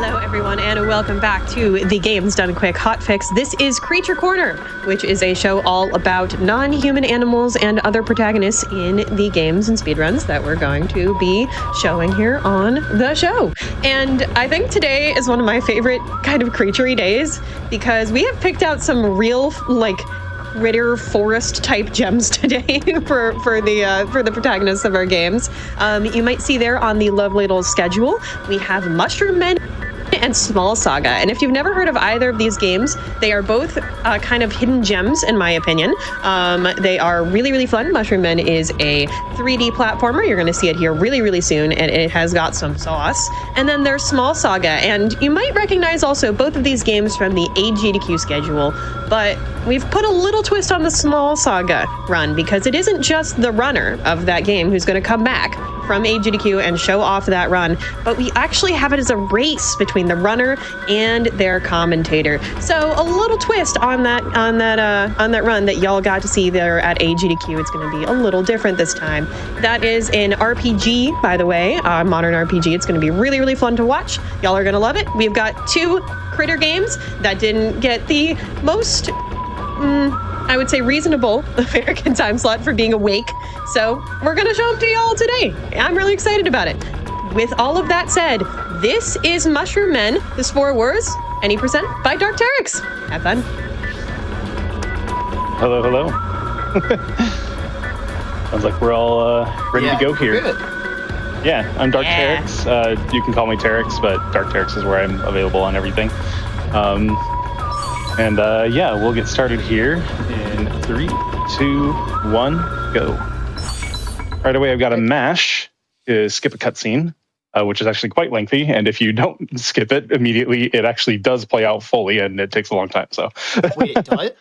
Hello, everyone, and welcome back to the Games Done Quick Hotfix. This is Creature Corner, which is a show all about non-human animals and other protagonists in the games and speedruns that we're going to be showing here on the show. And I think today is one of my favorite kind of creature-y days because we have picked out some real, critter forest type gems today for the protagonists of our games. You might see there on the lovely little schedule, we have Mushroom Men and Small Saga. And if you've never heard of either of these games, they are both kind of hidden gems, in my opinion. They are really, really fun. Mushroom Men is a 3D platformer. You're going to see it here really, really soon, and it has got some sauce. And then there's Small Saga, and you might recognize also both of these games from the GDQ schedule, but we've put a little twist on the Small Saga run because it isn't just the runner of that game who's going to come back from GDQ and show off that run, but we actually have it as a race between the runner and their commentator. So a little twist on that run that y'all got to see there at GDQ. It's going to be a little different this time. That is an RPG, by the way, modern RPG. It's going to be really, really fun to watch. Y'all are going to love it. We've got two critter games that didn't get the most I would say reasonable American time slot for being awake. So we're going to show them to y'all today. I'm really excited about it. With all of that said, this is Mushroom Men, the Spore Wars, any percent by Dark Teryx. Have fun. Hello, hello. Sounds like we're all ready to go here. Good. Yeah, I'm Dark Teryx. You can call me Teryx, but Dark Teryx is where I'm available on everything. We'll get started here in 3, 2, 1, go. Right away, I've got a mash to skip a cutscene, which is actually quite lengthy. And if you don't skip it immediately, it actually does play out fully, and it takes a long time. So wait, does it?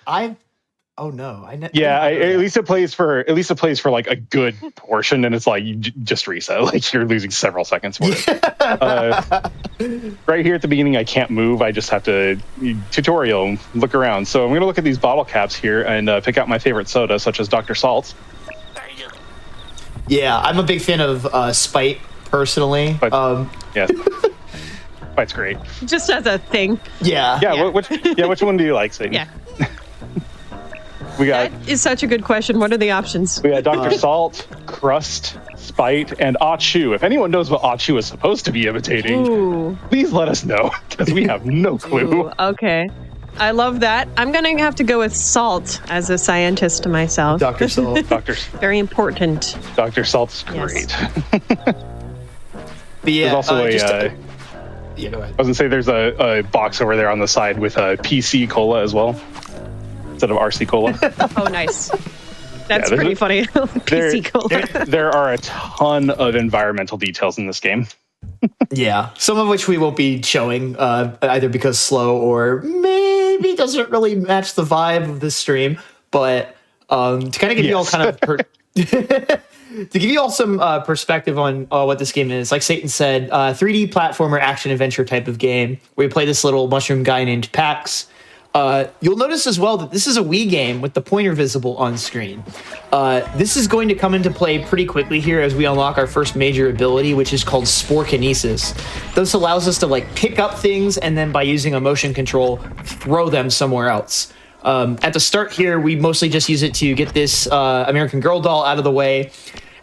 Oh no! At least it plays for like a good portion, and it's like you just reset. Like you're losing several seconds for it. Right here at the beginning, I can't move. I just have to tutorial, look around. So I'm going to look at these bottle caps here and pick out my favorite soda, such as Dr. Salt. Yeah, I'm a big fan of Spite personally. Yeah, Spite's great. Just as a thing. Yeah. Which one do you like, Satan? Yeah. That is such a good question. What are the options? We got Dr. Salt, Crust, Spite, and Achu. If anyone knows what Achu is supposed to be imitating, please let us know, because we have no clue. Ooh, okay. I love that. I'm going to have to go with Salt as a scientist myself. Dr. Salt. Very important. Dr. Salt's great. Yes. But yeah, there's also go ahead. I was going to say there's a box over there on the side with a PC Cola as well, instead of RC Cola. Oh, nice. That's pretty funny. PC Cola. There are a ton of environmental details in this game. Yeah, some of which we won't be showing, either because slow or maybe doesn't really match the vibe of this stream. But to kind of give you all kind of to give you all some perspective on what this game is, like Satan said, 3D platformer action adventure type of game where you play this little mushroom guy named Pax. You'll notice as well that this is a Wii game with the pointer visible on screen. This is going to come into play pretty quickly here as we unlock our first major ability, which is called Spore Kinesis. This allows us to pick up things and then by using a motion control, throw them somewhere else. At the start here, we mostly just use it to get this American Girl doll out of the way.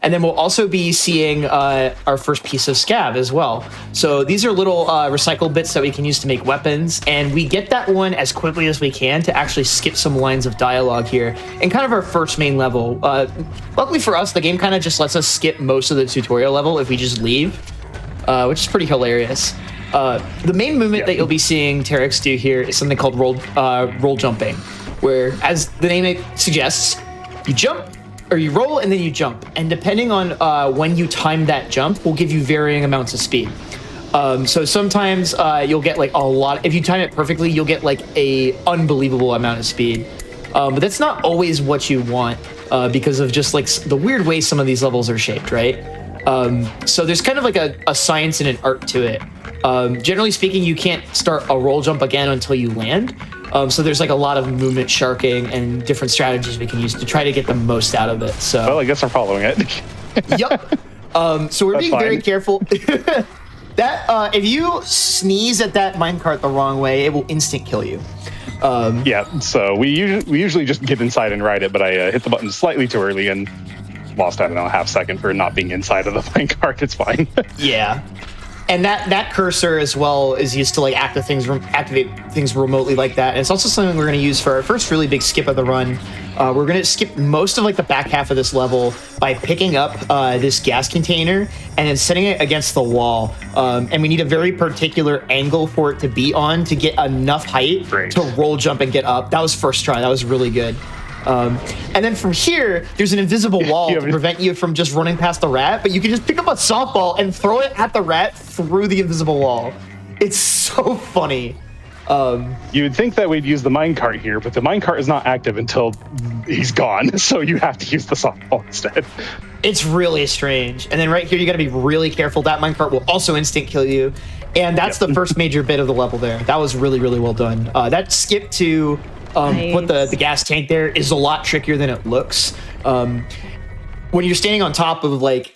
And then we'll also be seeing our first piece of scab as well. So these are little recycled bits that we can use to make weapons. And we get that one as quickly as we can to actually skip some lines of dialogue here in kind of our first main level. Luckily for us, the game kind of just lets us skip most of the tutorial level if we just leave, which is pretty hilarious. The main movement that you'll be seeing Teryx do here is something called roll jumping, where, as the name suggests, you jump, or you roll and then you jump. And depending on when you time that jump will give you varying amounts of speed. So sometimes you'll get a lot. If you time it perfectly, you'll get a unbelievable amount of speed. But that's not always what you want because of just the weird way some of these levels are shaped, right? So there's kind of a science and an art to it. Generally speaking, you can't start a roll jump again until you land. So there's a lot of movement sharking and different strategies we can use to try to get the most out of it. So well, I guess I'm following it. Yep. So we're being very careful. That if you sneeze at that minecart the wrong way, it will instant kill you. Yeah, so we usually just get inside and ride it, but I hit the button slightly too early and lost, I don't know, a half second for not being inside of the minecart. It's fine. Yeah. And that cursor as well is used to like activate things remotely like that. And it's also something we're going to use for our first really big skip of the run. We're going to skip most of like the back half of this level by picking up this gas container and then setting it against the wall. And we need a very particular angle for it to be on to get enough height to roll, jump, and get up. That was first try. That was really good. And then from here, there's an invisible wall to prevent you from just running past the rat, but you can just pick up a softball and throw it at the rat through the invisible wall. It's so funny. You would think that we'd use the minecart here, but the minecart is not active until he's gone, so you have to use the softball instead. It's really strange. And then right here, you got to be really careful. That minecart will also instant kill you. And that's the first major bit of the level there. That was really, really well done. That skip to... put the gas tank there is a lot trickier than it looks. When you're standing on top of like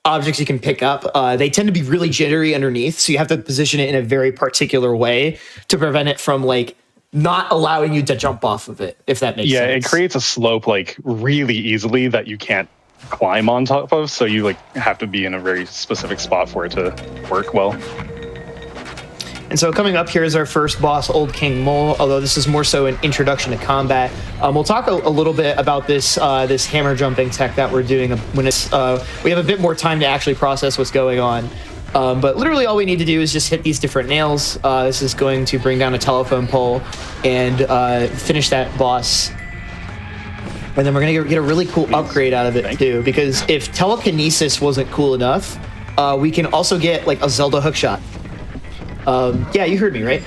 objects you can pick up, they tend to be really jittery underneath, so you have to position it in a very particular way to prevent it from like not allowing you to jump off of it, if that makes sense. Yeah, it creates a slope like really easily that you can't climb on top of, so you like have to be in a very specific spot for it to work well. And so coming up here is our first boss, Old King Mole, although this is more so an introduction to combat. We'll talk a little bit about this this hammer jumping tech that we're doing when it's we have a bit more time to actually process what's going on. But literally all we need to do is just hit these different nails. This is going to bring down a telephone pole and finish that boss. And then we're going to get a really cool upgrade out of it too, because if telekinesis wasn't cool enough, we can also get like a Zelda hookshot. Yeah, you heard me, right?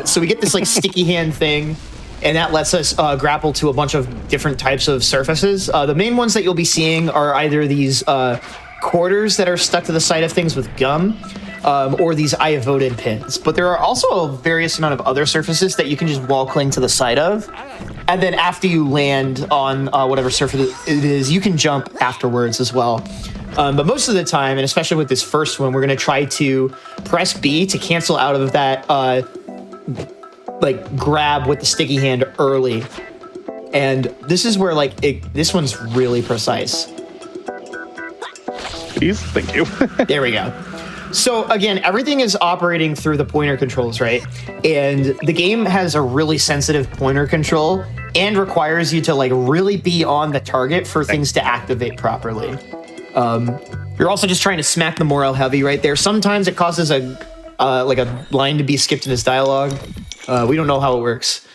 So we get this like sticky hand thing, and that lets us grapple to a bunch of different types of surfaces. The main ones that you'll be seeing are either these quarters that are stuck to the side of things with gum, or these I have voted pins. But there are also a various amount of other surfaces that you can just wall cling to the side of. And then after you land on whatever surface it is, you can jump afterwards as well. But most of the time, and especially with this first one, we're going to try to press B to cancel out of that like grab with the sticky hand early. And this is where like this one's really precise. Please, thank you. There we go. So again, everything is operating through the pointer controls, right? And the game has a really sensitive pointer control and requires you to like really be on the target for things to activate properly. You're also just trying to smack the morale heavy right there. Sometimes it causes a like a line to be skipped in his dialogue. We don't know how it works.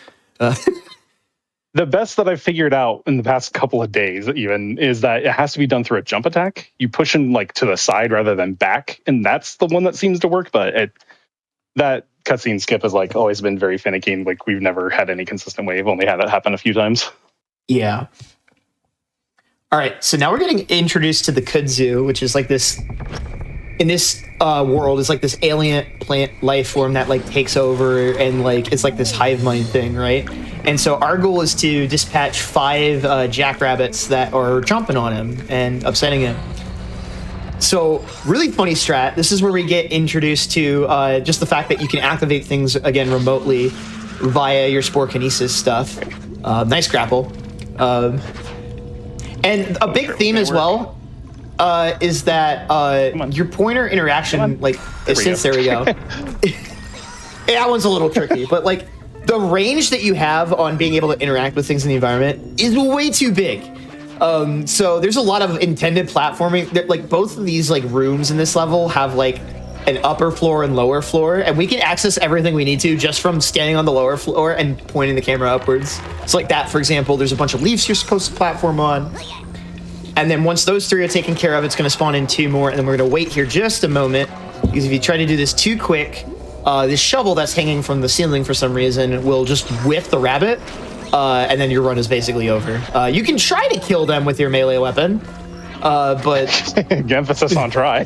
The best that I've figured out in the past couple of days even is that it has to be done through a jump attack. You push him like to the side rather than back, and that's the one that seems to work. But that cutscene skip has like always been very finicky. And, like we've never had any consistent way. We've only had that happen a few times. Yeah. All right, so now we're getting introduced to the kudzu, which is like this, in this world, is like this alien plant life form that like takes over and like it's like this hive mind thing, right? And so our goal is to dispatch 5 jackrabbits that are chomping on him and upsetting him. So really funny strat. This is where we get introduced to just the fact that you can activate things again remotely via your spore kinesis stuff. Nice grapple. And a big theme as well is that your pointer interaction, like, since there we go. That one's a little tricky, but like the range that you have on being able to interact with things in the environment is way too big. So there's a lot of intended platforming. Like both of these like rooms in this level have like an upper floor and lower floor, and we can access everything we need to just from standing on the lower floor and pointing the camera upwards. So like that, for example, there's a bunch of leaves you're supposed to platform on. And then once those 3 are taken care of, it's going to spawn in 2 more, and then we're going to wait here just a moment, because if you try to do this too quick, this shovel that's hanging from the ceiling for some reason will just whiff the rabbit, and then your run is basically over. You can try to kill them with your melee weapon, but... Emphasis on try.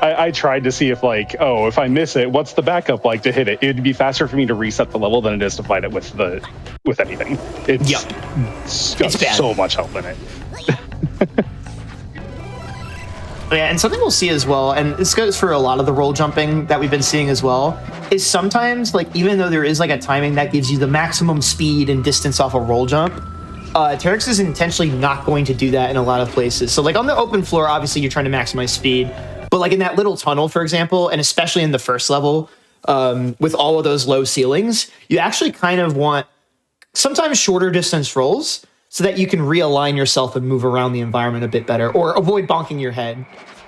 I tried to see if like, oh, if I miss it, what's the backup like to hit it? It'd be faster for me to reset the level than it is to fight it with anything. It's got so much help in it. Yeah, and something we'll see as well, and this goes for a lot of the roll jumping that we've been seeing as well, is sometimes, like, even though there is like a timing that gives you the maximum speed and distance off a roll jump, Terex is intentionally not going to do that in a lot of places. So like on the open floor, obviously you're trying to maximize speed, but like in that little tunnel, for example, and especially in the first level, with all of those low ceilings, you actually kind of want sometimes shorter distance rolls so that you can realign yourself and move around the environment a bit better, or avoid bonking your head.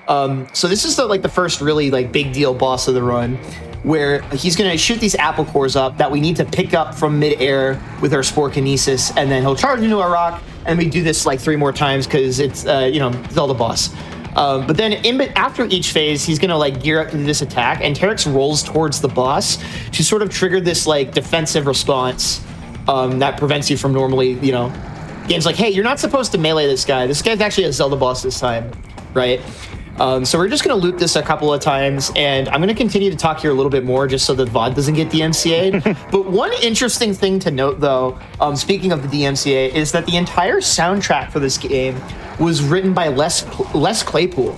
So this is the first really like big deal boss of the run, where he's going to shoot these apple cores up that we need to pick up from midair with our spore kinesis, and then he'll charge into a rock, and we do this like 3 more times because it's Zelda boss. But then after each phase, he's going to like gear up to this attack, and Terex rolls towards the boss to sort of trigger this like defensive response that prevents you from normally, games like, hey, you're not supposed to melee this guy. This guy's actually a Zelda boss this time, right? So we're just going to loop this a couple of times, and I'm going to continue to talk here a little bit more just so the VOD doesn't get DMCA'd. But one interesting thing to note, though, speaking of the DMCA, is that the entire soundtrack for this game was written by Les Claypool,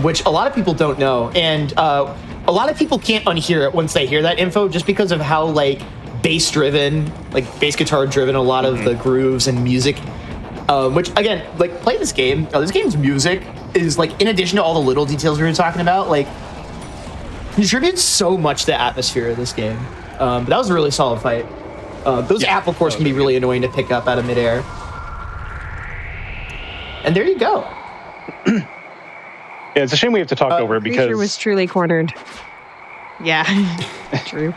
which a lot of people don't know. And a lot of people can't unhear it once they hear that info, just because of how, like, bass guitar driven a lot of the grooves and music, which again, like, play this game. This game's music is like, in addition to all the little details we were talking about, like, contributes so much to the atmosphere of this game. But that was a really solid fight. Those apple cores can be really annoying to pick up out of midair. And there you go. Yeah, it's a shame we have to talk over it because Creature was truly cornered. Yeah, true.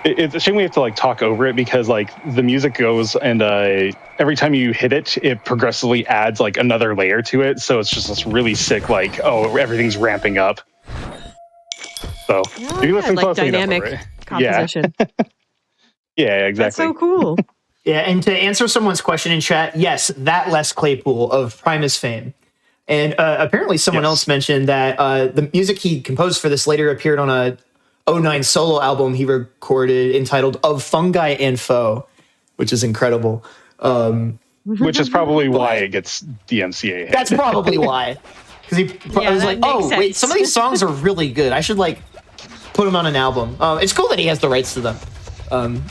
It's a shame we have to like talk over it because like the music goes and every time you hit it, it progressively adds like another layer to it. So it's just this really sick, like, oh, everything's ramping up. So if you listen like closely dynamic enough, composition. Yeah, exactly. That's so cool. Yeah, and to answer someone's question in chat, yes, that Les Claypool of Primus fame. And apparently someone else mentioned that the music he composed for this later appeared on a 2009 solo album he recorded entitled Of Fungi and Foe, which is incredible. Which is probably why it gets DMCA hit. That's probably why. Because I was like, oh, wait, some of these songs are really good. I should like put them on an album. It's cool that he has the rights to them.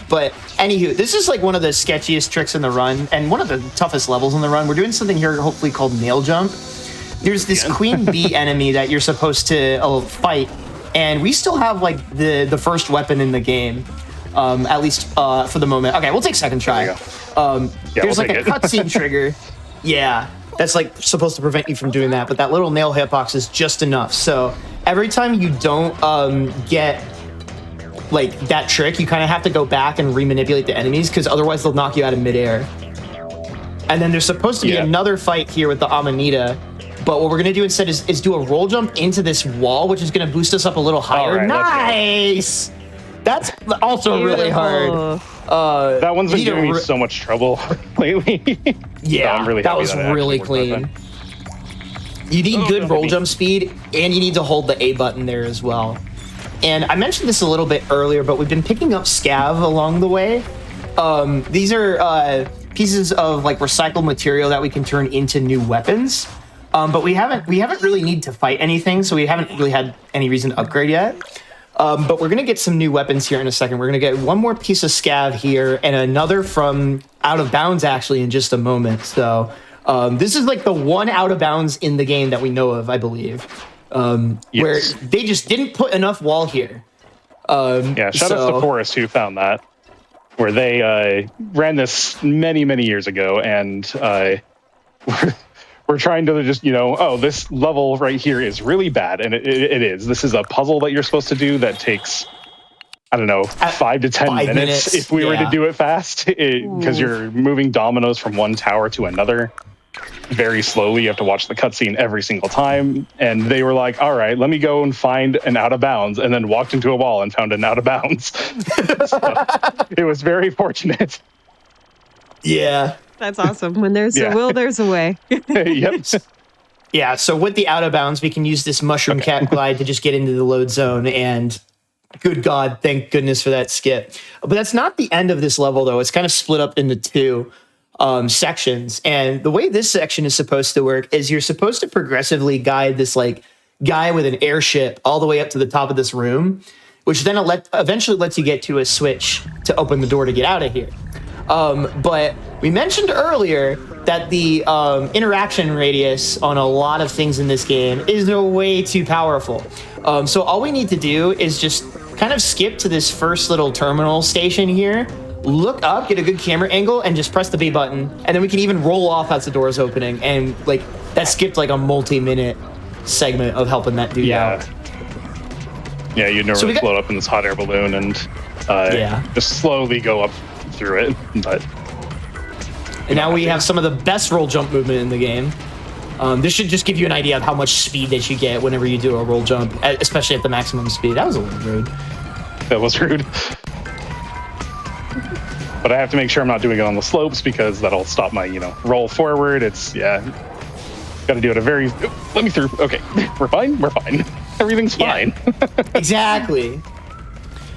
But anywho, this is like one of the sketchiest tricks in the run and one of the toughest levels in the run. We're doing something here hopefully called nail jump. There's this queen bee enemy that you're supposed to fight, and we still have like the first weapon in the game, at least for the moment. Okay, we'll take second try. There's like a cutscene trigger. Yeah, that's like supposed to prevent you from doing that, but that little nail hitbox is just enough. So every time you don't get like that trick, you kind of have to go back and remanipulate the enemies because otherwise they'll knock you out of midair. And then there's supposed to be another fight here with the Amanita. But what we're going to do instead is do a roll jump into this wall, which is going to boost us up a little higher. Right, nice! That's also really hard. That one's been giving me so much trouble lately. Yeah, so I'm really that was really clean. You need good roll jump speed, and you need to hold the A button there as well. And I mentioned this a little bit earlier, but we've been picking up scav along the way. These are pieces of like recycled material that we can turn into new weapons. But we haven't really need to fight anything, so we haven't really had any reason to upgrade yet. But we're going to get some new weapons here in a second. We're going to get one more piece of scav here and another from Out of Bounds, actually, in just a moment. So this is like the one Out of Bounds in the game that we know of, I believe, where they just didn't put enough wall here. Shout out to Forrest who found that, where they ran this many, many years ago, and we're trying to just, this level right here is really bad. And it is. This is a puzzle that you're supposed to do that takes, 5 to 10 minutes if we were to do it fast. Because you're moving dominoes from one tower to another very slowly. You have to watch the cutscene every single time. And they were like, all right, let me go and find an out of bounds. And then walked into a wall and found an out of bounds. So, it was very fortunate. Yeah. That's awesome. When there's a will, there's a way. Yep. Yeah, so with the out of bounds, we can use this mushroom cat glide to just get into the load zone, and good God, thank goodness for that skip. But that's not the end of this level, though. It's kind of split up into two. sections. And the way this section is supposed to work is you're supposed to progressively guide this like guy with an airship all the way up to the top of this room, which then eventually lets you get to a switch to open the door to get out of here. But we mentioned earlier that the interaction radius on a lot of things in this game is way too powerful. So all we need to do is just kind of skip to this first little terminal station here, look up, get a good camera angle, and just press the B button. And then we can even roll off as the door is opening. And like that skipped like a multi-minute segment of helping that dude out. Yeah, you'd normally float up in this hot air balloon and just slowly go up through it. And now we have some of the best roll jump movement in the game. This should just give you an idea of how much speed that you get whenever you do a roll jump, especially at the maximum speed. That was a little rude. That was rude. But I have to make sure I'm not doing it on the slopes because that'll stop my, roll forward. It's, got to do it let me through. Okay, we're fine. Everything's fine. Exactly.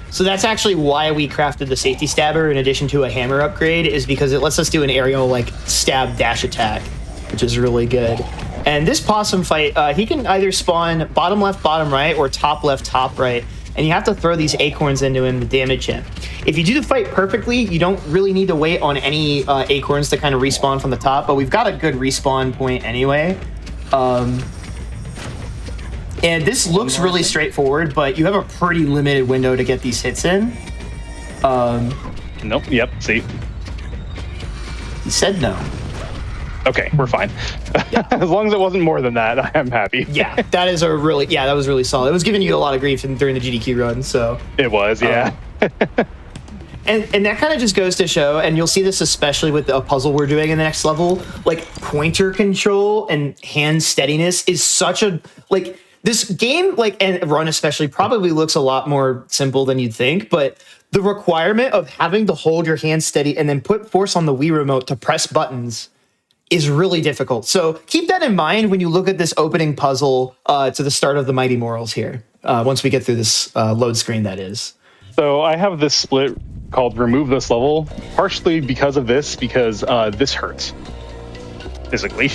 So that's actually why we crafted the safety stabber in addition to a hammer upgrade, is because it lets us do an aerial like stab dash attack, which is really good. And this possum fight, he can either spawn bottom left, bottom right, or top left, top right. And you have to throw these acorns into him to damage him. If you do the fight perfectly, you don't really need to wait on any acorns to kind of respawn from the top, but we've got a good respawn point anyway. And this looks really straightforward, but you have a pretty limited window to get these hits in. Nope. Yep. See. He said no. Okay, we're fine. Yeah. As long as it wasn't more than that, I'm happy. Yeah, that was really solid. It was giving you a lot of grief during the GDQ run, so. It was, yeah. And that kind of just goes to show, and you'll see this especially with the puzzle we're doing in the next level, like pointer control and hand steadiness is such a, like, this game, like, and run especially, probably looks a lot more simple than you'd think, but the requirement of having to hold your hand steady and then put force on the Wii remote to press buttons is really difficult. So keep that in mind when you look at this opening puzzle to the start of the Mighty Morals here, once we get through this load screen, that is. So I have this split called Remove This Level, partially because of this, because this hurts physically.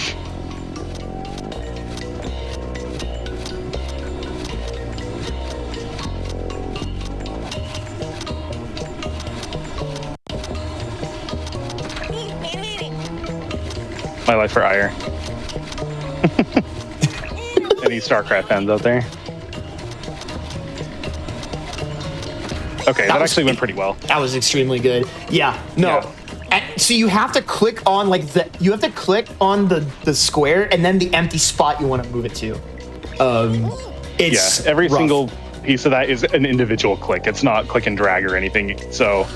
My life for ire. Any StarCraft fans out there? Okay, that actually went pretty well. That was extremely good. Yeah, no. Yeah. So you have to click on the square and then the empty spot you want to move it to. It's every rough. single piece of that is an individual click. It's not click and drag or anything. So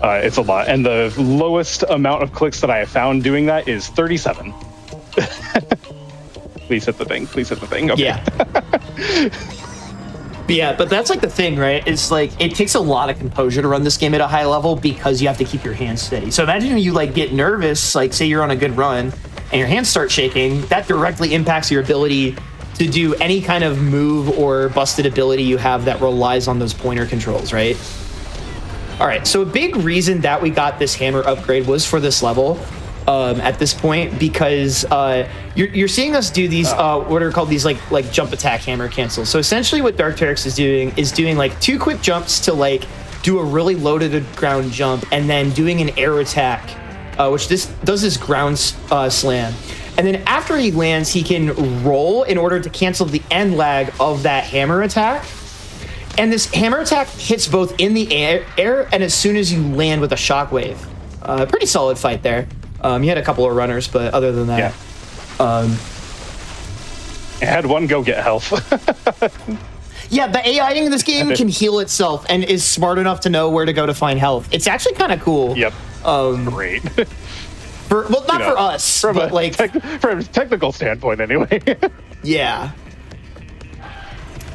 it's a lot. And the lowest amount of clicks that I have found doing that is 37. Please hit the thing. Please hit the thing. Okay. Yeah. Yeah, but that's like the thing, right? It's like it takes a lot of composure to run this game at a high level because you have to keep your hands steady. So imagine you like get nervous, like say you're on a good run and your hands start shaking, that directly impacts your ability to do any kind of move or busted ability you have that relies on those pointer controls, right? All right, so a big reason that we got this hammer upgrade was for this level at this point, because you're seeing us do these what are called these like jump attack hammer cancels. So essentially what Dark Teryx is doing like 2 quick jumps to like do a really loaded ground jump and then doing an air attack, which this does this ground slam. And then after he lands, he can roll in order to cancel the end lag of that hammer attack. And this hammer attack hits both in the air and as soon as you land with a shockwave. Pretty solid fight there. You had a couple of runners, but other than that... I had one go get health. Yeah, the AI in this game can heal itself and is smart enough to know where to go to find health. It's actually kind of cool. Yep. Great. Not for us, from but like... from a technical standpoint, anyway. Yeah.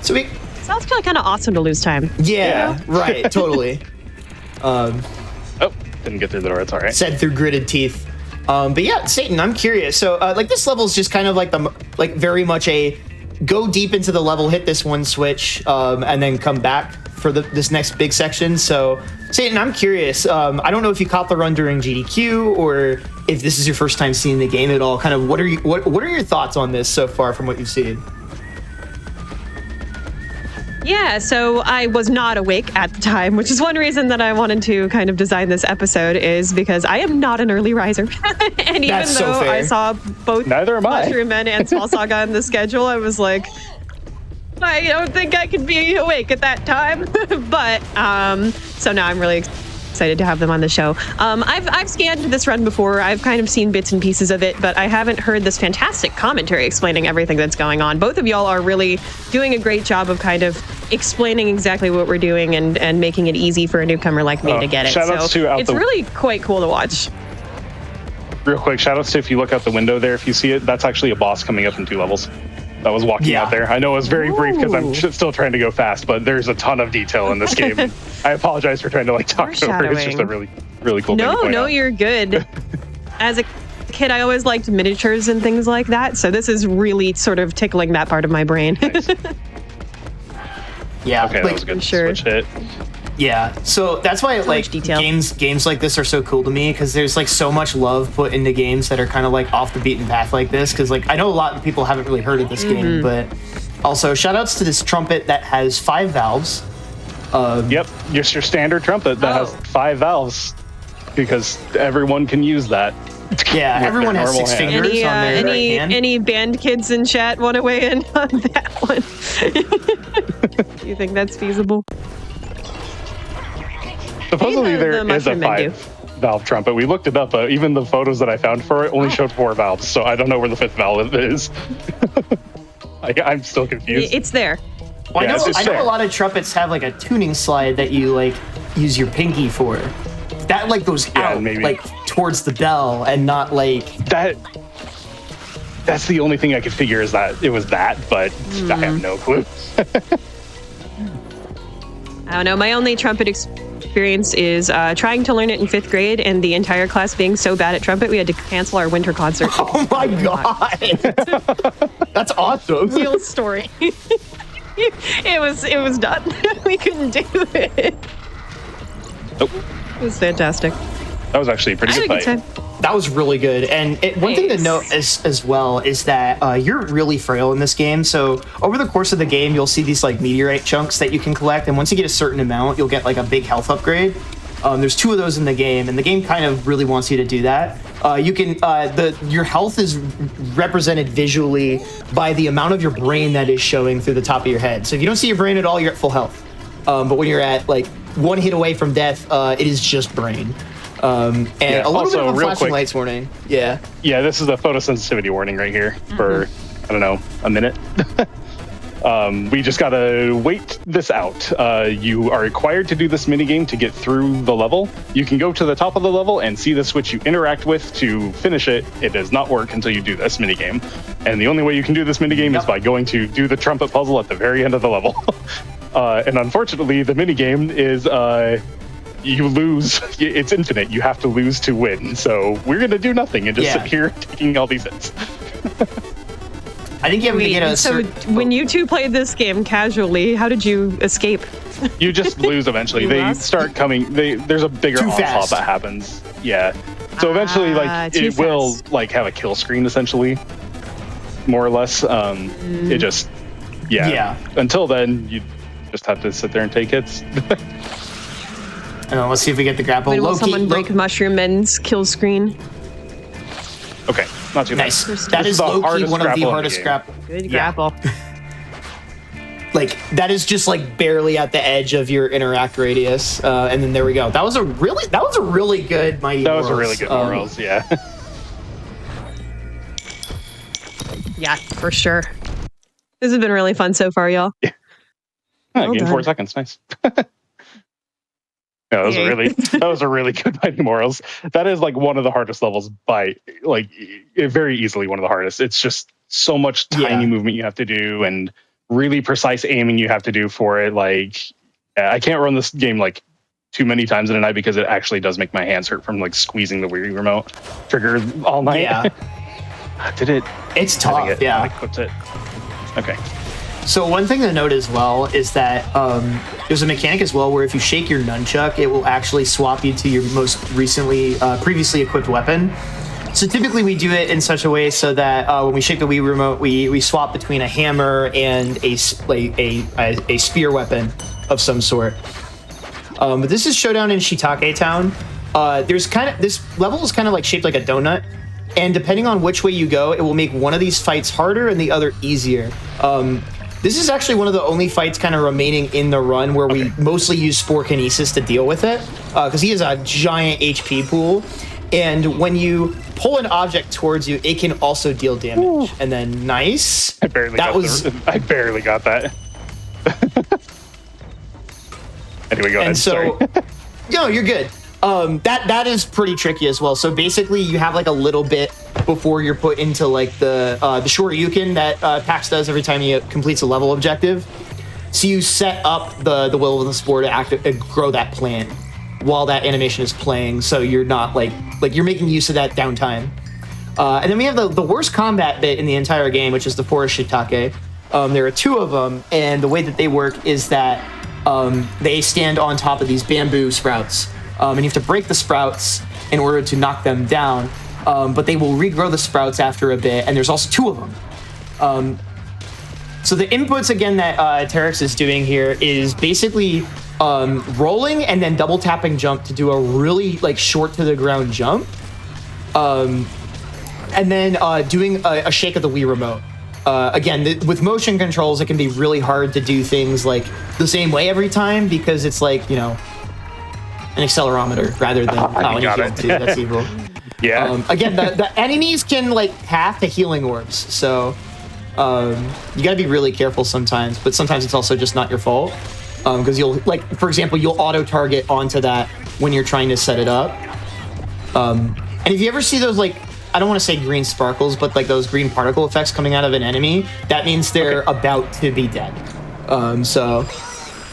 So we... Sounds kind of awesome to lose time. Yeah, right, totally. Didn't get through the door. It's all right. Said through gritted teeth. But yeah, Satan, I'm curious. So like this level is just kind of like very much a go deep into the level, hit this one switch, and then come back for this next big section. So Satan, I'm curious. I don't know if you caught the run during GDQ or if this is your first time seeing the game at all, kind of what are your thoughts on this so far from what you've seen? Yeah, so I was not awake at the time, which is one reason that I wanted to kind of design this episode, is because I am not an early riser. And even That's so though fair. I saw both Neither am I. Mushroom Men and Small Saga in the schedule, I was like, I don't think I could be awake at that time. But so now I'm really excited to have them on the show. I've scanned this run before. I've kind of seen bits and pieces of it, but I haven't heard this fantastic commentary explaining everything that's going on. Both of y'all are really doing a great job of kind of explaining exactly what we're doing and making it easy for a newcomer like me to get it. Shoutouts to it's really quite cool to watch. Real quick, shoutouts to, if you look out the window there, if you see it, that's actually a boss coming up in 2 levels. That was walking out there. I know it was very brief because I'm still trying to go fast, but there's a ton of detail in this game. I apologize for trying to talk over it. It's just a really, really cool thing to point out. You're good. As a kid, I always liked miniatures and things like that, so this is really sort of tickling that part of my brain. Nice. Yeah, okay, that was good. Sure. Switch hit. Yeah, so that's why detail. games like this are so cool to me, because there's so much love put into games that are kind of off the beaten path like this. Because I know a lot of people haven't really heard of this game, but also shout outs to this trumpet that has 5 valves. Yep, just your standard trumpet that has 5 valves, because everyone can use that. Yeah, everyone has 6 hand. fingers on their right hand. Any band kids in chat want to weigh in on that one? Do you think that's feasible? Supposedly there is a 5-valve trumpet. We looked it up, but even the photos that I found for it only showed 4 valves, so I don't know where the 5th valve is. I'm still confused. It's there. Well, I know a lot of trumpets have a tuning slide that you use your pinky for. That goes out towards the bell and not that. That's the only thing I could figure is that it was that, but I have no clue. I don't know. My only trumpet experience is trying to learn it in 5th grade, and the entire class being so bad at trumpet, we had to cancel our winter concert. Oh my god, that's awesome! Real story. It was done. We couldn't do it. Nope. It was fantastic. That was actually a pretty good fight. That was really good. And one thing to note as well is that you're really frail in this game. So over the course of the game, you'll see these meteorite chunks that you can collect. And once you get a certain amount, you'll get a big health upgrade. There's 2 of those in the game, and the game kind of really wants you to do that. You can your health is represented visually by the amount of your brain that is showing through the top of your head. So if you don't see your brain at all, you're at full health. But when you're at 1 hit away from death, it is just brain. And a little bit of a flashing lights warning. Yeah, this is a photosensitivity warning right here for, I don't know, a minute. We just gotta wait this out. You are required to do this minigame to get through the level. You can go to the top of the level and see the switch you interact with to finish it. It does not work until you do this minigame. And the only way you can do this minigame is by going to do the trumpet puzzle at the very end of the level. And unfortunately, the minigame is... you lose. It's infinite. You have to lose to win. So we're going to do nothing and just sit here taking all these hits. I think you have to get a So when you two played this game casually, how did you escape? You just lose eventually. They start coming. There's a bigger onslaught that happens. Yeah. So eventually, it will have a kill screen essentially, more or less. It just, Until then, you just have to sit there and take hits. Let's see if we get the grapple. Will someone break Mushroom Men's kill screen? Okay, not too bad. Nice. That is low-key one of the hardest grapple. Good grapple. That is just barely at the edge of your interact radius, and then there we go. That was a really good Mighty Morals. That was a really good Morals, yeah. Yeah, for sure. This has been really fun so far, y'all. Yeah. Gained 4 seconds. Nice. Yeah, that was a really good Mighty Morals. That is one of the hardest levels by very easily one of the hardest. It's just so much tiny movement you have to do and really precise aiming you have to do for it. I can't run this game too many times in a night because it actually does make my hands hurt from squeezing the Wii remote trigger all night. Yeah. Did it? It's tough. I equipped it. Okay. So one thing to note as well is that there's a mechanic as well where if you shake your nunchuck, it will actually swap you to your most previously equipped weapon. So typically we do it in such a way so that when we shake the Wii remote, we swap between a hammer and a spear weapon of some sort. But this is Showdown in Shiitake Town. This level is kind of like shaped like a donut, and depending on which way you go, it will make one of these fights harder and the other easier. This is actually one of the only fights kind of remaining in the run where we mostly use Spore Kinesis to deal with it, because he has a giant HP pool, and when you pull an object towards you, it can also deal damage. Ooh. And then nice. I barely got that. Anyway, go ahead. So, no, you're good. That is pretty tricky as well. So basically, you have like a little bit before you're put into like the Shoryuken that Pax does every time he completes a level objective. So you set up the will of the spore to grow that plant while that animation is playing. So you're not like you're making use of that downtime. And then we have the worst combat bit in the entire game, which is the Forest Shiitake. There are two of them, and the way that they work is that they stand on top of these bamboo sprouts. And you have to break the sprouts in order to knock them down, but they will regrow the sprouts after a bit, and there's also two of them. So the inputs, again, that Terex is doing here is basically rolling and then double tapping jump to do a really short to the ground jump, and then doing a shake of the Wii remote. Again, with motion controls, it can be really hard to do things like the same way every time because it's an accelerometer rather than that's evil. Yeah. Again, the enemies can path to healing orbs, so you got to be really careful sometimes. But sometimes it's also just not your fault because you'll for example, you'll auto target onto that when you're trying to set it up. And if you ever see those I don't want to say green sparkles, but those green particle effects coming out of an enemy, that means they're about to be dead. So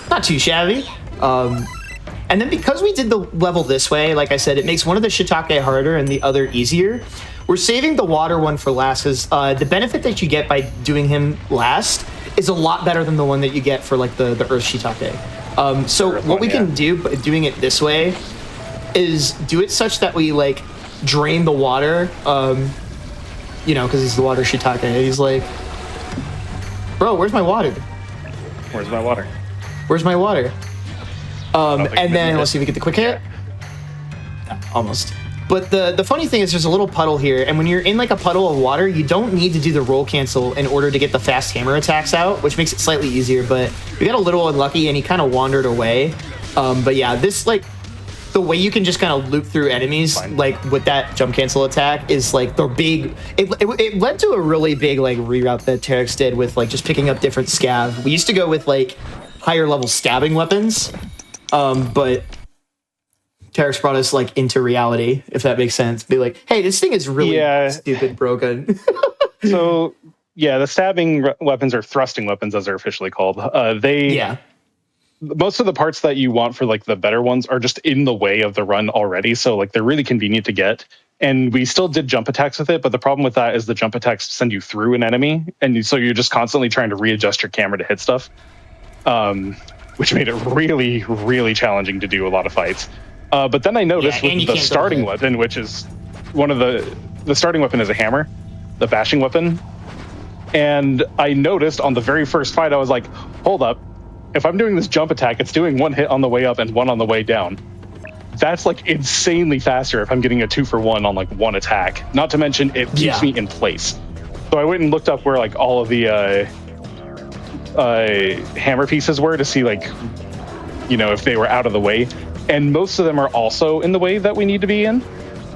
not too shabby. And then because we did the level this way, like I said, it makes one of the Shiitake harder and the other easier. We're saving the water one for last because the benefit that you get by doing him last is a lot better than the one that you get for the Earth Shiitake. So what we can do by doing it this way is do it such that we drain the water, because he's the water Shiitake. He's like, bro, where's my water? Where's my water? Where's my water? And then let's see if we get the quick hit. Almost. But the funny thing is there's a little puddle here, and when you're in a puddle of water, you don't need to do the roll cancel in order to get the fast hammer attacks out, which makes it slightly easier, but we got a little unlucky and he kind of wandered away. But yeah, this the way you can just kind of loop through enemies with that jump cancel attack is the big it led to a really big reroute that Terex did with just picking up different scav. We used to go with higher level stabbing weapons. But Terex brought us into reality, if that makes sense. Be hey, this thing is really stupid broken. So yeah, the stabbing weapons or thrusting weapons, as they're officially called. Most of the parts that you want for the better ones are just in the way of the run already. So they're really convenient to get. And we still did jump attacks with it, but the problem with that is the jump attacks send you through an enemy, and so you're just constantly trying to readjust your camera to hit stuff. Which made it really, really challenging to do a lot of fights. But then I noticed with the starting weapon, which is one of the starting weapon is a hammer, the bashing weapon. And I noticed on the very first fight, I was like, hold up. If I'm doing this jump attack, it's doing one hit on the way up and one on the way down. That's insanely faster if I'm getting a 2-for-1 on one attack. Not to mention it keeps me in place. So I went and looked up where all of the hammer pieces were to see if they were out of the way, and most of them are also in the way that we need to be in,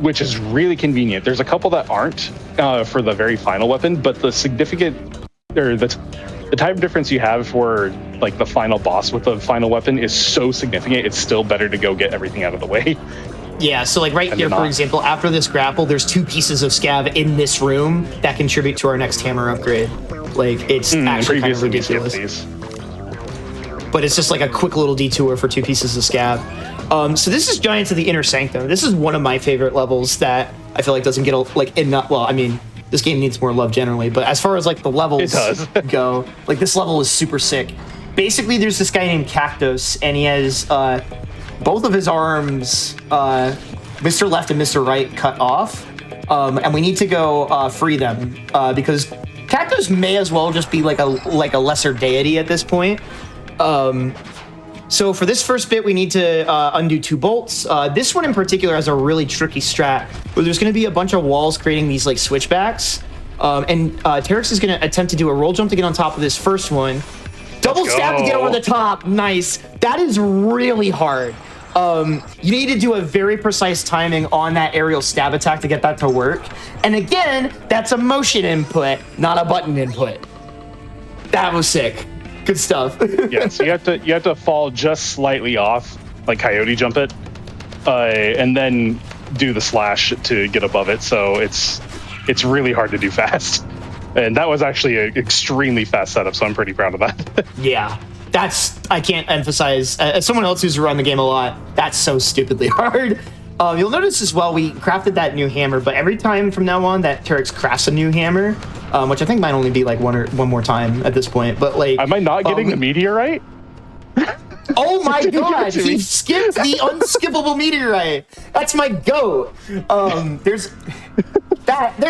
which is really convenient. There's a couple that aren't for the very final weapon, but the significant or the time difference you have for the final boss with the final weapon is so significant, it's still better to go get everything out of the way. Yeah, so right here, for example, after this grapple, there's 2 pieces of scav in this room that contribute to our next hammer upgrade. It's actually kind of ridiculous. But it's just a quick little detour for 2 pieces of scav. So this is Giants of the Inner Sanctum. This is one of my favorite levels that I feel doesn't get enough. Well, I mean, this game needs more love generally, but as far as the levels go, this level is super sick. Basically, there's this guy named Cactus, and he has both of his arms, Mr. Left and Mr. Right, cut off. and we need to go free them because Cactus may as well just be like a lesser deity at this point. So for this first bit, we need to undo 2 bolts. This one in particular has a really tricky strat where there's going to be a bunch of walls creating these like switchbacks. And Terex is going to attempt to do a roll jump to get on top of this first one. Double stab to get over the top. Nice. That is really hard. You need to do a very precise timing on that aerial stab attack to get that to work. And again, that's a motion input, not a button input. That was sick. Good stuff. Yes, you have to fall just slightly off, like coyote jump it, and then do the slash to get above it. So it's really hard to do fast. And that was actually an extremely fast setup, so I'm pretty proud of that. Yeah. I can't emphasize, as someone else who's run the game a lot, that's so stupidly hard. You'll notice as well, we crafted that new hammer, but every time from now on that Terex crafts a new hammer, which I think might only be like one more time at this point, but like... Am I not getting the meteorite? Oh my god, he skipped the unskippable meteorite. That's my goat. There's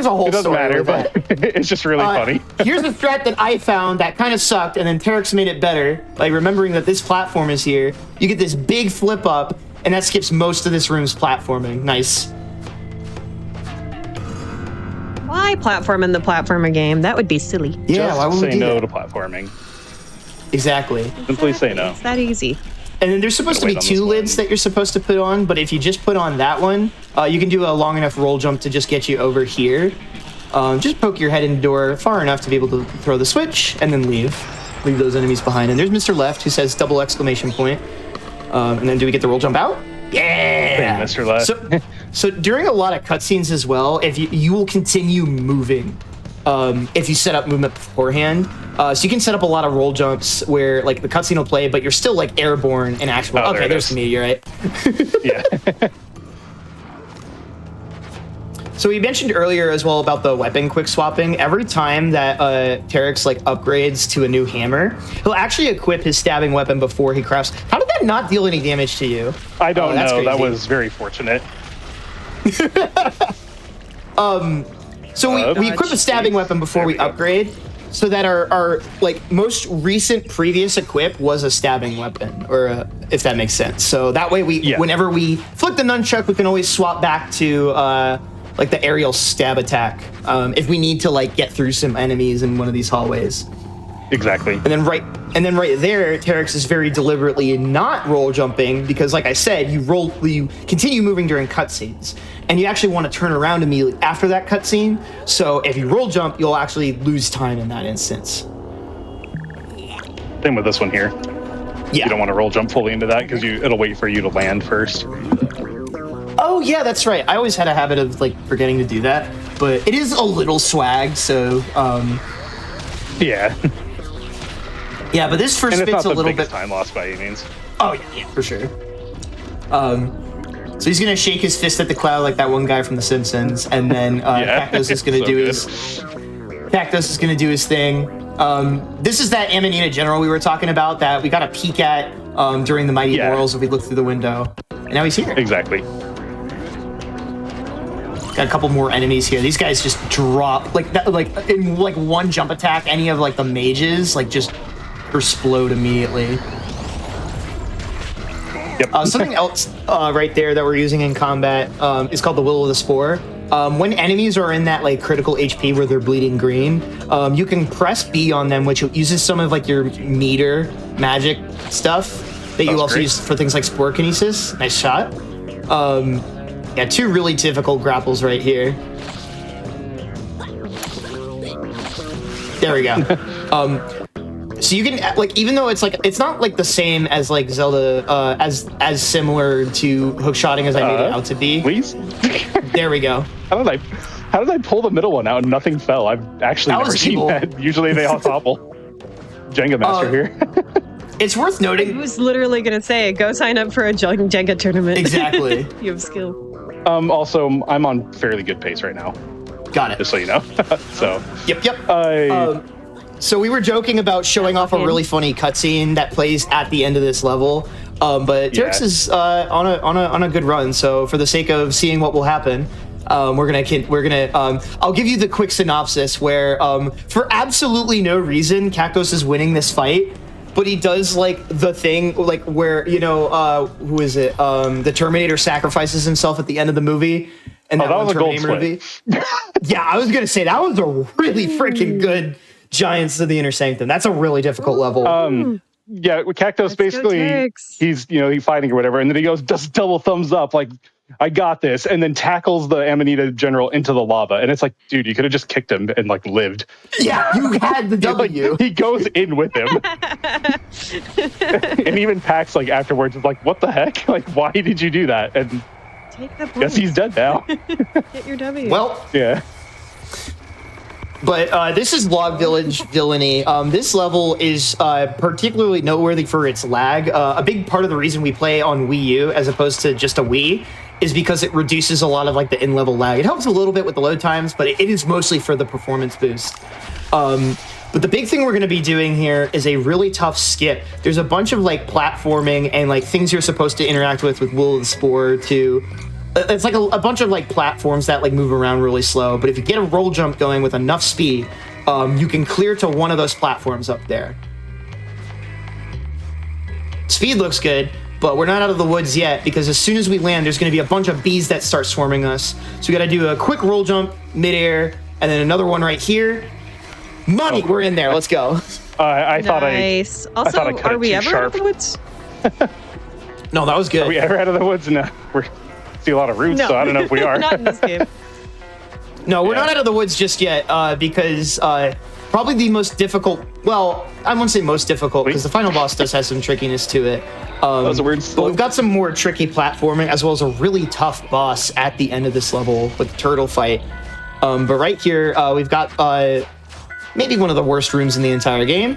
a whole It doesn't story matter, with but that. it's just really funny. Here's a strat that I found that kind of sucked, and then Terex made it better by remembering that this platform is here. You get this big flip up, and that skips most of this room's platforming. Nice. Why platform in the platformer game? That would be silly. Yeah, Just why would we say do no that? to platforming. Exactly. Simply say no. It's that easy. And then there's supposed to be Wait on 2 this lids one. that you're supposed to put on, but if you just put on that one, you can do a long enough roll jump to just get you over here. Just poke your head in the door far enough to be able to throw the switch and then leave those enemies behind. And there's Mr. Left who says double exclamation point. And then do we get the roll jump out? Yeah, Hey, Mr. Left. So during a lot of cutscenes as well, if you will continue moving, if you set up movement beforehand. So you can set up a lot of roll jumps where like the cutscene will play, but you're still like airborne and actual. Oh, okay, there there's the meteorite. Yeah. So we mentioned earlier as well about the weapon quick swapping. Every time that Terex like upgrades to a new hammer, he'll actually equip his stabbing weapon before he crafts. How did that not deal any damage to you? I don't that's know. That crazy. was very fortunate. So we equip a stabbing weapon before we upgrade, so that our like most recent previous equip was a stabbing weapon, or if that makes sense. So that way whenever we flick the nunchuck, we can always swap back to like the aerial stab attack if we need to like get through some enemies in one of these hallways. Exactly. And then right there, Terex is very deliberately not roll jumping because, like I said, you continue moving during cutscenes, and you actually want to turn around immediately after that cutscene. So if you roll jump, you'll actually lose time in that instance. Same with this one here. Yeah. You don't want to roll jump fully into that because it'll wait for you to land first. Oh yeah, that's right. I always had a habit of like forgetting to do that, but it is a little swag. So Yeah. yeah, but this first And it's bit's not a the little biggest bit. time lost by any means. Oh yeah, for sure. So he's gonna shake his fist at the cloud like that one guy from The Simpsons, and then Cactus is gonna So do good. Cactus is gonna do his thing. This is that Amanita General we were talking about that we got a peek at during the Mighty Morals if we look through the window, and now he's here. Exactly. Got a couple more enemies here. These guys just drop like that, like in like one jump attack. Any of like the mages like just explode immediately. Yep. Something else right there that we're using in combat is called the Will of the Spore. When enemies are in that like critical HP where they're bleeding green, you can press B on them, which uses some of like your meter magic stuff that you also use for things like spore kinesis. Nice shot. Yeah, 2 really difficult grapples right here. There we go. So you can like, even though it's like it's not like the same as like Zelda, as similar to hookshotting as I made it out to be. Please. There we go. How did I pull the middle one out and nothing fell? I've actually That never was seen evil. that. Usually they all topple. Jenga master here. It's worth I noting. was literally going to say, go sign up for a Jenga tournament. Exactly. You have skill. Also, I'm on fairly good pace right now, Got it. just so you know. So. Yep. So we were joking about showing off a really funny cutscene that plays at the end of this level, but Terex is on a good run. So for the sake of seeing what will happen, I'll give you the quick synopsis where, for absolutely no reason, Cactus is winning this fight, but he does like the thing like where who is it? The Terminator sacrifices himself at the end of the movie, and that was a Terminator movie. Yeah, I was gonna say that was a really freaking good Giants of the Inner Sanctum. That's a really difficult level. Yeah, with Cactus, basically, he's he's fighting or whatever, and then he does double thumbs up, like, I got this, and then tackles the Amanita general into the lava, and it's like, dude, you could have just kicked him and like lived. Yeah, you had the W. He goes in with him, and even Pax like afterwards is like, what the heck? Like, why did you do that? And take the point. Guess he's dead now. Get your W. Well, yeah. But this is Log Village Villainy. This level is particularly noteworthy for its lag. A big part of the reason we play on Wii U as opposed to just a Wii is because it reduces a lot of like the in-level lag. It helps a little bit with the load times, but it is mostly for the performance boost. But the big thing we're going to be doing here is a really tough skip. There's a bunch of like platforming and like things you're supposed to interact with Will of the Spore to... It's like a bunch of like platforms that like move around really slow, but if you get a roll jump going with enough speed, you can clear to one of those platforms up there. Speed looks good, but we're not out of the woods yet because as soon as we land, there's going to be a bunch of bees that start swarming us. So we got to do a quick roll jump midair, and then another one right here. Money, we're in there. Let's go. I thought nice. Also, are we ever out of the woods? No, that was good. Are we ever out of the woods? No, we're see a lot of roots, so I don't know if we are. Not in this game. No, we're not out of the woods just yet because probably the most difficult, well, I won't say most difficult because the final boss does have some trickiness to it. That was a weird but we've got some more tricky platforming as well as a really tough boss at the end of this level with the turtle fight. But right here, we've got maybe one of the worst rooms in the entire game.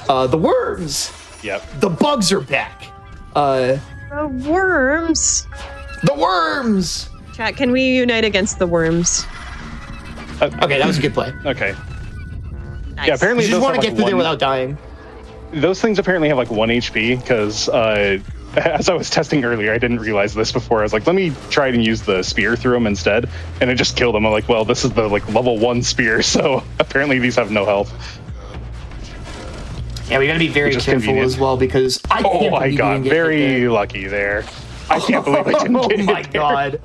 The worms. Yep. The bugs are back. The worms. The worms! Chat, can we unite against the worms? Okay, that was a good play. Okay. Nice. Yeah, apparently You just want to get through there without dying. Those things apparently have like 1 HP because as I was testing earlier, I didn't realize this before. I was like, let me try and use the spear through them instead, and it just killed them. I'm like, well, this is the like level 1 spear, so apparently these have no health. Yeah, we gotta be very careful as well because I can't oh my god, very lucky there. I can't believe I didn't get it. Oh my god.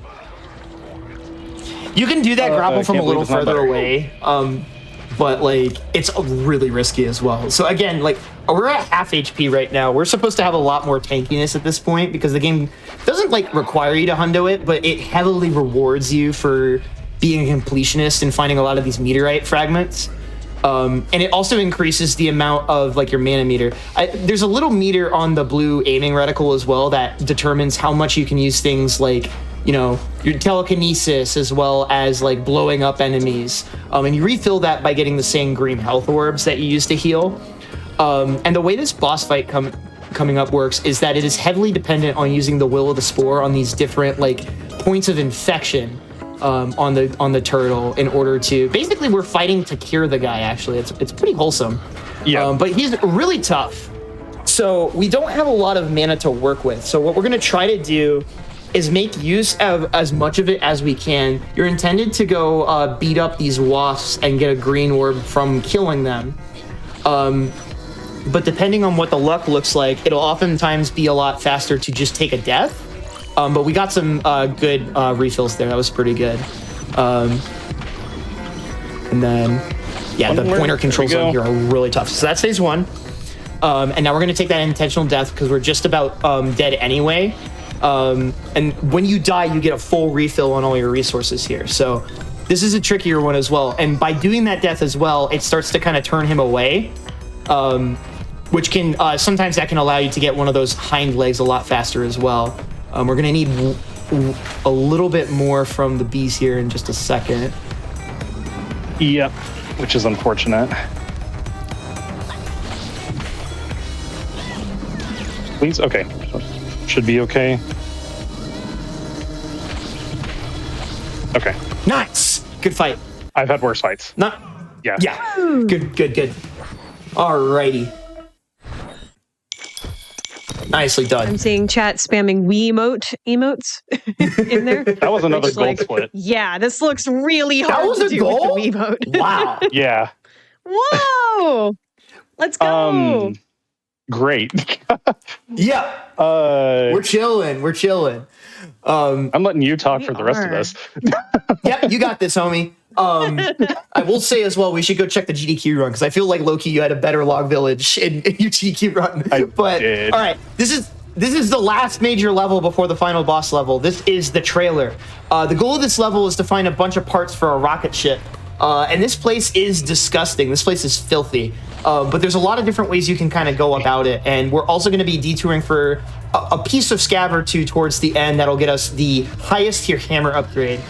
You can do that grapple from a little further away, but like it's really risky as well. So again, like we're at half HP right now. We're supposed to have a lot more tankiness at this point because the game doesn't like require you to hundo it, but it heavily rewards you for being a completionist and finding a lot of these meteorite fragments. And it also increases the amount of like your mana meter. There's a little meter on the blue aiming reticle as well that determines how much you can use things like, your telekinesis as well as like blowing up enemies. And you refill that by getting the same green health orbs that you use to heal. And the way this boss fight coming up works is that it is heavily dependent on using the Will of the Spore on these different like points of infection. On the turtle in order to basically we're fighting to cure the guy. Actually, it's pretty wholesome. Yeah, but he's really tough. So we don't have a lot of mana to work with. So what we're gonna try to do is make use of as much of it as we can. You're intended to go beat up these wasps and get a green orb from killing them. But depending on what the luck looks like, it'll oftentimes be a lot faster to just take a death. But we got some good refills there. That was pretty good. And then, yeah, the pointer controls on here are really tough. So that's phase 1. And now we're going to take that intentional death because we're just about dead anyway. And when you die, you get a full refill on all your resources here. So this is a trickier one as well. And by doing that death as well, it starts to kind of turn him away. Which can, sometimes that can allow you to get one of those hind legs a lot faster as well. We're going to need a little bit more from the bees here in just a second. Yep, which is unfortunate. Please? Okay. Should be okay. Okay. Nice! Good fight. I've had worse fights. Yeah. Yeah. Good. Alrighty. Nicely done. I'm seeing chat spamming emotes in there. That was another Which, gold split. Yeah, this looks really hard was to a do goal? with the Wiimote. Wow. Yeah. Whoa! Let's go. Great. Yeah. Uh, We're chilling. I'm letting you talk for the rest of are. this. Yep, you got this, homie. I will say as well, we should go check the GDQ run because I feel like low-key you had a better log village in your GDQ run. I did. All right, this is the last major level before the final boss level. This is the trailer. The goal of this level is to find a bunch of parts for a rocket ship. And this place is disgusting. This place is filthy. But there's a lot of different ways you can kind of go about it. And we're also going to be detouring for a piece of scav or two towards the end that'll get us the highest tier hammer upgrade.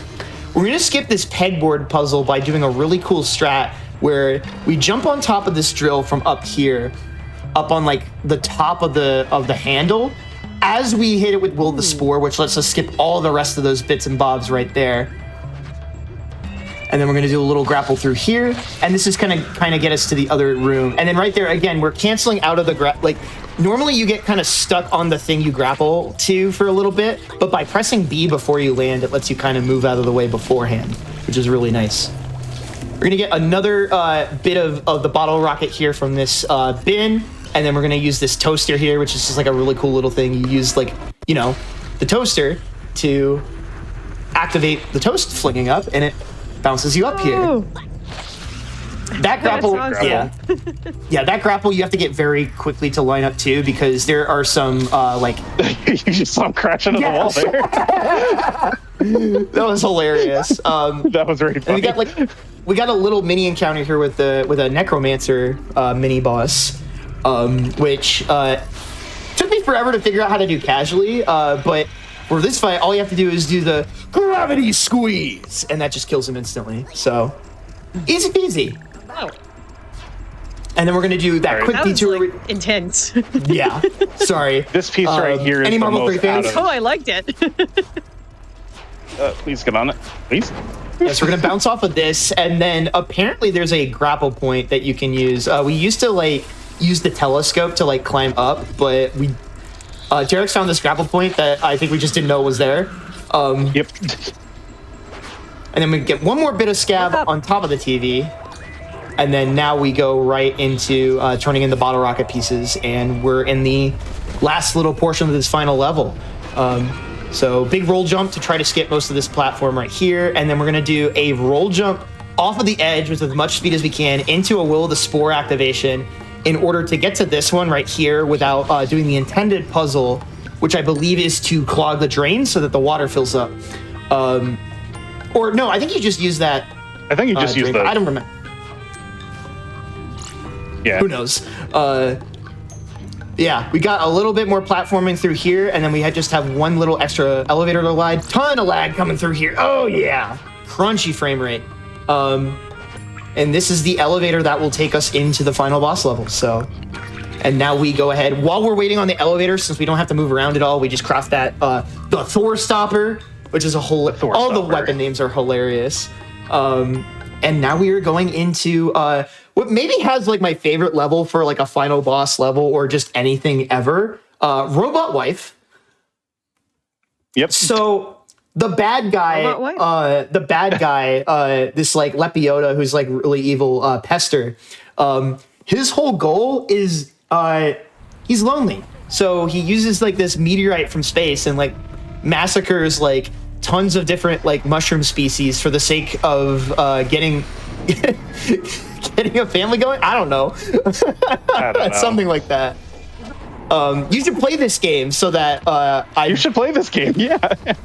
We're going to skip this pegboard puzzle by doing a really cool strat where we jump on top of this drill from up here, up on like the top of the handle, as we hit it with Will the Spore, which lets us skip all the rest of those bits and bobs right there. And then we're going to do a little grapple through here, and this is going to kind of get us to the other room. And then right there, again, we're canceling out of the like. Normally, you get kind of stuck on the thing you grapple to for a little bit, but by pressing B before you land, it lets you kind of move out of the way beforehand, which is really nice. We're going to get another bit of the bottle rocket here from this bin, and then we're going to use this toaster here, which is just like a really cool little thing. You use like, you know, the toaster to activate the toast flinging up, and it bounces you up here. That grapple, That's awesome. yeah, that grapple you have to get very quickly to line up too, because there are some like You just saw him crashing into the wall there. that was hilarious. That was very funny. We got a little mini encounter here with a necromancer mini boss, which took me forever to figure out how to do casually, but for this fight, all you have to do is do the gravity squeeze, and that just kills him instantly. So easy peasy. Oh, And then we're gonna do that quick that was detour. like, intense. Yeah, sorry. This piece right here is any the Marvel 3 most out fans? Oh, I liked it. Please get on it. Please. Yes, we're gonna bounce off of this, and then apparently there's a grapple point that you can use. We used to like use the telescope to like climb up, but we Derek's found this grapple point that I think we just didn't know was there. Yep. And then we get one more bit of scav on top of the TV, and then now we go right into turning in the bottle rocket pieces, and we're in the last little portion of this final level. So big roll jump to try to skip most of this platform right here, and then we're gonna do a roll jump off of the edge with as much speed as we can into a Will of the Spore activation in order to get to this one right here without doing the intended puzzle, which I believe is to clog the drain so that the water fills up. Or no, I think you just use that. I think you just use the. I don't remember. Yeah. Who knows? Yeah, we got a little bit more platforming through here, and then we just have one little extra elevator to lag. Ton of lag coming through here. Oh yeah, crunchy frame rate. And this is the elevator that will take us into the final boss level. So, and now we go ahead while we're waiting on the elevator, since we don't have to move around at all. We just craft that the Thor stopper, which is a whole. All the weapon names are hilarious. And now we are going into what maybe has like my favorite level for like a final boss level or just anything ever. Robot Wife. Yep. So the bad guy, this like Lepiota who's like really evil Pester. His whole goal is he's lonely. So he uses like this meteorite from space and like massacres like tons of different like mushroom species for the sake of getting a family going. I don't know. Something like that. You should play this game so that You should play this game. Yeah.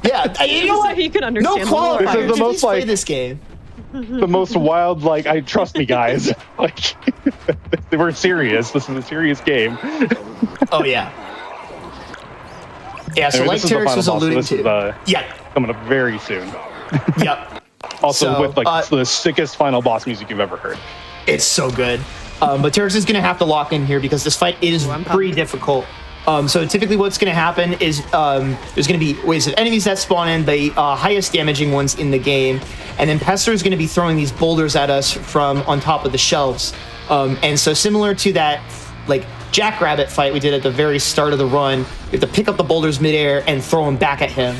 Yeah. You know what? You can understand. No qualifier. This is the most play like this game. The most wild. Like, I trust me, guys. Like, we're serious. This is a serious game. Oh yeah. Yeah. So Anyway, like Terex was alluding to. Yeah. Coming up very soon. Yep. Also So, with like the sickest final boss music you've ever heard. It's so good. But Terex is going to have to lock in here because this fight is pretty difficult. So typically what's going to happen is there's going to be waves of enemies that spawn in, the highest damaging ones in the game. And then Pester is going to be throwing these boulders at us from on top of the shelves. And so similar to that, like jackrabbit fight we did at the very start of the run. You have to pick up the boulders midair and throw them back at him.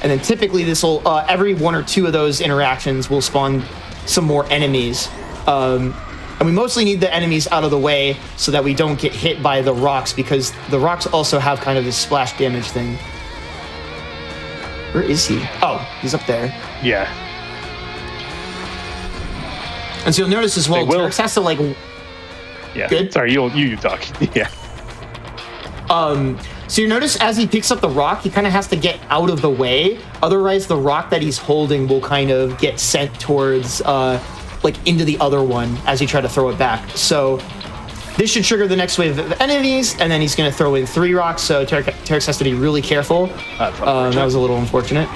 And then typically this will, every 1 or 2 of those interactions will spawn some more enemies. And we mostly need the enemies out of the way so that we don't get hit by the rocks, because the rocks also have kind of this splash damage thing. Where is he? Oh, he's up there. Yeah. And so you'll notice as well, Terex has to like... Yeah. Good? Sorry, you talk. Yeah. So you notice as he picks up the rock, he kind of has to get out of the way. Otherwise, the rock that he's holding will kind of get sent towards, like into the other one as you try to throw it back. So this should trigger the next wave of enemies, and then he's going to throw in 3 rocks. So Terex has to be really careful. That was a little unfortunate.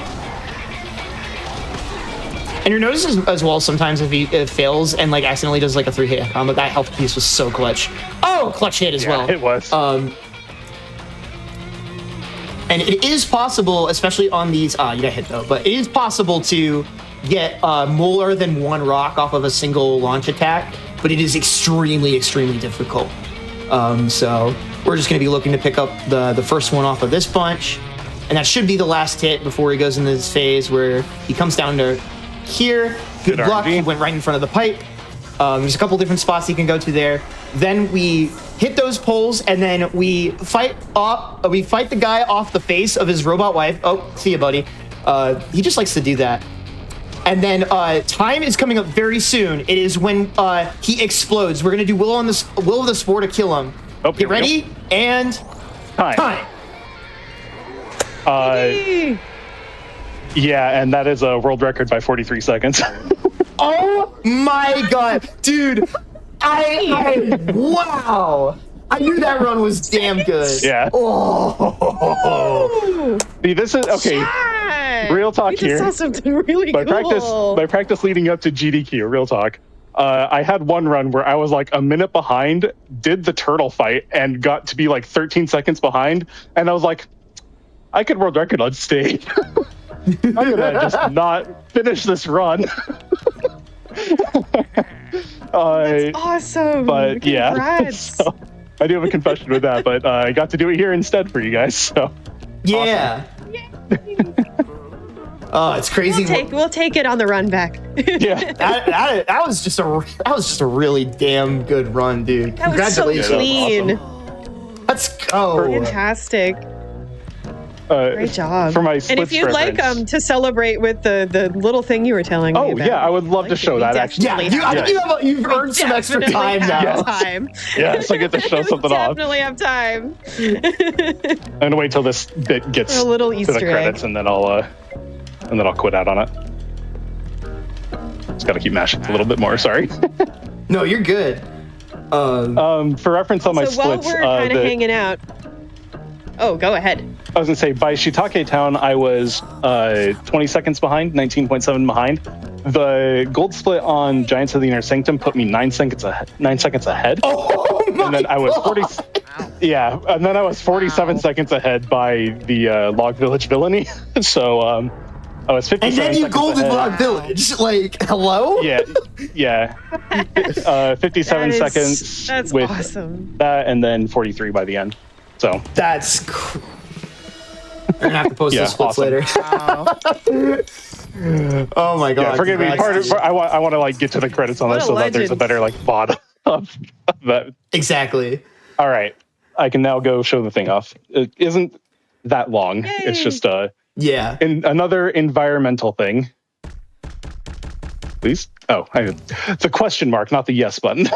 And you notice as well sometimes if he fails and like accidentally does like a 3-hit combo, that health piece was so clutch. Oh, clutch hit as well. It was. And it is possible, especially on these, you got hit though, but it is possible to get more than 1 rock off of a single launch attack, but it is extremely, extremely difficult. So we're just going to be looking to pick up the first one off of this bunch, and that should be the last hit before he goes into this phase where he comes down to here. Good luck, he went right in front of the pipe. There's a couple different spots he can go to there. Then we hit those poles, and then we fight the guy off the face of his robot wife. Oh, see you, buddy. He just likes to do that. And then time is coming up very soon. It is when he explodes. We're gonna do Will of the Spore to kill him. Oh, Get ready and time. Yeah, and that is a world record by 43 seconds. Oh my god, dude! Wow! I knew that run was damn good. Yeah. Oh. See, this is okay. Yeah. Real talk you here. Just saw something really cool. My practice leading up to GDQ. Real talk. I had one run where I was like a minute behind, did the turtle fight, and got to be like 13 seconds behind, and I was like, I could world record on stage. I'm gonna just not finish this run. That's awesome. But Congrats. yeah, so I do have a confession with that, but I got to do it here instead for you guys. So yeah. Awesome. Oh, it's crazy. We'll take it on the run back. Yeah, that was just a really damn good run, dude. That was Congratulations. so clean. Awesome. Let's go. Fantastic. Great job. For my and if you'd like to celebrate with the little thing you were telling me about. Yeah, I would love to show that actually. Yeah, I think you've earned some extra time now. Yes, I get to show something off. Definitely have time. I'm gonna wait till this bit gets a little to Easter the credits, egg. and then I'll quit out on it. Just gotta keep mashing a little bit more. Sorry. No, you're good. For reference on my splits, while we're kind of hanging out. Oh, go ahead. I was gonna say by Shiitake Town, I was 20 seconds behind, 19.7 behind. The gold split on Giants of the Inner Sanctum put me 9 seconds ahead. Oh my and then I was 40. Wow. Yeah, and then I was 47 seconds ahead by the Log Village Villainy. So I was 57 And then you seconds golded ahead. Log Village. Like, hello? Yeah. 57 seconds. That's with awesome. that, and then 43 by the end. So That's cool. You're gonna have to post the splits awesome. later. Wow. Oh my god! Yeah, forgive me. I want to like get to the credits on What this a so that there's a legend. better like bottom of that. Exactly. All right, I can now go show the thing off. It isn't that long. Yay. It's just Yeah. another environmental thing. Please. Oh, it's a question mark, not the yes button.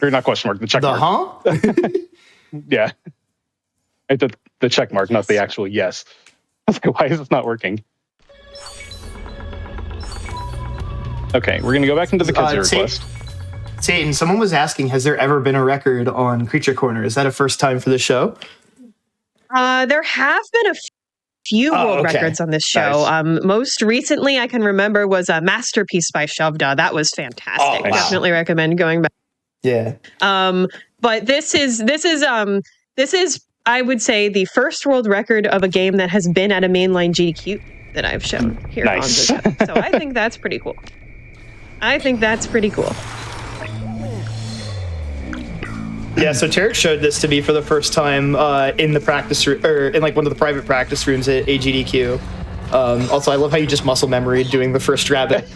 Or not question mark, the check The mark. Yeah. The check mark, not the actual yes. I was like, why is this not working? Okay, we're gonna go back into the kids request. Satan, someone was asking, has there ever been a record on Creature Corner? Is that a first time for the show? There have been a few world records on this show. Nice. Most recently, I can remember was a Masterpiece by Shovda. That was fantastic. Oh, wow. Definitely recommend going back. Yeah. But this is I would say the first world record of a game that has been at a mainline GDQ that I've shown here Nice. on the show. So I think that's pretty cool. Yeah, so Tarek showed this to me for the first time in the practice room, or in like one of the private practice rooms at GDQ. Also, I love how you just muscle memory doing the first rabbit.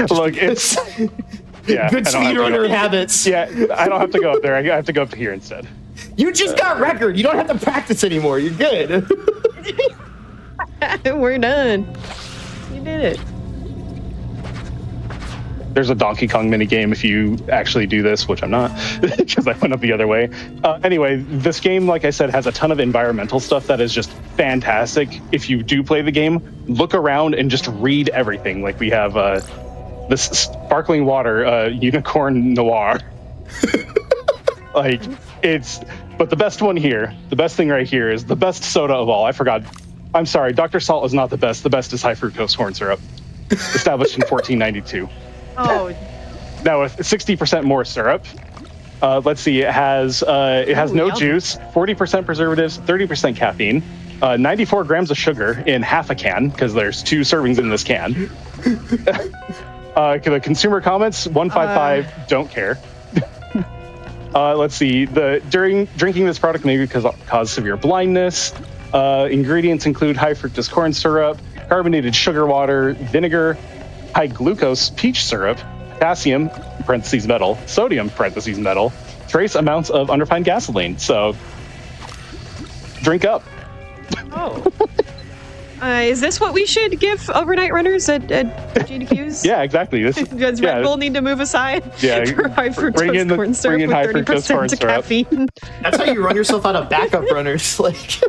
Look, it's yeah, good speedrunner habits. Yeah, I don't have to go up there. I have to go up here instead. You just got record. You don't have to practice anymore. You're good. We're done. You did it. There's a Donkey Kong minigame if you actually do this, which I'm not, because I went up the other way. Anyway, this game, like I said, has a ton of environmental stuff that is just fantastic. If you do play the game, look around and just read everything. Like we have this sparkling water, Unicorn Noir. Like, but the best one here, the best thing right here is the best soda of all. I forgot. I'm sorry, Dr. Salt is not the best. The best is high fructose corn syrup, established in 1492. Oh. Now with 60% more syrup. Let's see, it has no juice, 40% preservatives, 30% caffeine, 94 grams of sugar in half a can, because there's 2 servings in this can. The consumer comments, 155, don't care. Let's see, during drinking this product may cause severe blindness. Ingredients include high fructose corn syrup, carbonated sugar water, vinegar, high glucose peach syrup, potassium (parentheses metal), sodium (parentheses metal), trace amounts of unrefined gasoline. So, drink up. Oh. Is this what we should give overnight runners at GDQs? Yeah, exactly. Does Red Bull need to move aside for high fructose corn syrup with 30% caffeine? That's how you run yourself out of backup runners. Like,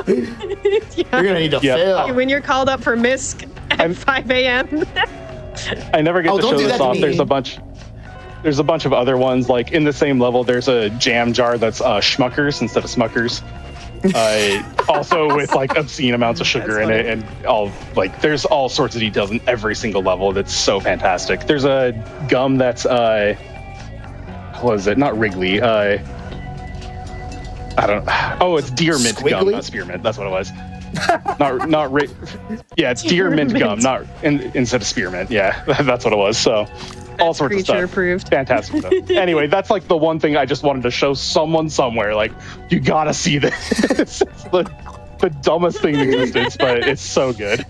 you're gonna need to fill. When you're called up for MISC at 5 a.m. I never get to show this off. There's a bunch of other ones. Like in the same level, there's a jam jar that's Schmuckers instead of Smuckers. Also with like obscene amounts of sugar in it, and there's all sorts of details in every single level. That's so fantastic. There's a gum that's what is it? Not Wrigley. I don't. Oh, it's deer mint gum, not spearmint. That's what it was. Yeah, it's deer mint gum, not instead of spearmint. Yeah, that's what it was. So. All sorts of stuff. Approved. Fantastic stuff. Anyway, that's like the one thing I just wanted to show someone somewhere. Like, you gotta see this. It's the dumbest thing in existence, but it's so good.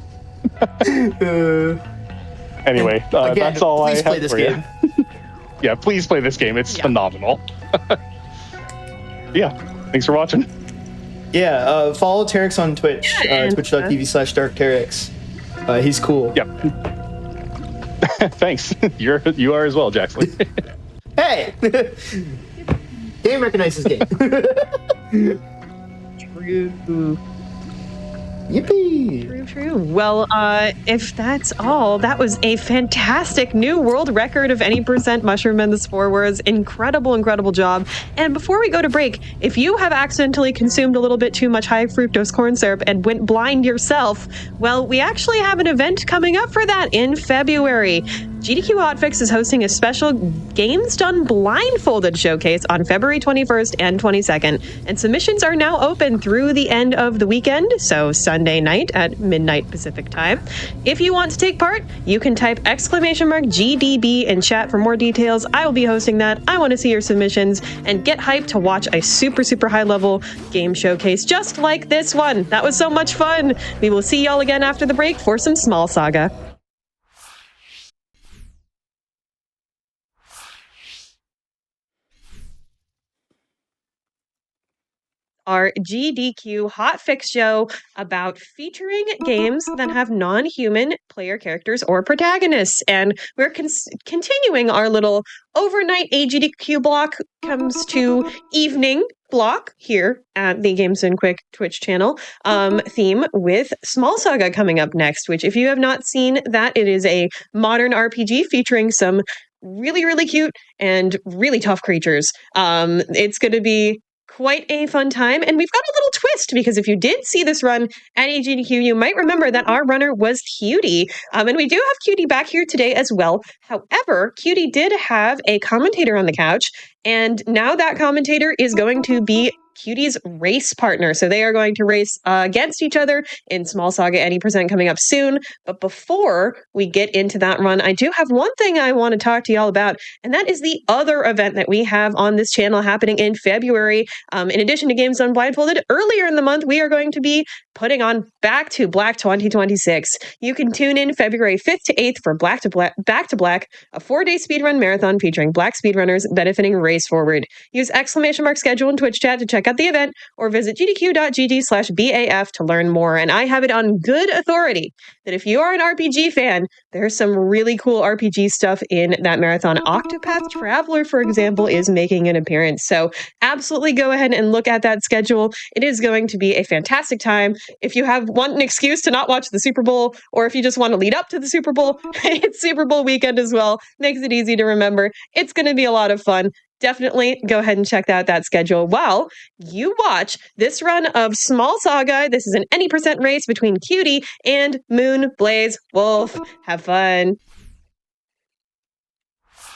Anyway, again, that's all I have play this for game. You. Yeah, please play this game. It's phenomenal. Yeah, thanks for watching. Yeah, follow Terex on Twitch. Twitch.tv/DarkTerex. He's cool. Yep. Thanks. You are as well, Jackson. Hey! Game recognizes game. True. Yippee! True. Well, if that's all, that was a fantastic new world record of any percent mushroom and the Spore Wars. Incredible job. And before we go to break, if you have accidentally consumed a little bit too much high fructose corn syrup and went blind yourself, well, we actually have an event coming up for that in February. GDQ Hotfix is hosting a special Games Done Blindfolded showcase on February 21st and 22nd, and submissions are now open through the end of the weekend, so Sunday night at midnight Pacific time. If you want to take part, you can type !GDB in chat for more details. I will be hosting that. I want to see your submissions and get hyped to watch a super high level game showcase just like this one. That was so much fun. We will see y'all again after the break for some small Saga. Our GDQ Hotfix show about featuring games that have non-human player characters or protagonists. And we're continuing our little overnight AGDQ block comes to evening block here at the Games Done Quick Twitch channel theme with Small Saga coming up next, which if you have not seen that, it is a modern RPG featuring some really cute and really tough creatures. It's going to be quite a fun time, and we've got a little twist because if you did see this run at AGDQ, you might remember that our runner was Cutie, and we do have Cutie back here today as well. However, Cutie did have a commentator on the couch, and now that commentator is going to be Cutie's race partner. So they are going to race against each other in Small Saga Any Percent coming up soon. But before we get into that run, I do have one thing I want to talk to y'all about, and that is the other event that we have on this channel happening in February. In addition to Games Done Blindfolded, earlier in the month, we are going to be putting on Back to Black 2026. You can tune in February 5th to 8th for Back to Black, a 4-day speedrun marathon featuring Black speedrunners benefiting Race Forward. Use !schedule in Twitch chat to check out the event, or visit gdq.gg/BAF to learn more. And I have it on good authority that if you are an RPG fan, there's some really cool RPG stuff in that marathon. Octopath Traveler, for example, is making an appearance. So absolutely go ahead and look at that schedule. It is going to be a fantastic time. If you want an excuse to not watch the Super Bowl, or if you just want to lead up to the Super Bowl, it's Super Bowl weekend as well. Makes it easy to remember. It's going to be a lot of fun. Definitely go ahead and check out that schedule while you watch this run of Small Saga. This is an any percent race between Cutie and Moon Blaze Wolf. Have fun.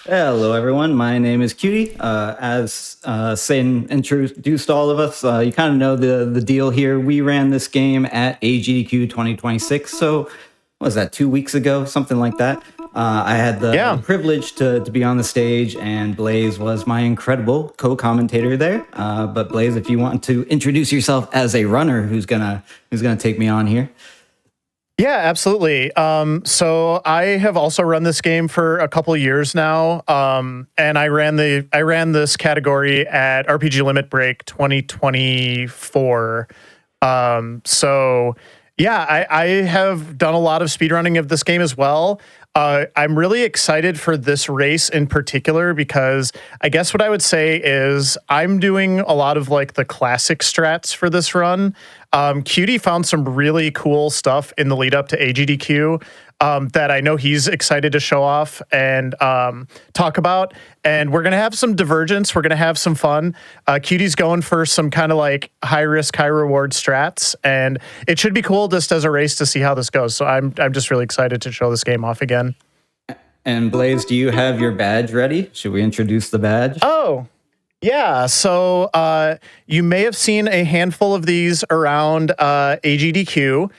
Hello, everyone. My name is Cutie. As Satan introduced all of us, you kind of know the deal here. We ran this game at AGDQ 2026. So, what was that, 2 weeks ago? Something like that. I had the privilege to be on the stage, and Blaze was my incredible co-commentator there. But Blaze, if you want to introduce yourself as a runner, who's gonna take me on here? Yeah, absolutely. So I have also run this game for a couple of years now, and I ran this category at RPG Limit Break 2024. So yeah, I have done a lot of speedrunning of this game as well. I'm really excited for this race in particular because I guess what I would say is I'm doing a lot of like the classic strats for this run. Cutie found some really cool stuff in the lead up to AGDQ that I know he's excited to show off and talk about. And we're going to have some divergence. We're going to have some fun. Cutie's going for some kind of like high risk, high reward strats. And it should be cool just as a race to see how this goes. So I'm just really excited to show this game off again. And Blaze, do you have your badge ready? Should we introduce the badge? Oh, yeah. So you may have seen a handful of these around AGDQ.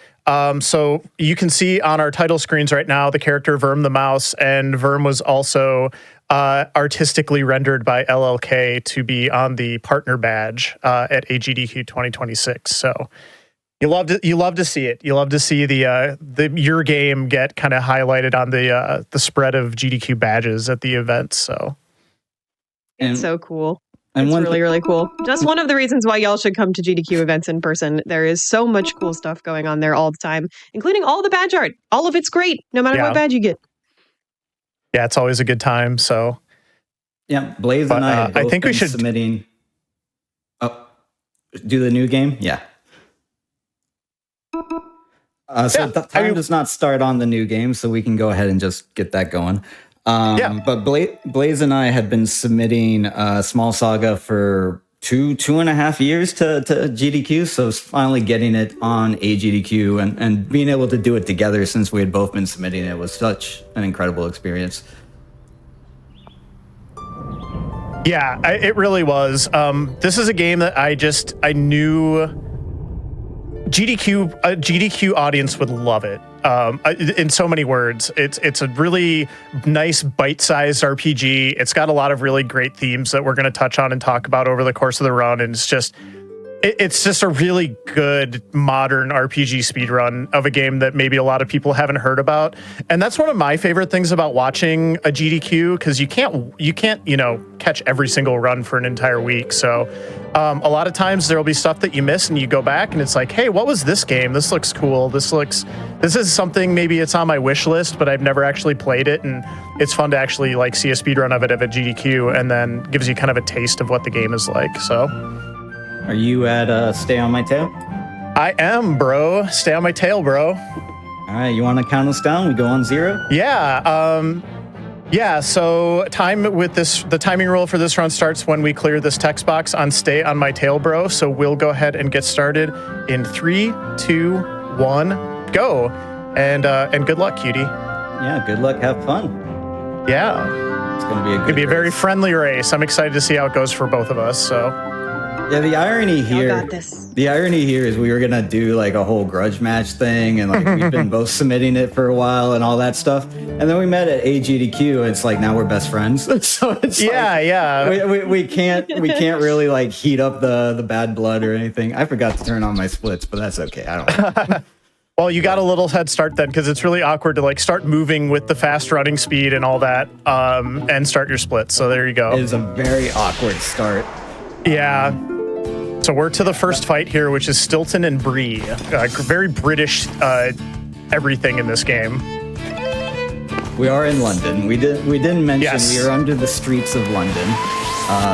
So you can see on our title screens right now the character Verm the Mouse, and Verm was also artistically rendered by LLK to be on the partner badge at AGDQ 2026. So you love to see it. You love to see the your game get kind of highlighted on the spread of GDQ badges at the event. So it's so cool. It's really, really cool. Just one of the reasons why y'all should come to GDQ events in person. There is so much cool stuff going on there all the time, including all the badge art. All of it's great, no matter what badge you get. Yeah, it's always a good time. So yeah, Blaze and I have both think we been should submitting. Oh, do the new game? Yeah. So the time does not start on the new game, so we can go ahead and just get that going. But Blaze and I had been submitting Small Saga for two and a half years to GDQ, so finally getting it on AGDQ and being able to do it together since we had both been submitting it was such an incredible experience. Yeah, it really was. This is a game that I knew GDQ audience would love it. In so many words, it's a really nice bite-sized RPG. It's got a lot of really great themes that we're going to touch on and talk about over the course of the run, and it's just a really good modern RPG speedrun of a game that maybe a lot of people haven't heard about. And that's one of my favorite things about watching a GDQ, because you can't catch every single run for an entire week. So a lot of times there will be stuff that you miss and you go back and it's like, hey, what was this game? This looks cool. This is something, maybe it's on my wish list, but I've never actually played it. And it's fun to actually like see a speedrun of it at a GDQ, and then gives you kind of a taste of what the game is like. So are you at Stay on My Tail? I am, bro. Stay on my tail, bro. All right, you want to count us down? We go on 0? Yeah. So the timing rule for this round starts when we clear this text box on Stay on My Tail, bro. So we'll go ahead and get started in 3, 2, 1, go. And good luck, Cutie. Yeah, good luck. Have fun. Yeah. It's going to be a very friendly race. I'm excited to see how it goes for both of us. So. Yeah, the irony here. got this. The irony here is we were gonna do like a whole grudge match thing, and like we've been both submitting it for a while and all that stuff. And then we met at AGDQ, and it's like now we're best friends. So it's we can't really like heat up the bad blood or anything. I forgot to turn on my splits, but that's okay. I don't. Well, you got a little head start then, because it's really awkward to like start moving with the fast running speed and all that, and start your splits. So there you go. It is a very awkward start. Yeah. So we're to the first fight here, which is Stilton and Bree. Very British everything in this game. We are in London. We didn't mention Yes. we are under the streets of London.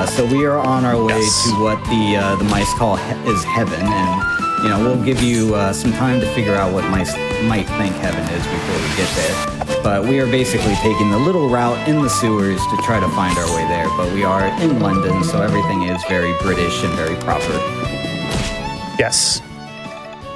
So we are on our way to what the mice call is heaven, and we'll give you some time to figure out what mice might think heaven is before we get there. But we are basically taking the little route in the sewers to try to find our way there. But we are in London, so everything is very British and very proper. Yes.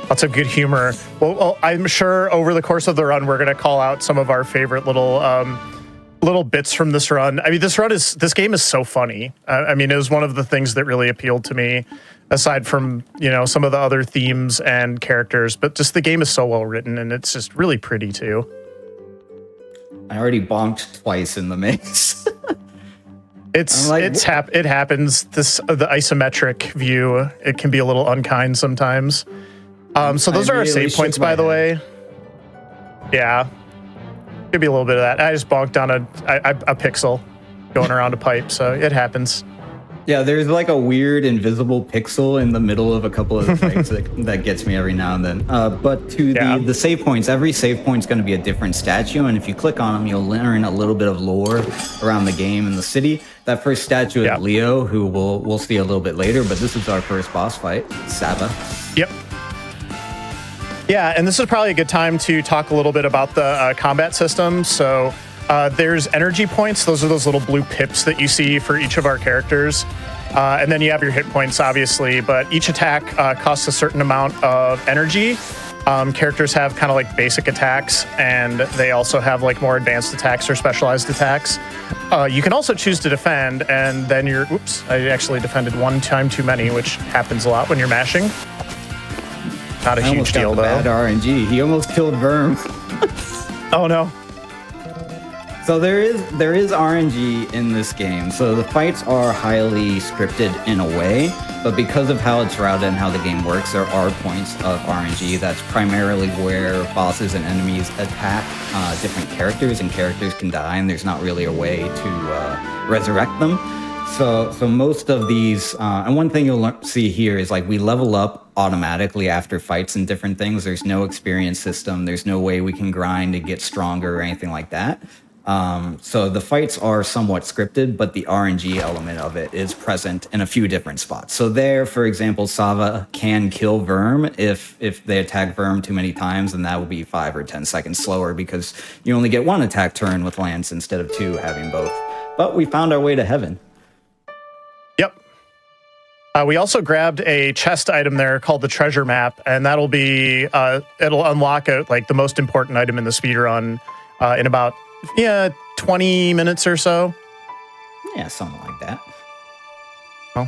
Lots of good humor. Well, I'm sure over the course of the run, we're going to call out some of our favorite little bits from this run. I mean, this game is so funny. I mean, it was one of the things that really appealed to me, aside from, some of the other themes and characters, but just the game is so well written, and it's just really pretty too. I already bonked twice in the maze. It happens. The isometric view, it can be a little unkind sometimes. So those are our save points, by the way. Yeah. Could be a little bit of that. I just bonked down a pixel going around a pipe, so it happens. Yeah, there's like a weird invisible pixel in the middle of a couple of the fights that gets me every now and then. But to the save points, every save point's going to be a different statue, and if you click on them, you'll learn a little bit of lore around the game and the city. That first statue is Leo, who we'll see a little bit later, but this is our first boss fight, Saga. Yep. Yeah, and this is probably a good time to talk a little bit about the combat system. So there's energy points. Those are those little blue pips that you see for each of our characters. And then you have your hit points, obviously, but each attack costs a certain amount of energy. Characters have kind of like basic attacks, and they also have like more advanced attacks or specialized attacks. You can also choose to defend, and then I actually defended one time too many, which happens a lot when you're mashing. Not a huge deal, though. Bad RNG. He almost killed Verm. Oh, no. So there is RNG in this game. So the fights are highly scripted in a way, but because of how it's routed and how the game works, there are points of RNG. That's primarily where bosses and enemies attack different characters, and characters can die, and there's not really a way to resurrect them. So most of these, and one thing you'll see here is like we level up automatically after fights and different things. There's no experience system. There's no way we can grind to get stronger or anything like that. So the fights are somewhat scripted, but the RNG element of it is present in a few different spots. So there, for example, Saga can kill Verm if they attack Verm too many times, and that will be 5 or 10 seconds slower because you only get one attack turn with Lance instead of 2 having both. But we found our way to heaven. Yep. We also grabbed a chest item there called the treasure map, and that'll be it'll unlock the most important item in the speedrun in about 20 minutes or so. Yeah, something like that. Well,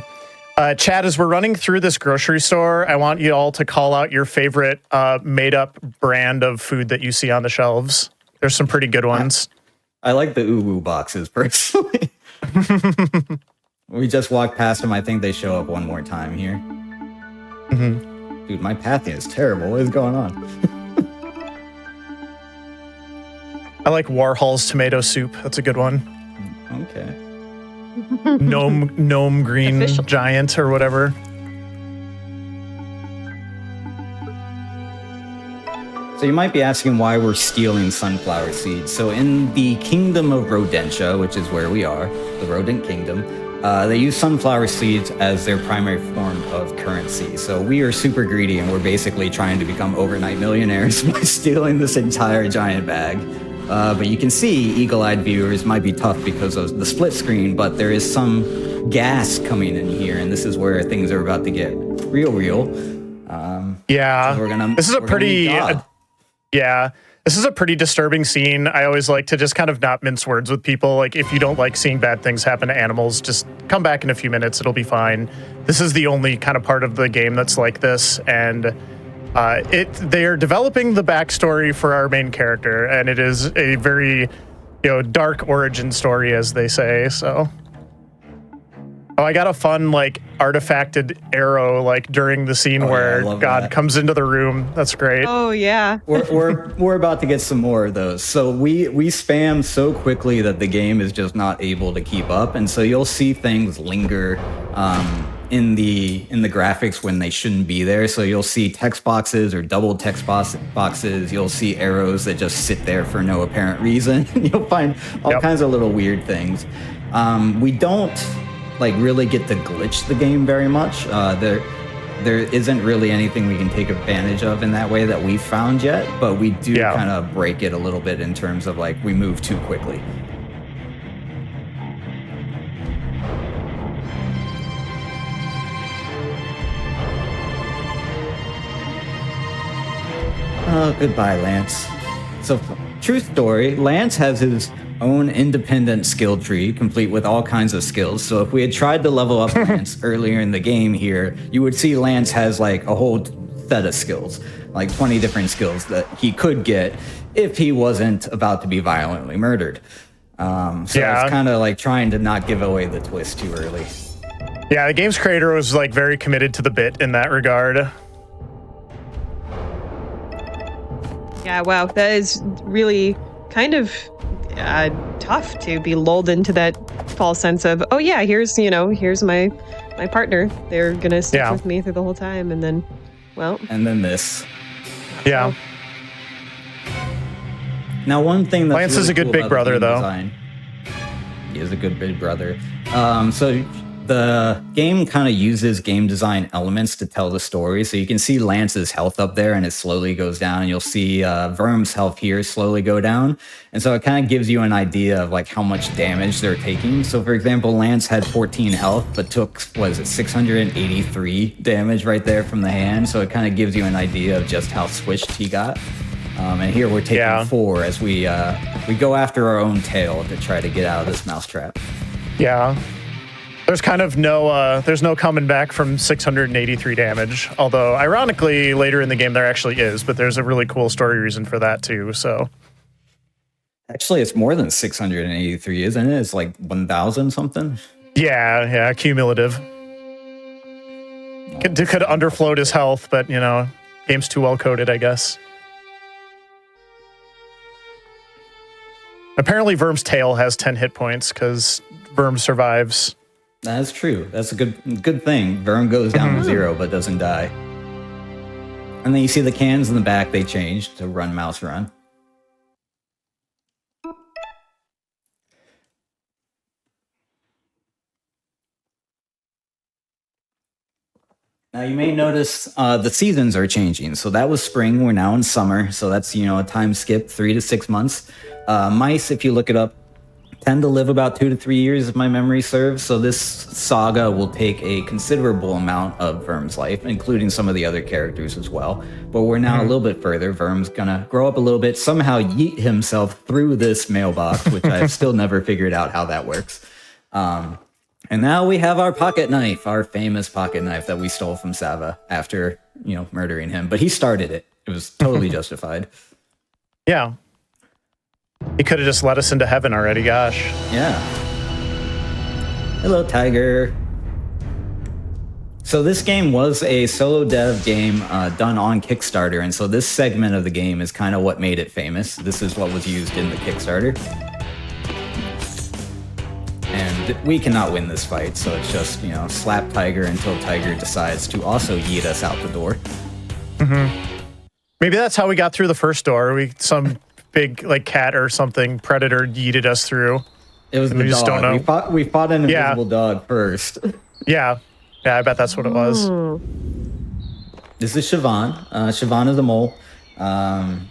Chad, as we're running through this grocery store, I want you all to call out your favorite made-up brand of food that you see on the shelves. There's some pretty good ones. I like the uwu boxes personally. We just walked past them. I think they show up one more time here. Mm-hmm. Dude, my pathing is terrible. What is going on? I like Warhol's tomato soup. That's a good one. Okay. Gnome green Official. giant or whatever. So you might be asking why we're stealing sunflower seeds. So in the kingdom of Rodentia, which is where we are, the rodent kingdom, they use sunflower seeds as their primary form of currency. So we are super greedy, and we're basically trying to become overnight millionaires by stealing this entire giant bag. But you can see eagle-eyed viewers might be tough because of the split screen, but there is some gas coming in here, and this is where things are about to get real. Yeah, So this is a pretty This is a pretty disturbing scene. I always like to just kind of not mince words with people. Like, if you don't like seeing bad things happen to animals, just come back in a few minutes. It'll be fine. This is the only kind of part of the game that's like this. And they are developing the backstory for our main character. And it is a very, dark origin story, as they say. So... Oh, I got a fun, artifacted arrow, during the scene where God comes into the room. That's great. Oh, yeah. We're about to get some more of those. So we spam so quickly that the game is just not able to keep up. And so you'll see things linger in the graphics when they shouldn't be there. So you'll see text boxes or double text boxes. You'll see arrows that just sit there for no apparent reason. You'll find all kinds of little weird things. We don't... really get to glitch the game very much. There isn't really anything we can take advantage of in that way that we've found yet, but we do kind of break it a little bit in terms of we move too quickly. Oh, goodbye, Lance. So, true story, Lance has his own independent skill tree, complete with all kinds of skills. So if we had tried to level up Lance earlier in the game here, you would see Lance has a whole set of skills, 20 different skills that he could get if he wasn't about to be violently murdered. It's kind of trying to not give away the twist too early. Yeah, the game's creator was very committed to the bit in that regard. Yeah, wow, that is really kind of tough to be lulled into that false sense of, oh yeah, here's my partner. They're gonna stick with me through the whole time, and then, and then this. Yeah. Now, one thing that's Lance is a good big brother, though. He is a good big brother. So the game kind of uses game design elements to tell the story. So you can see Lance's health up there and it slowly goes down. And you'll see Verm's health here slowly go down. And so it kind of gives you an idea of how much damage they're taking. So for example, Lance had 14 health, but took, 683 damage right there from the hand. So it kind of gives you an idea of just how swished he got. And here we're taking 4 as we go after our own tail to try to get out of this mousetrap. Yeah. There's kind of there's no coming back from 683 damage. Although, ironically, later in the game there actually is, but there's a really cool story reason for that too. So, actually, it's more than 683, isn't it? It's 1,000 something. Yeah, cumulative. Could underfloat his health, but game's too well coded, I guess. Apparently, Verm's tail has 10 hit points because Verm survives. That's true. That's a good thing. Verm goes down to 0 but doesn't die. And then you see the cans in the back, they changed to run, mouse, run. Now you may notice the seasons are changing. So that was spring, we're now in summer. So that's, a time skip, 3 to 6 months. Mice, if you look it up, tend to live about 2 to 3 years if my memory serves. So this saga will take a considerable amount of Verm's life, including some of the other characters as well. But we're now a little bit further. Verm's gonna grow up a little bit, somehow yeet himself through this mailbox, which I've still never figured out how that works. And now we have our pocket knife, our famous pocket knife that we stole from Saga after, murdering him. But he started it. It was totally justified. Yeah. He could have just let us into heaven already, gosh. Yeah. Hello, Tiger. So this game was a solo dev game done on Kickstarter, and so this segment of the game is kind of what made it famous. This is what was used in the Kickstarter. And we cannot win this fight, so it's just, slap Tiger until Tiger decides to also yeet us out the door. Maybe that's how we got through the first door. Some big cat or something predator yeeted us through. It was the dog. Just don't know. We fought an invisible dog first. Yeah, I bet that's what it was. This is Siobhan. Siobhan is the mole.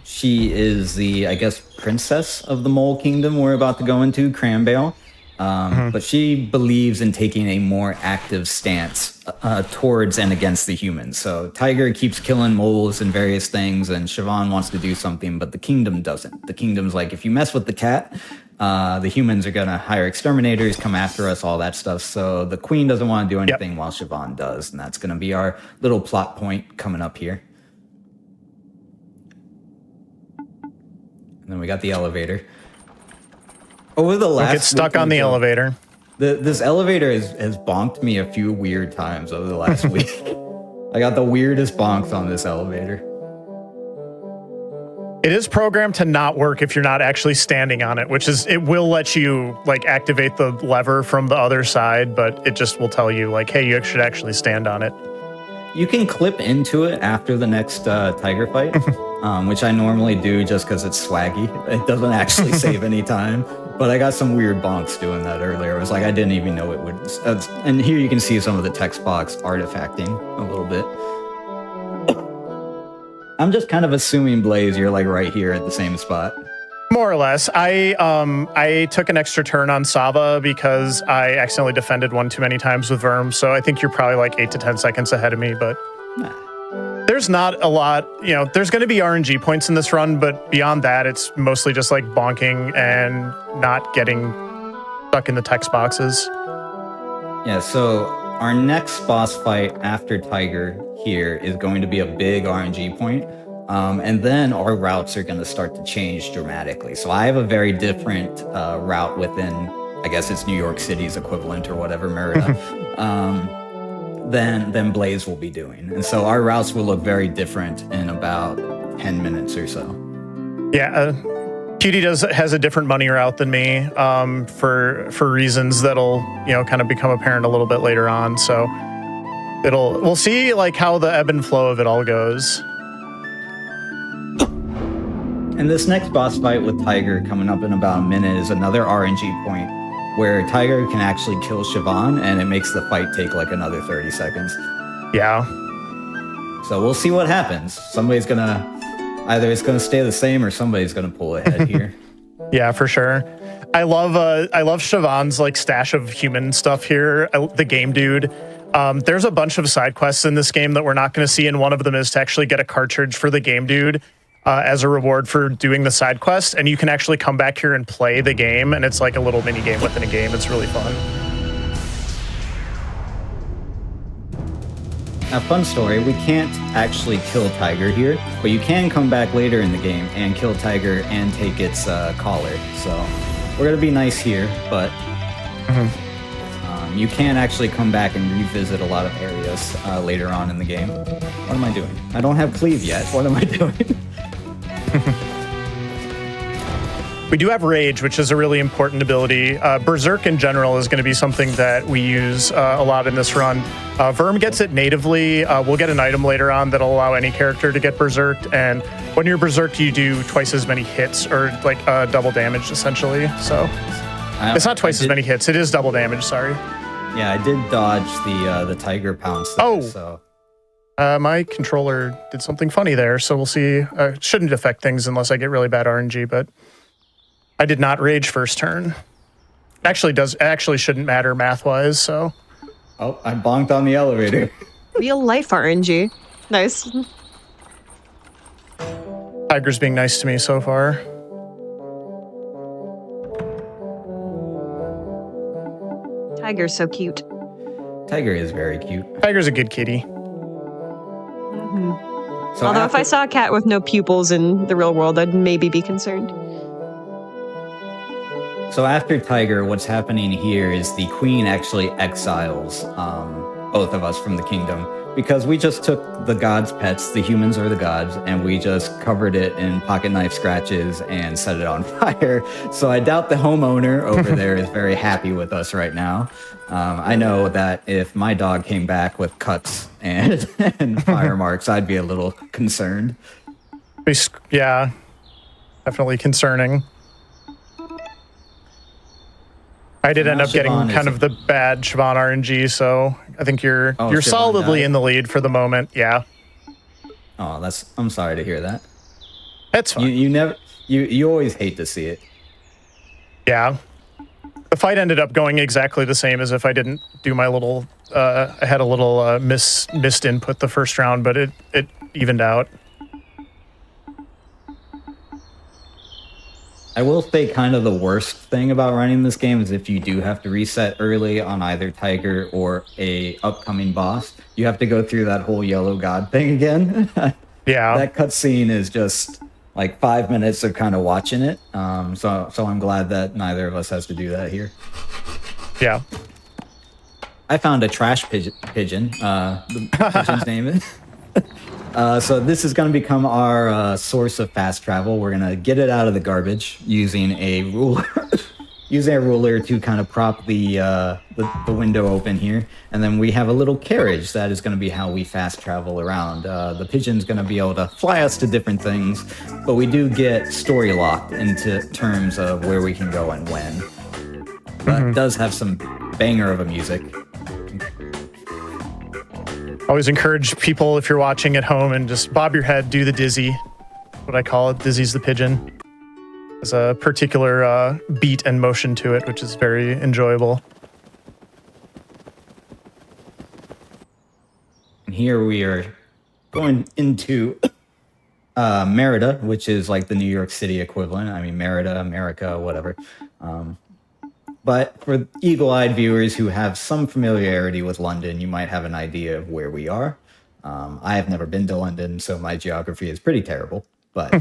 She is the, I guess, princess of the mole kingdom we're about to go into, Crambale. But she believes in taking a more active stance towards and against the humans. So Tiger keeps killing moles and various things, and Siobhan wants to do something, but the kingdom doesn't. The kingdom's like, if you mess with the cat, the humans are going to hire exterminators, come after us, all that stuff. So the queen doesn't want to do anything while Siobhan does, and that's going to be our little plot point coming up here. And then we got the elevator. Over the last Get stuck on the elevator. This elevator has bonked me a few weird times over the last week. I got the weirdest bonks on this elevator. It is programmed to not work if you're not actually standing on it, which is, it will let you like activate the lever from the other side, but it just will tell you like, hey, you should actually stand on it. You can clip into it after the next tiger fight, which I normally do just because it's swaggy. It doesn't actually save any time. But I got some weird bonks doing that earlier. It was like I didn't even know it would. And here you can see some of the text box artifacting a little bit. I'm just kind of assuming, Blaze, you're like right here at the same spot. More or less. I took an extra turn on Saga because I accidentally defended one too many times with Verm, so I think you're probably like 8 to 10 seconds ahead of me, but there's not a lot, there's going to be RNG points in this run, but beyond that, it's mostly just like bonking and not getting stuck in the text boxes. Yeah, so our next boss fight after Tiger here is going to be a big RNG point. And then our routes are going to start to change dramatically. So I have a very different route within, I guess it's New York City's equivalent or whatever, Merida, than Blaze will be doing. And so our routes will look very different in about 10 minutes or so. Yeah, Cutie has a different money route than me for reasons that'll kind of become apparent a little bit later on. So we'll see like how the ebb and flow of it all goes. And this next boss fight with Tiger coming up in about a minute is another RNG point where Tiger can actually kill Siobhan and it makes the fight take like another 30 seconds. Yeah. So we'll see what happens. Somebody's gonna, either it's gonna stay the same or somebody's gonna pull ahead here. Yeah, for sure. I love Siobhan's like stash of human stuff here. The game dude. There's a bunch of side quests in this game that we're not going to see, and one of them is to actually get a cartridge for the game dude as a reward for doing the side quest, and you can actually come back here and play the game, and it's like a little mini game within a game. It's really fun. A fun story, we can't actually kill Tiger here, but you can come back later in the game and kill Tiger and take its collar. So we're going to be nice here, but you can actually come back and revisit a lot of areas later on in the game. What am I doing? I don't have cleave yet. What am I doing? We do have Rage, which is a really important ability. Berserk in general is going to be something that we use a lot in this run. Verm gets it natively. We'll get an item later on that'll allow any character to get Berserked. And when you're Berserked, you do twice as many hits, or like double damage, essentially. So it's not twice as many hits. It is double damage, sorry. Yeah, I did dodge the Tiger Pounce. So. My controller did something funny there, so we'll see. Shouldn't affect things unless I get really bad RNG, but I did not rage first turn. Actually shouldn't matter math-wise, so. Oh, I bonked on the elevator. Real life RNG. Nice. Tiger's being nice to me so far. Tiger's so cute. Tiger is very cute. Tiger's a good kitty. So although if I saw a cat with no pupils in the real world, I'd maybe be concerned. So after Tiger, what's happening here is the queen actually exiles both of us from the kingdom because we just took the gods' pets, the humans are the gods, and we just covered it in pocket knife scratches and set it on fire. So I doubt the homeowner over there is very happy with us right now. I know that if my dog came back with cuts and fire marks, I'd be a little concerned. Yeah, definitely concerning. I did end up getting kind of the bad Siobhan RNG, so I think you're solidly in the lead for the moment. Yeah. Oh, I'm sorry to hear that. That's fine. You always hate to see it. Yeah. The fight ended up going exactly the same as if I didn't do my little. I had a little missed input the first round, but it evened out. I will say kind of the worst thing about running this game is if you do have to reset early on either Tiger or a upcoming boss, you have to go through that whole yellow god thing again. Yeah. That cutscene is just like 5 minutes of kind of watching it. So I'm glad that neither of us has to do that here. Yeah. I found a trash pigeon. The pigeon's name is. So this is going to become our source of fast travel. We're going to get it out of the garbage using a ruler, to kind of prop the window open here. And then we have a little carriage that is going to be how we fast travel around. The pigeon's going to be able to fly us to different things, but we do get story locked into terms of where we can go and when. But it does have some banger of a music. Always encourage people, if you're watching at home, and just bob your head, do the dizzy. What I call it, dizzy's the pigeon. There's a particular beat and motion to it, which is very enjoyable. And here we are going into Merida, which is like the New York City equivalent. I mean, Merida, America, whatever. But for eagle-eyed viewers who have some familiarity with London, you might have an idea of where we are. I have never been to London, so my geography is pretty terrible. But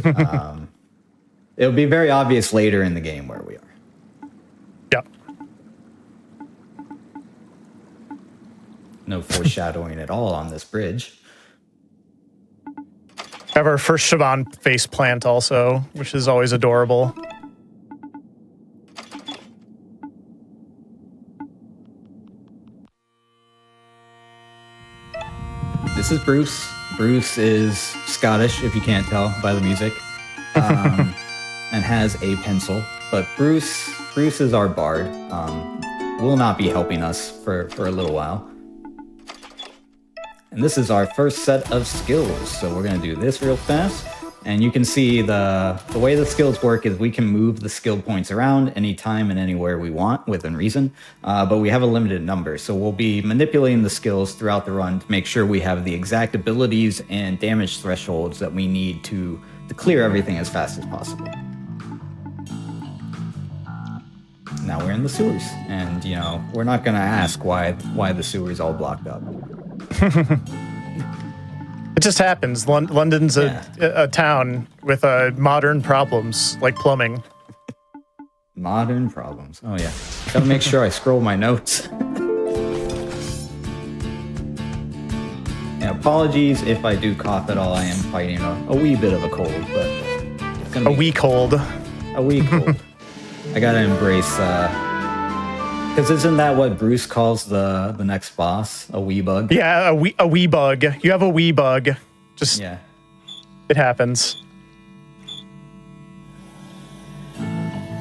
it'll be very obvious later in the game where we are. Yeah. No foreshadowing at all on this bridge. Have our first Siobhan face plant also, which is always adorable. This is Bruce. Bruce is Scottish, if you can't tell by the music, and has a pencil. But Bruce is our bard. Will not be helping us for a little while. And this is our first set of skills. So we're going to do this real fast. And you can see the way the skills work is we can move the skill points around anytime and anywhere we want within reason, but we have a limited number. So we'll be manipulating the skills throughout the run to make sure we have the exact abilities and damage thresholds that we need to clear everything as fast as possible. Now we're in the sewers, and we're not going to ask why the sewers all blocked up. It just happens. London's a town with modern problems like plumbing. Modern problems. Oh yeah. Gotta make sure I scroll my notes. And apologies if I do cough at all. I am fighting a wee bit of a cold, but it's gonna be A wee cold. a wee cold. I gotta embrace because isn't that what Bruce calls the next boss? A wee bug? Yeah, a wee bug. You have a wee bug. Just Yeah. It happens.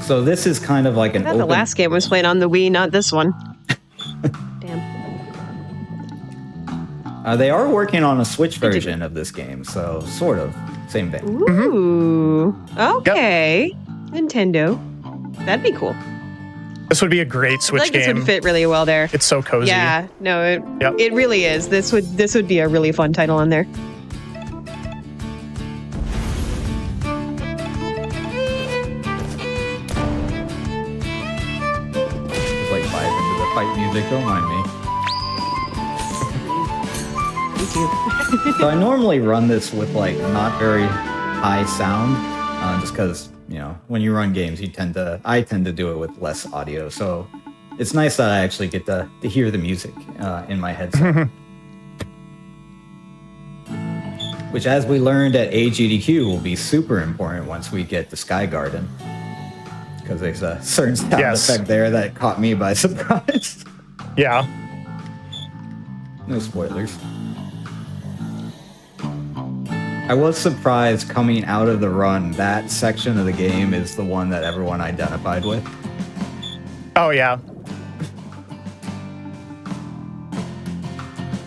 So this is kind of like an I thought open... the last game was played on the Wii, not this one. Damn. They are working on a Switch version of this game, so sort of same thing. Ooh. Okay. Nintendo. That'd be cool. This would be a great I Switch like this game. would fit really well there. It's so cozy. Yeah, no, Yep. it really is. This would be a really fun title on there. Just like vibe into the fight music, don't mind me. Me too. So I normally run this with like not very high sound, just because when you run games, I tend to do it with less audio. So it's nice that I actually get to hear the music in my headset. Which, as we learned at AGDQ, will be super important once we get to Sky Garden. Because there's a certain sound effect there that caught me by surprise. Yeah. No spoilers. I was surprised coming out of the run, that section of the game is the one that everyone identified with. Oh, yeah.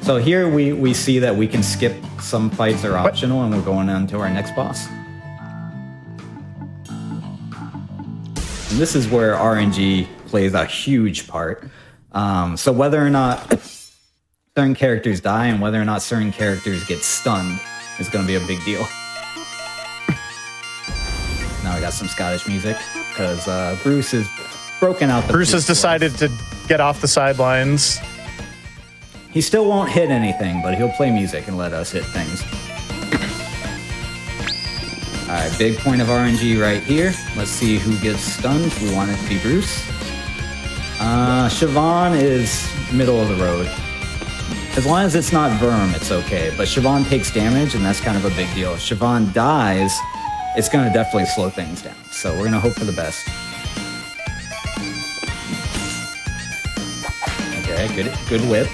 So here we see that we can skip some fights are optional, and we're going on to our next boss. And this is where RNG plays a huge part. So whether or not certain characters die and whether or not certain characters get stunned is going to be a big deal. Now we got some Scottish music because Bruce is broken out. Bruce has decided to get off the sidelines. He still won't hit anything, but he'll play music and let us hit things. All right, big point of RNG right here. Let's see who gets stunned. We want it to be Bruce. Siobhan is middle of the road. As long as it's not Verm, it's okay. But Siobhan takes damage, and that's kind of a big deal. If Siobhan dies, it's going to definitely slow things down. So we're going to hope for the best. Okay, good whip.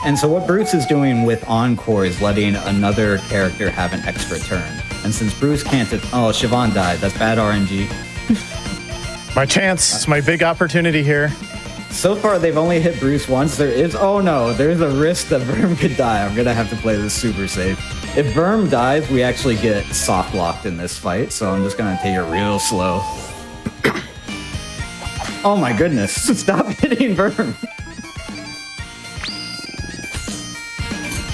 And so what Bruce is doing with Encore is letting another character have an extra turn. And since Bruce can't... Oh, Siobhan died. That's bad RNG. My chance. It's my big opportunity here. So far, they've only hit Bruce once. There's a risk that Verm could die. I'm going to have to play this super safe. If Verm dies, we actually get soft locked in this fight. So I'm just going to take it real slow. Oh my goodness. Stop hitting Verm.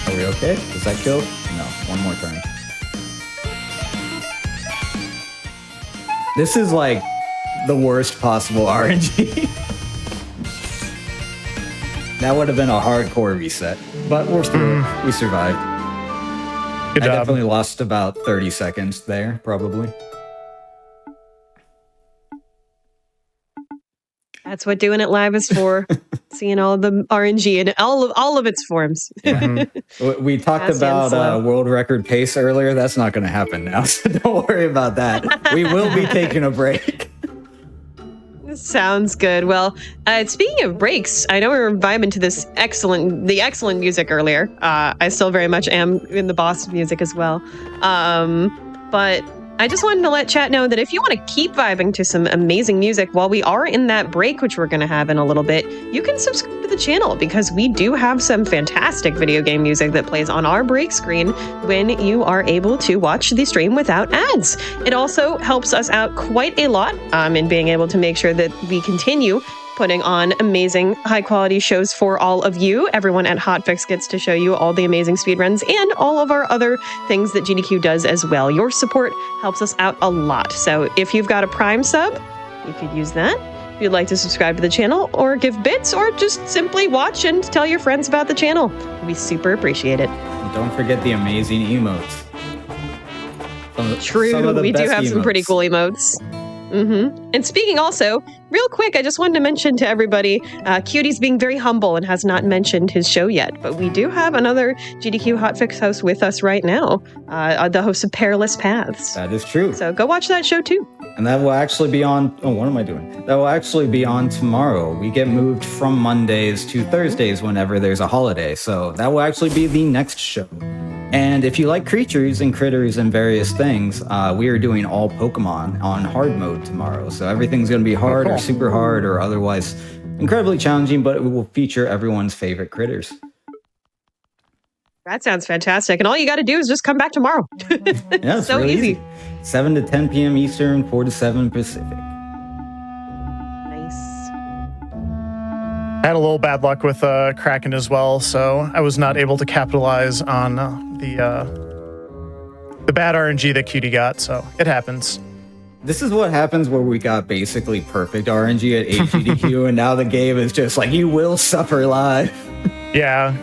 Are we okay? Does that kill? No, one more turn. This is like the worst possible RNG. That would have been a hardcore reset, but we're through it. We survived. Good job. I definitely lost about 30 seconds there, probably. That's what doing it live is for. Seeing all of the RNG in all of its forms. Yeah. We talked about world record pace earlier. That's not going to happen now, so don't worry about that. We will be taking a break. Sounds good. Well, speaking of breaks, I know we were vibing to this excellent music earlier. I still very much am in the boss music as well. But I just wanted to let chat know that if you want to keep vibing to some amazing music while we are in that break, which we're going to have in a little bit, you can subscribe to the channel because we do have some fantastic video game music that plays on our break screen when you are able to watch the stream without ads. It also helps us out quite a lot in being able to make sure that we continue putting on amazing high-quality shows for all of you. Everyone at Hotfix gets to show you all the amazing speedruns and all of our other things that GDQ does as well. Your support helps us out a lot. So if you've got a Prime sub, you could use that. If you'd like to subscribe to the channel or give bits or just simply watch and tell your friends about the channel, we super appreciate it. And don't forget the amazing emotes. True, we do have some pretty cool emotes. And speaking also, real quick, I just wanted to mention to everybody, Cutie's being very humble and has not mentioned his show yet, but we do have another GDQ Hotfix host with us right now, the host of Perilous Paths. That is true. So go watch that show too. And that will actually be on... Oh, what am I doing? That will actually be on tomorrow. We get moved from Mondays to Thursdays whenever there's a holiday. So that will actually be the next show. And if you like creatures and critters and various things, we are doing all Pokemon on hard mode tomorrow. So everything's going to be hard or super hard or otherwise incredibly challenging, but it will feature everyone's favorite critters. That sounds fantastic. And all you got to do is just come back tomorrow. Yeah, it's so really easy. 7 to 10 p.m. Eastern, 4 to 7 Pacific. Nice. I had a little bad luck with Kraken as well, so I was not able to capitalize on the bad RNG that Cutie got, so it happens. This is what happens where we got basically perfect RNG at HGDQ, and now the game is just like, you will suffer live. Yeah.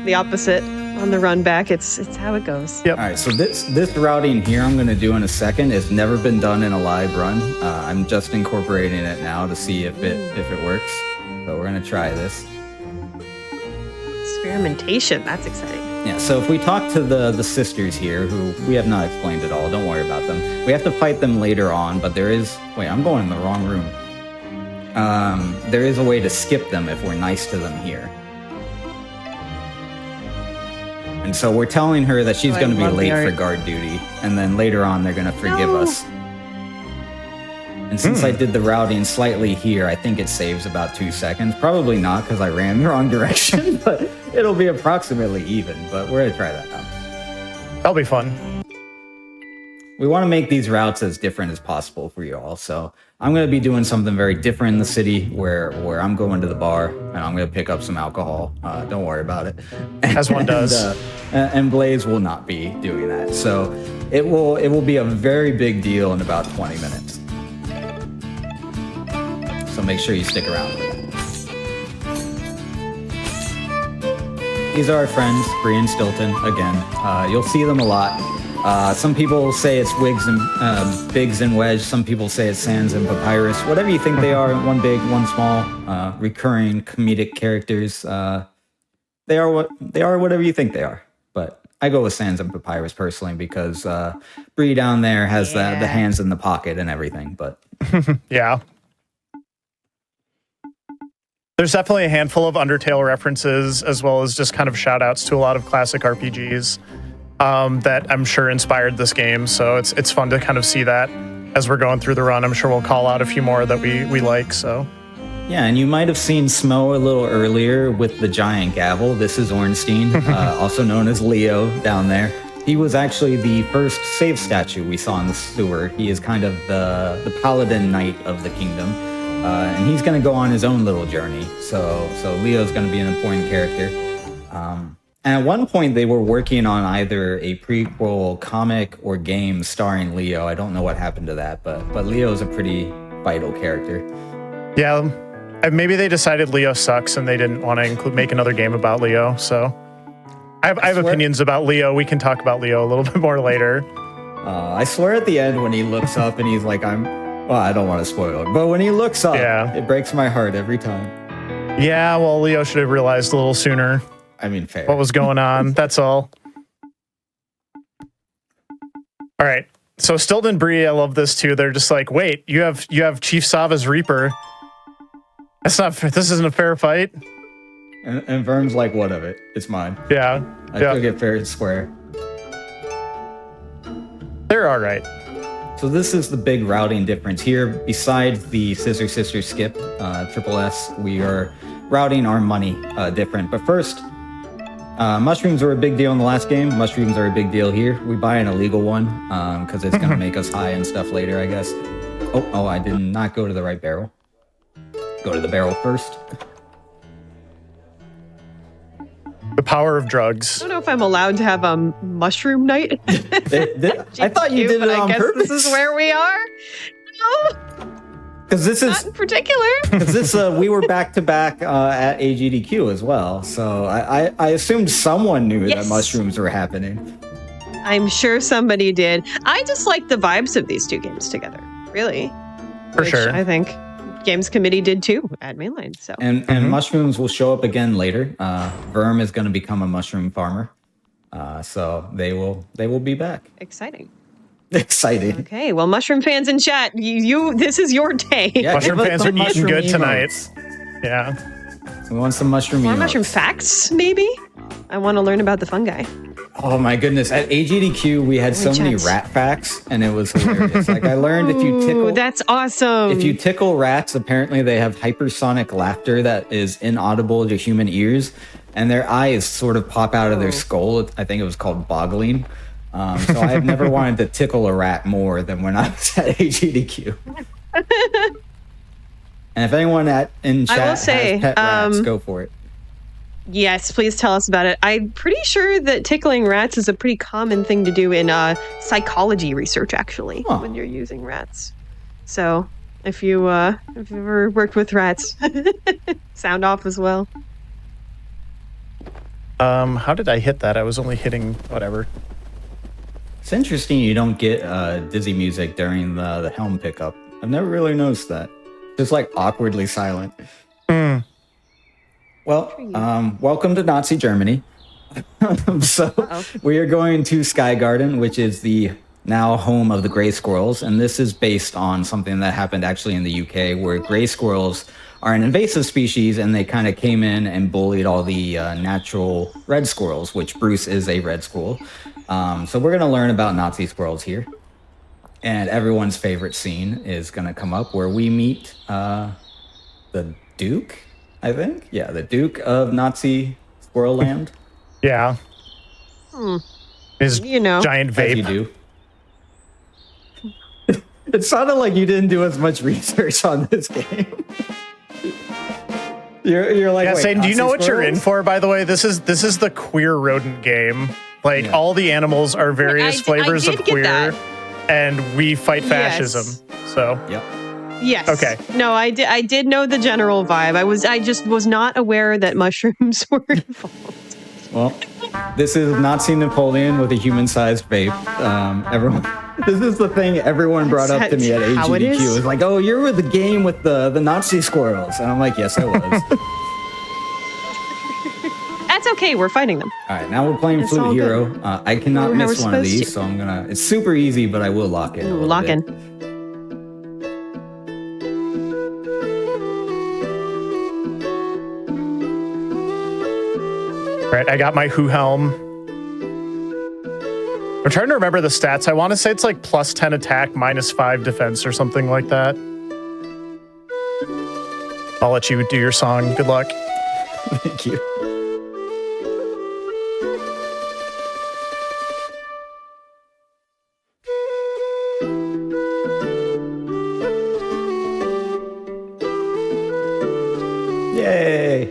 The opposite on the run back. It's how it goes. Yep. All right, so this routing here I'm going to do in a second. It's never been done in a live run. I'm just incorporating it now to see if it works. So we're going to try this. Experimentation. That's exciting. Yeah, so if we talk to the sisters here, who we have not explained at all, don't worry about them. We have to fight them later on, but there is... Wait, I'm going in the wrong room. There is a way to skip them if we're nice to them here. And so we're telling her that she's going to be late for guard duty, and then later on they're going to forgive us. And since I did the routing slightly here, I think it saves about 2 seconds. Probably not because I ran the wrong direction, but it'll be approximately even. But we're going to try that out. That'll be fun. We want to make these routes as different as possible for you all. So I'm going to be doing something very different in the city where I'm going to the bar and I'm going to pick up some alcohol. Don't worry about it. As one does. And Blaze will not be doing that. So it will be a very big deal in about 20 minutes. So make sure you stick around for that. These are our friends, Bree and Stilton, again. You'll see them a lot. Some people say it's Biggs and Wedge. Some people say it's Sans and Papyrus. Whatever you think they are, one big, one small, recurring comedic characters. They are whatever you think they are. But I go with Sans and Papyrus personally because Bree down there has the hands in the pocket and everything. But yeah. There's definitely a handful of Undertale references, as well as just kind of shout outs to a lot of classic RPGs that I'm sure inspired this game. So it's fun to kind of see that as we're going through the run. I'm sure we'll call out a few more that we like. So yeah, and you might have seen Smo a little earlier with the giant gavel. This is Ornstein, also known as Leo down there. He was actually the first save statue we saw in the sewer. He is kind of the paladin knight of the kingdom. And he's going to go on his own little journey. So Leo's going to be an important character. And at one point, they were working on either a prequel comic or game starring Leo. I don't know what happened to that, but Leo's a pretty vital character. Yeah, maybe they decided Leo sucks and they didn't want to make another game about Leo. So I have opinions about Leo. We can talk about Leo a little bit more later. I swear at the end when he looks up and he's like, well, I don't want to spoil it, but when he looks up, it breaks my heart every time. Yeah, well, Leo should have realized a little sooner. I mean, fair. What was going on? That's all. All right. So Stilton and Bree, I love this too. They're just like, wait, you have Chief Sava's Reaper. This isn't a fair fight. And Verm's like, what of it? It's mine. Yeah. I took it fair and square. They're all right. So this is the big routing difference here. Besides the Scissor Sister Skip, Triple S, we are routing our money different. But first, mushrooms were a big deal in the last game. Mushrooms are a big deal here. We buy an illegal one because it's going to make us high and stuff later, I guess. Oh, I did not go to the right barrel. Go to the barrel first. The power of drugs. I don't know if I'm allowed to have a mushroom night. I thought you did it on purpose. This is where we are. No, because this is not in particular. Because this we were back to back at AGDQ as well, so I assumed someone knew that mushrooms were happening. I'm sure somebody did. I just like the vibes of these two games together, really. For sure. I think Games Committee did too at Mainline. So and mushrooms will show up again later. Verm is going to become a mushroom farmer, so they will be back. Exciting. Okay, well, mushroom fans in chat, you this is your day. Yeah, mushroom fans are eating good emotes tonight. Yeah. We want some mushroom More emotes. mushroom facts, maybe? I want to learn about the fungi. Oh my goodness. At AGDQ, we had so many rat facts, and it was hilarious. Like, I learned if you tickle... That's awesome. If you tickle rats, apparently they have hypersonic laughter that is inaudible to human ears, and their eyes sort of pop out of their skull. I think it was called boggling. So I've never wanted to tickle a rat more than when I was at AGDQ. And if anyone in chat has pet rats, go for it. Yes, please tell us about it. I'm pretty sure that tickling rats is a pretty common thing to do in psychology research, actually, when you're using rats. So if you've ever worked with rats, sound off as well. How did I hit that? I was only hitting whatever. It's interesting you don't get dizzy music during the helm pickup. I've never really noticed that. Just like awkwardly silent. Well, welcome to Nazi Germany. So we are going to Sky Garden, which is the now home of the gray squirrels. And this is based on something that happened actually in the UK, where gray squirrels are an invasive species, and they kind of came in and bullied all the natural red squirrels, which Bruce is a red squirrel. So we're going to learn about Nazi squirrels here. And everyone's favorite scene is going to come up where we meet the Duke, I think. Yeah, the Duke of Nazi Squirrel Land. Yeah. His giant As you vape. do. It sounded like you didn't do as much research on this game. You're like, Yeah, wait, Satan, do you know what you're in squirrels? for, by the way? This is the queer rodent game. Like, all the animals are various flavors I of did get queer, that. and we fight fascism. Yes. So, Yep. Yes. Okay. No, I did know the general vibe. I just was not aware that mushrooms were involved. Well, this is Nazi Napoleon with a human-sized vape. Everyone, this is the thing everyone brought up to me at How it AGDQ. is? It was like, oh, you're with the game with the Nazi squirrels. And I'm like, yes, I was. That's okay. We're fighting them. All right, now we're playing It's all Flute Hero. good. I cannot We're how miss we're one of supposed these, to. so I'm gonna. It's super easy, but I will lock in. a little Lock bit. in. right, I got my Who Helm. I'm trying to remember the stats. I want to say it's like plus 10 attack, minus 5 defense, or something like that. I'll let you do your song. Good luck. Thank you. Yay!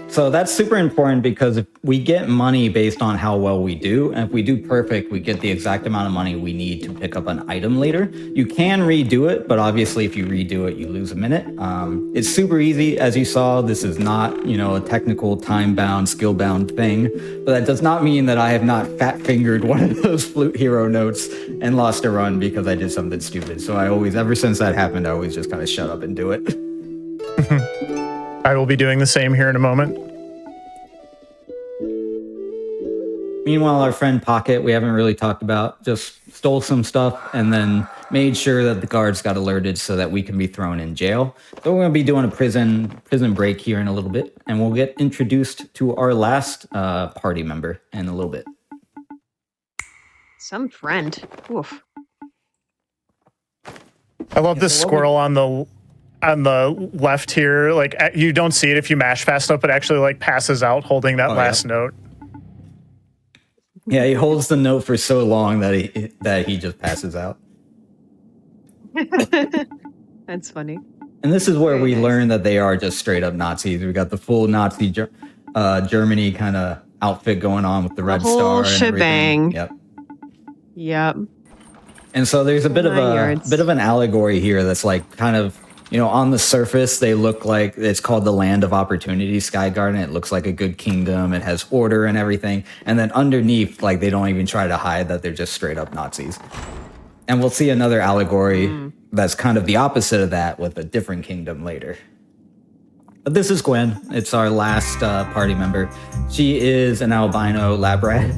So that's super important because if we get money based on how well we do, and if we do perfect, we get the exact amount of money we need to pick up an item later. You can redo it, but obviously if you redo it, you lose a minute. It's super easy. As you saw, this is not, a technical time-bound, skill-bound thing, but that does not mean that I have not fat-fingered one of those Flute Hero notes and lost a run because I did something stupid. So I always, ever since that happened, I always just kind of shut up and do it. I will be doing the same here in a moment. Meanwhile, our friend Pocket, we haven't really talked about, just stole some stuff and then made sure that the guards got alerted so that we can be thrown in jail. So we're going to be doing a prison break here in a little bit, and we'll get introduced to our last party member in a little bit. Some friend. Oof. I love this squirrel on the left here. Like, you don't see it if you mash fast enough, but actually like passes out holding that last note. Yeah, he holds the note for so long that he just passes out. That's funny. And this is where Very we nice. learn that they are just straight up Nazis. We got the full Nazi Germany kind of outfit going on with the red whole star and shebang. everything. Yep. Yep. And so there's a bit of 9 yards. an allegory here that's like kind of, on the surface they look like it's called the Land of Opportunity, Sky Garden. It looks like a good kingdom. It has order and everything. And then underneath, like, they don't even try to hide that they're just straight up Nazis. And we'll see another allegory that's kind of the opposite of that with a different kingdom later. But this is Gwen. It's our last party member. She is an albino lab rat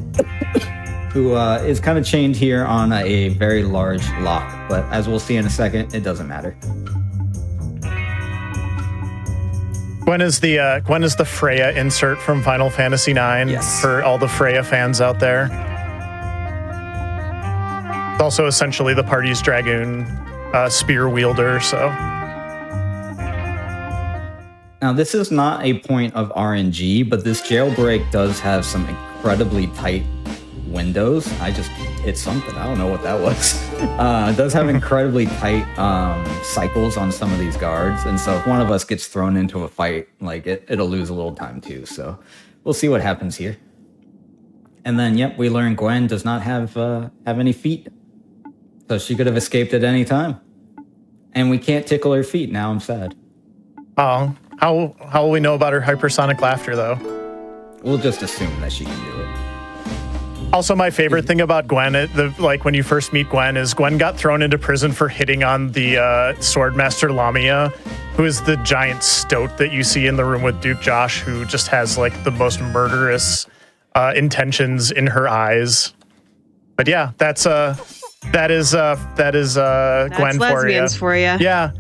who is kind of chained here on a very large lock. But as we'll see in a second, it doesn't matter. Gwen is the Freya insert from Final Fantasy IX. Yes. For all the Freya fans out there. It's also essentially the party's dragoon spear wielder. So Now, this is not a point of RNG, but this jailbreak does have some incredibly tight windows. I just hit something. I don't know what that was. It does have incredibly tight cycles on some of these guards. And so if one of us gets thrown into a fight, like it'll lose a little time too. So we'll see what happens here. And then, yep, we learn Gwen does not have any feet. So she could have escaped at any time. And we can't tickle her feet. Now I'm sad. how will we know about her hypersonic laughter though? We'll just assume that she can do it. Also, my favorite thing about Gwen, when you first meet Gwen, is Gwen got thrown into prison for hitting on the Swordmaster Lamia, who is the giant stoat that you see in the room with Duke Josh, who just has like the most murderous intentions in her eyes. But yeah, that is Gwen for you. Lesbians for you. Yeah.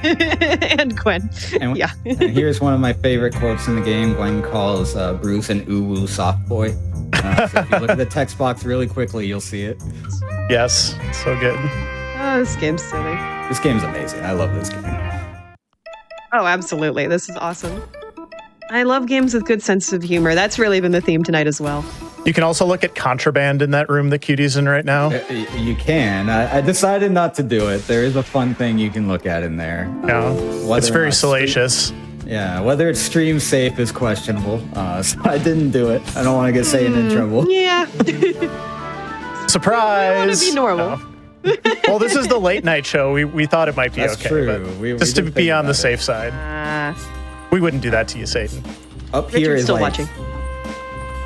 And Gwen. And, Yeah. and here's one of my favorite quotes in the game. Gwen calls Bruce an uwu soft boy. So if you look at the text box really quickly, you'll see it. Yes, so good. Oh, this game's silly. This game's amazing. I love this game. Oh, absolutely. This is awesome. I love games with good sense of humor. That's really been the theme tonight as well. You can also look at Contraband in that room that Cutie's in right now. You can. I decided not to do it. There is a fun thing you can look at in there. Yeah, it's very salacious. Yeah, whether it's stream safe is questionable. So I didn't do it. I don't want to get Satan in trouble. Yeah. Surprise! I want to be normal. No. Well, this is the late night show. We thought it might be That's okay. true. But We just to did be think on the about it. safe side. We wouldn't do that to you, Satan. Up here Richard's is still like watching.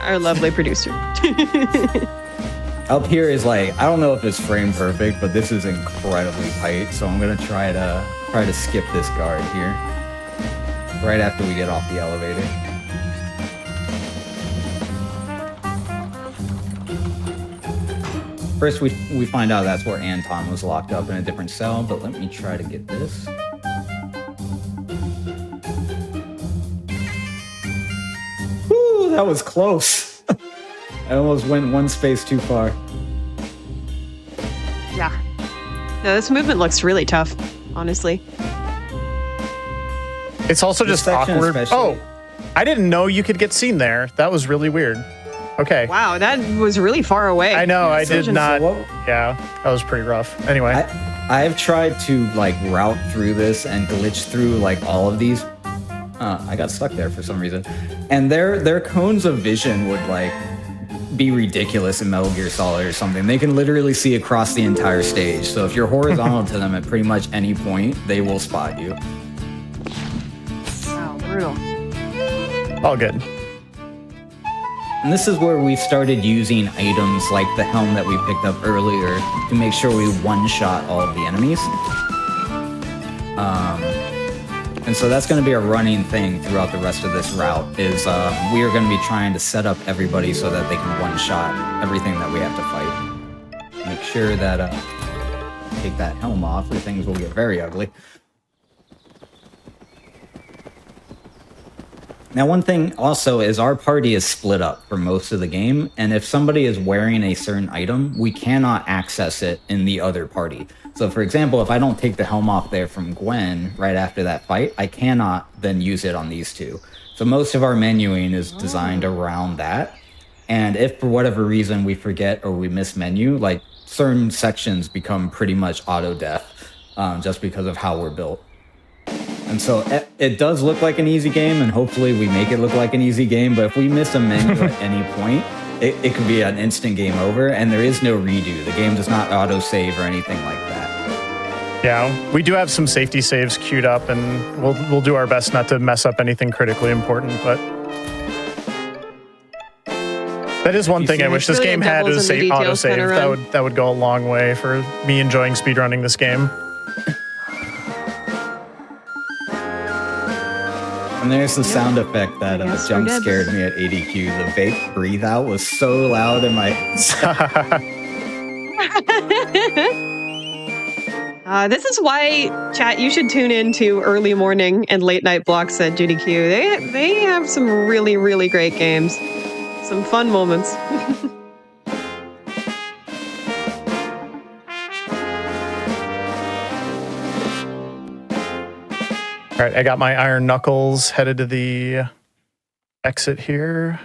Our lovely producer. up here is like, I don't know if it's frame perfect, but this is incredibly tight. So I'm gonna try to skip this guard here right after we get off the elevator. First, we find out that's where Anton was locked up in a different cell, but let me try to get this. Woo, that was close. I almost went one space too far. Yeah. No, this movement looks really tough, honestly. It's also This just section awkward. especially. Oh, I didn't know you could get seen there. That was really weird. Okay. Wow, that was really far away. I know. I did Surgeons- not. what- Yeah, that was pretty rough. Anyway. I've tried to like route through this and glitch through like all of these. I got stuck there for some reason, and their cones of vision would like be ridiculous in Metal Gear Solid or something. They can literally see across the entire stage. So if you're horizontal to them at pretty much any point, they will spot you. Wow, brutal. All good. And this is where we started using items like the helm that we picked up earlier to make sure we one-shot all of the enemies. And so that's going to be a running thing throughout the rest of this route, is we are going to be trying to set up everybody so that they can one-shot everything that we have to fight. Make sure that take that helm off or things will get very ugly. Now, one thing also is our party is split up for most of the game, and if somebody is wearing a certain item, we cannot access it in the other party. So, for example, if I don't take the helm off there from Gwen right after that fight, I cannot then use it on these two. So most of our menuing is designed around that. And if for whatever reason we forget or we miss menu, like certain sections become pretty much auto-death just because of how we're built. And so it does look like an easy game, and hopefully we make it look like an easy game, but if we miss a menu at any point, it could be an instant game over, and there is no redo. The game does not auto-save or anything like that. Yeah, we do have some safety saves queued up, and we'll do our best not to mess up anything critically important, but that is one thing I wish this Really game had, devils is in the details autosave. kinda run. That would go a long way for me enjoying speedrunning this game. And there's the sound effect that Yes, jump we're dead. scared me at ADQ. The vape breathe out was so loud in my This is why, chat, you should tune in to early morning and late night blocks at GDQ. They have some really, really great games. Some fun moments. All right, I got my iron knuckles headed to the exit here.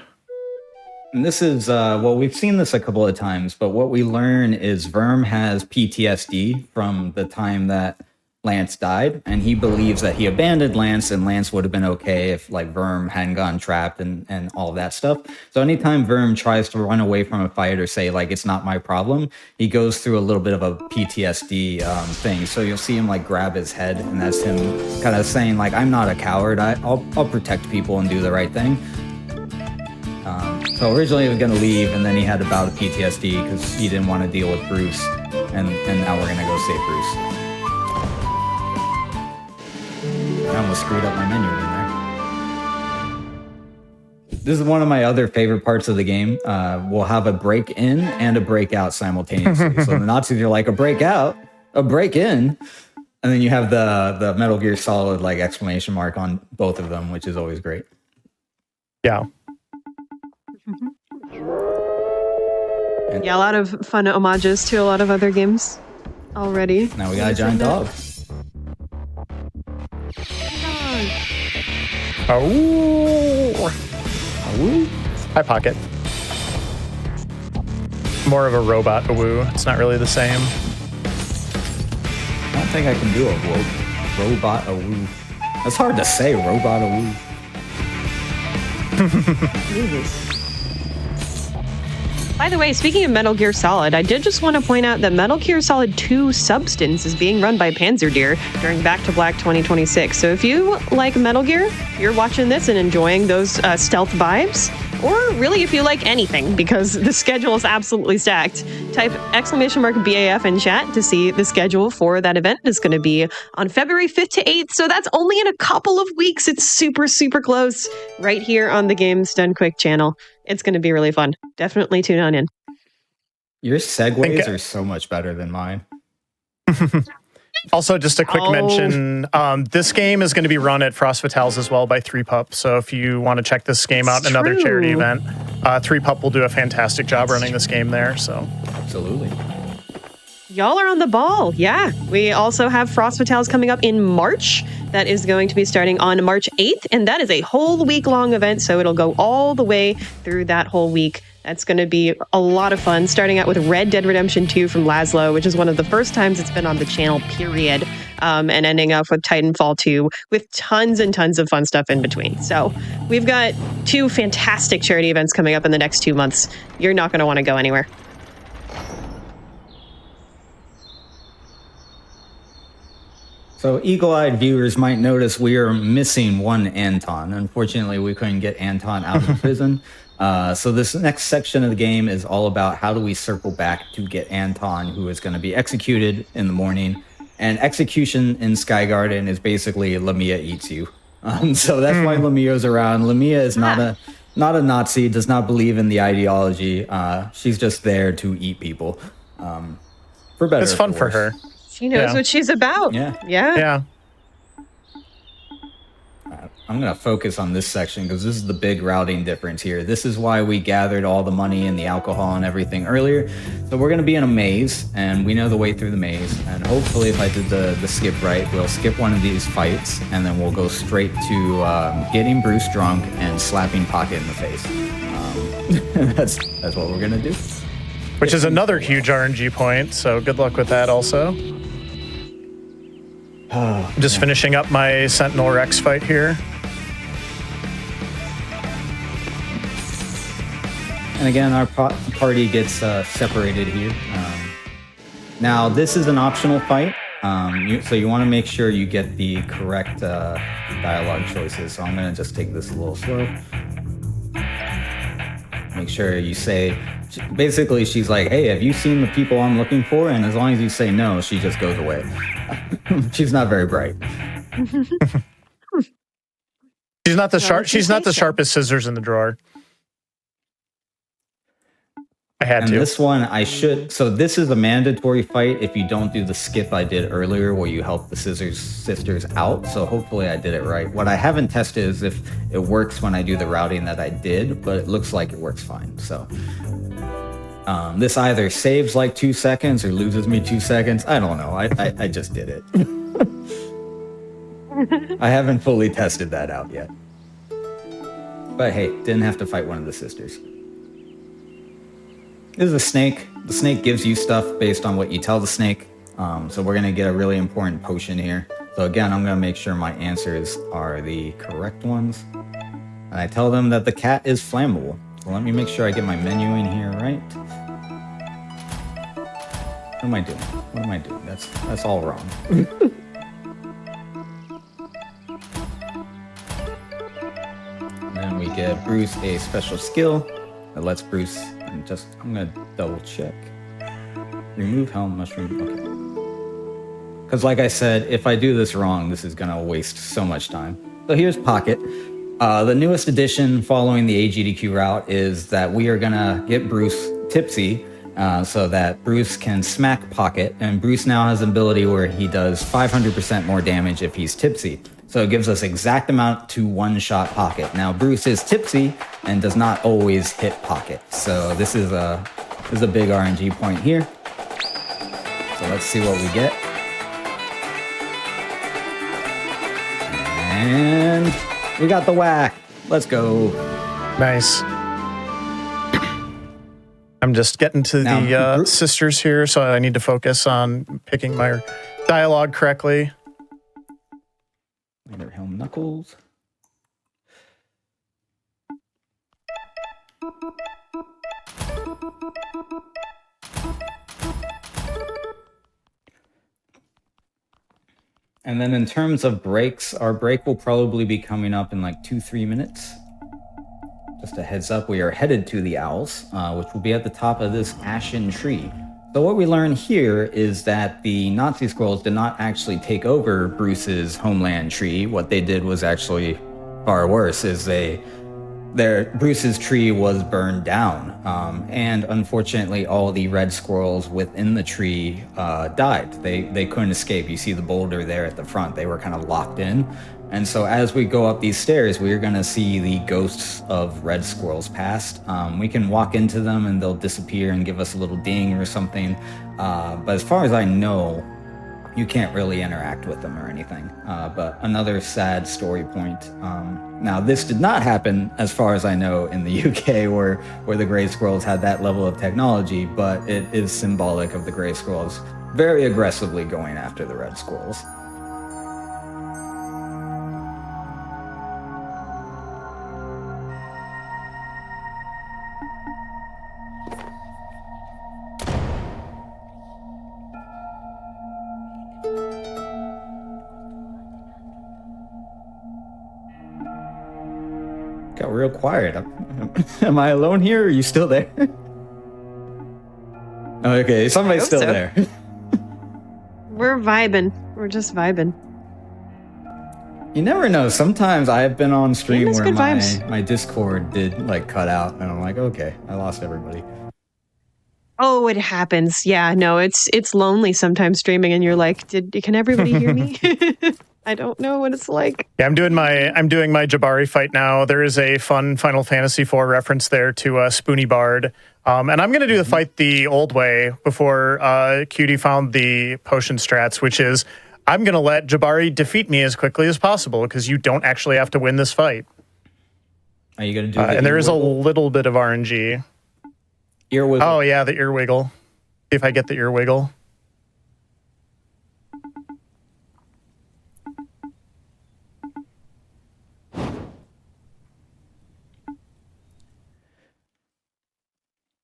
And this is, well, we've seen this a couple of times, but what we learn is Verm has PTSD from the time that Lance died, and he believes that he abandoned Lance, and Lance would have been okay if, like, Verm hadn't gone trapped and all of that stuff. So anytime Verm tries to run away from a fight or say, like, it's not my problem, he goes through a little bit of a PTSD thing. So you'll see him, like, grab his head, and that's him kind of saying, like, I'm not a coward. I'll protect people and do the right thing. So originally he was going to leave, and then he had a bout of PTSD because he didn't want to deal with Bruce, and now we're going to go save Bruce. I almost screwed up my menu in there. This is one of my other favorite parts of the game. We'll have a break in and a break out simultaneously. So the Nazis are like, a break out, a break in, and then you have the Metal Gear Solid like exclamation mark on both of them, which is always great. Yeah. Yeah, a lot of fun homages to a lot of other games already. Now we got a giant dog. Oh. Hi, Pocket. More of a robot awoo. It's not really the same. I don't think I can do a robot awoo. That's hard to say, robot awoo. By the way, speaking of Metal Gear Solid, I did just want to point out that Metal Gear Solid 2 Substance is being run by Panzerdeer during Back to Black 2026. So if you like Metal Gear, you're watching this and enjoying those stealth vibes, or really if you like anything, because the schedule is absolutely stacked. Type !BAF in chat to see the schedule for that event. It's going to be on February 5th to 8th, so that's only in a couple of weeks. It's super, super close right here on the Games Done Quick channel. It's going to be really fun. Definitely tune on in. Your segues are so much better than mine. Also, just a quick mention, this game is going to be run at Frost Fatales as well by 3Pup. So if you want to check this game out, another charity event, 3Pup will do a fantastic job running this game there. So absolutely. Y'all are on the ball. Yeah. We also have Frost Fatales coming up in March. That is going to be starting on March 8th, and that is a whole week-long event, so it'll go all the way through that whole week. That's going to be a lot of fun, starting out with Red Dead Redemption 2 from Laszlo, which is one of the first times it's been on the channel, period, and ending up with Titanfall 2, with tons and tons of fun stuff in between. So we've got 2 fantastic charity events coming up in the next 2 months. You're not going to want to go anywhere. So eagle-eyed viewers might notice we are missing one Anton. Unfortunately, we couldn't get Anton out of prison. So this next section of the game is all about how do we circle back to get Anton, who is going to be executed in the morning. And execution in Sky Garden is basically Lamia eats you. So that's why Lamia's around. Lamia is not a Nazi, does not believe in the ideology. She's just there to eat people. For better. It's fun for her. She knows what she's about. Yeah. I'm going to focus on this section because this is the big routing difference here. This is why we gathered all the money and the alcohol and everything earlier. So we're going to be in a maze, and we know the way through the maze. And hopefully, if I did the skip right, we'll skip one of these fights, and then we'll go straight to getting Bruce drunk and slapping Pocket in the face. That's what we're going to do. Which is another huge RNG point, so good luck with that also. Just finishing up my Sentinel Rex fight here. And again, our party gets separated here. Now, this is an optional fight, so you want to make sure you get the correct dialogue choices. So I'm going to just take this a little slow. Make sure you say, basically, she's like, hey, have you seen the people I'm looking for? And as long as you say no, she just goes away. She's not very bright. She's not the sharpest scissors in the drawer. I had to. This one, so this is a mandatory fight if you don't do the skip I did earlier where you help the sisters out. So hopefully I did it right. What I haven't tested is if it works when I do the routing that I did, but it looks like it works fine. So this either saves like 2 seconds or loses me 2 seconds. I don't know. I just did it. I haven't fully tested that out yet. But hey, didn't have to fight one of the sisters. This is a snake. The snake gives you stuff based on what you tell the snake. So we're going to get a really important potion here. So again, I'm going to make sure my answers are the correct ones. And I tell them that the cat is flammable. So let me make sure I get my menu in here right. What am I doing? What am I doing? That's all wrong. And then we get Bruce a special skill that lets Bruce, and I'm gonna double check. Remove helm mushroom, okay. Because like I said, if I do this wrong, this is gonna waste so much time. So here's Pocket. The newest addition following the AGDQ route is that we are gonna get Bruce tipsy so that Bruce can smack Pocket, and Bruce now has an ability where he does 500% more damage if he's tipsy. So it gives us exact amount to one-shot Pocket. Now Bruce is tipsy and does not always hit Pocket. So this is a There's a big RNG point here. So let's see what we get. And we got the whack. Let's go. Nice. I'm just getting to the sisters here, so I need to focus on picking my dialogue correctly. Later Helm Knuckles. And then in terms of breaks, our break will probably be coming up in like 2-3 minutes. Just a heads up, we are headed to the Owls, which will be at the top of this ashen tree. So what we learn here is that the Nazi scrolls did not actually take over Bruce's homeland tree. What they did was actually far worse, is Bruce's tree was burned down. And unfortunately, all the red squirrels within the tree died. They couldn't escape. You see the boulder there at the front. They were kind of locked in. And so as we go up these stairs, we're going to see the ghosts of red squirrels past. We can walk into them and they'll disappear and give us a little ding or something. But as far as I know, you can't really interact with them or anything. But another sad story point. Now, this did not happen, as far as I know, in the UK where the gray squirrels had that level of technology, but it is symbolic of the gray squirrels very aggressively going after the red squirrels. Got real quiet. Am I alone here? Or are you still there? Okay, somebody's still there. We're vibing. We're just vibing. You never know. Sometimes I've been on stream where vibes. my Discord did like cut out, and I'm like, okay, I lost everybody. Oh, it happens. Yeah, no, it's lonely sometimes streaming, and you're like, can everybody hear me? I don't know what it's like. Yeah, I'm doing my Jabari fight now. There is a fun Final Fantasy IV reference there to Spoony Bard. And I'm going to do the fight the old way before Cutie found the potion strats, which is I'm going to let Jabari defeat me as quickly as possible because you don't actually have to win this fight. Are you going to do and there is a little bit of RNG. Ear wiggle. Oh, yeah, the ear wiggle. See if I get the ear wiggle.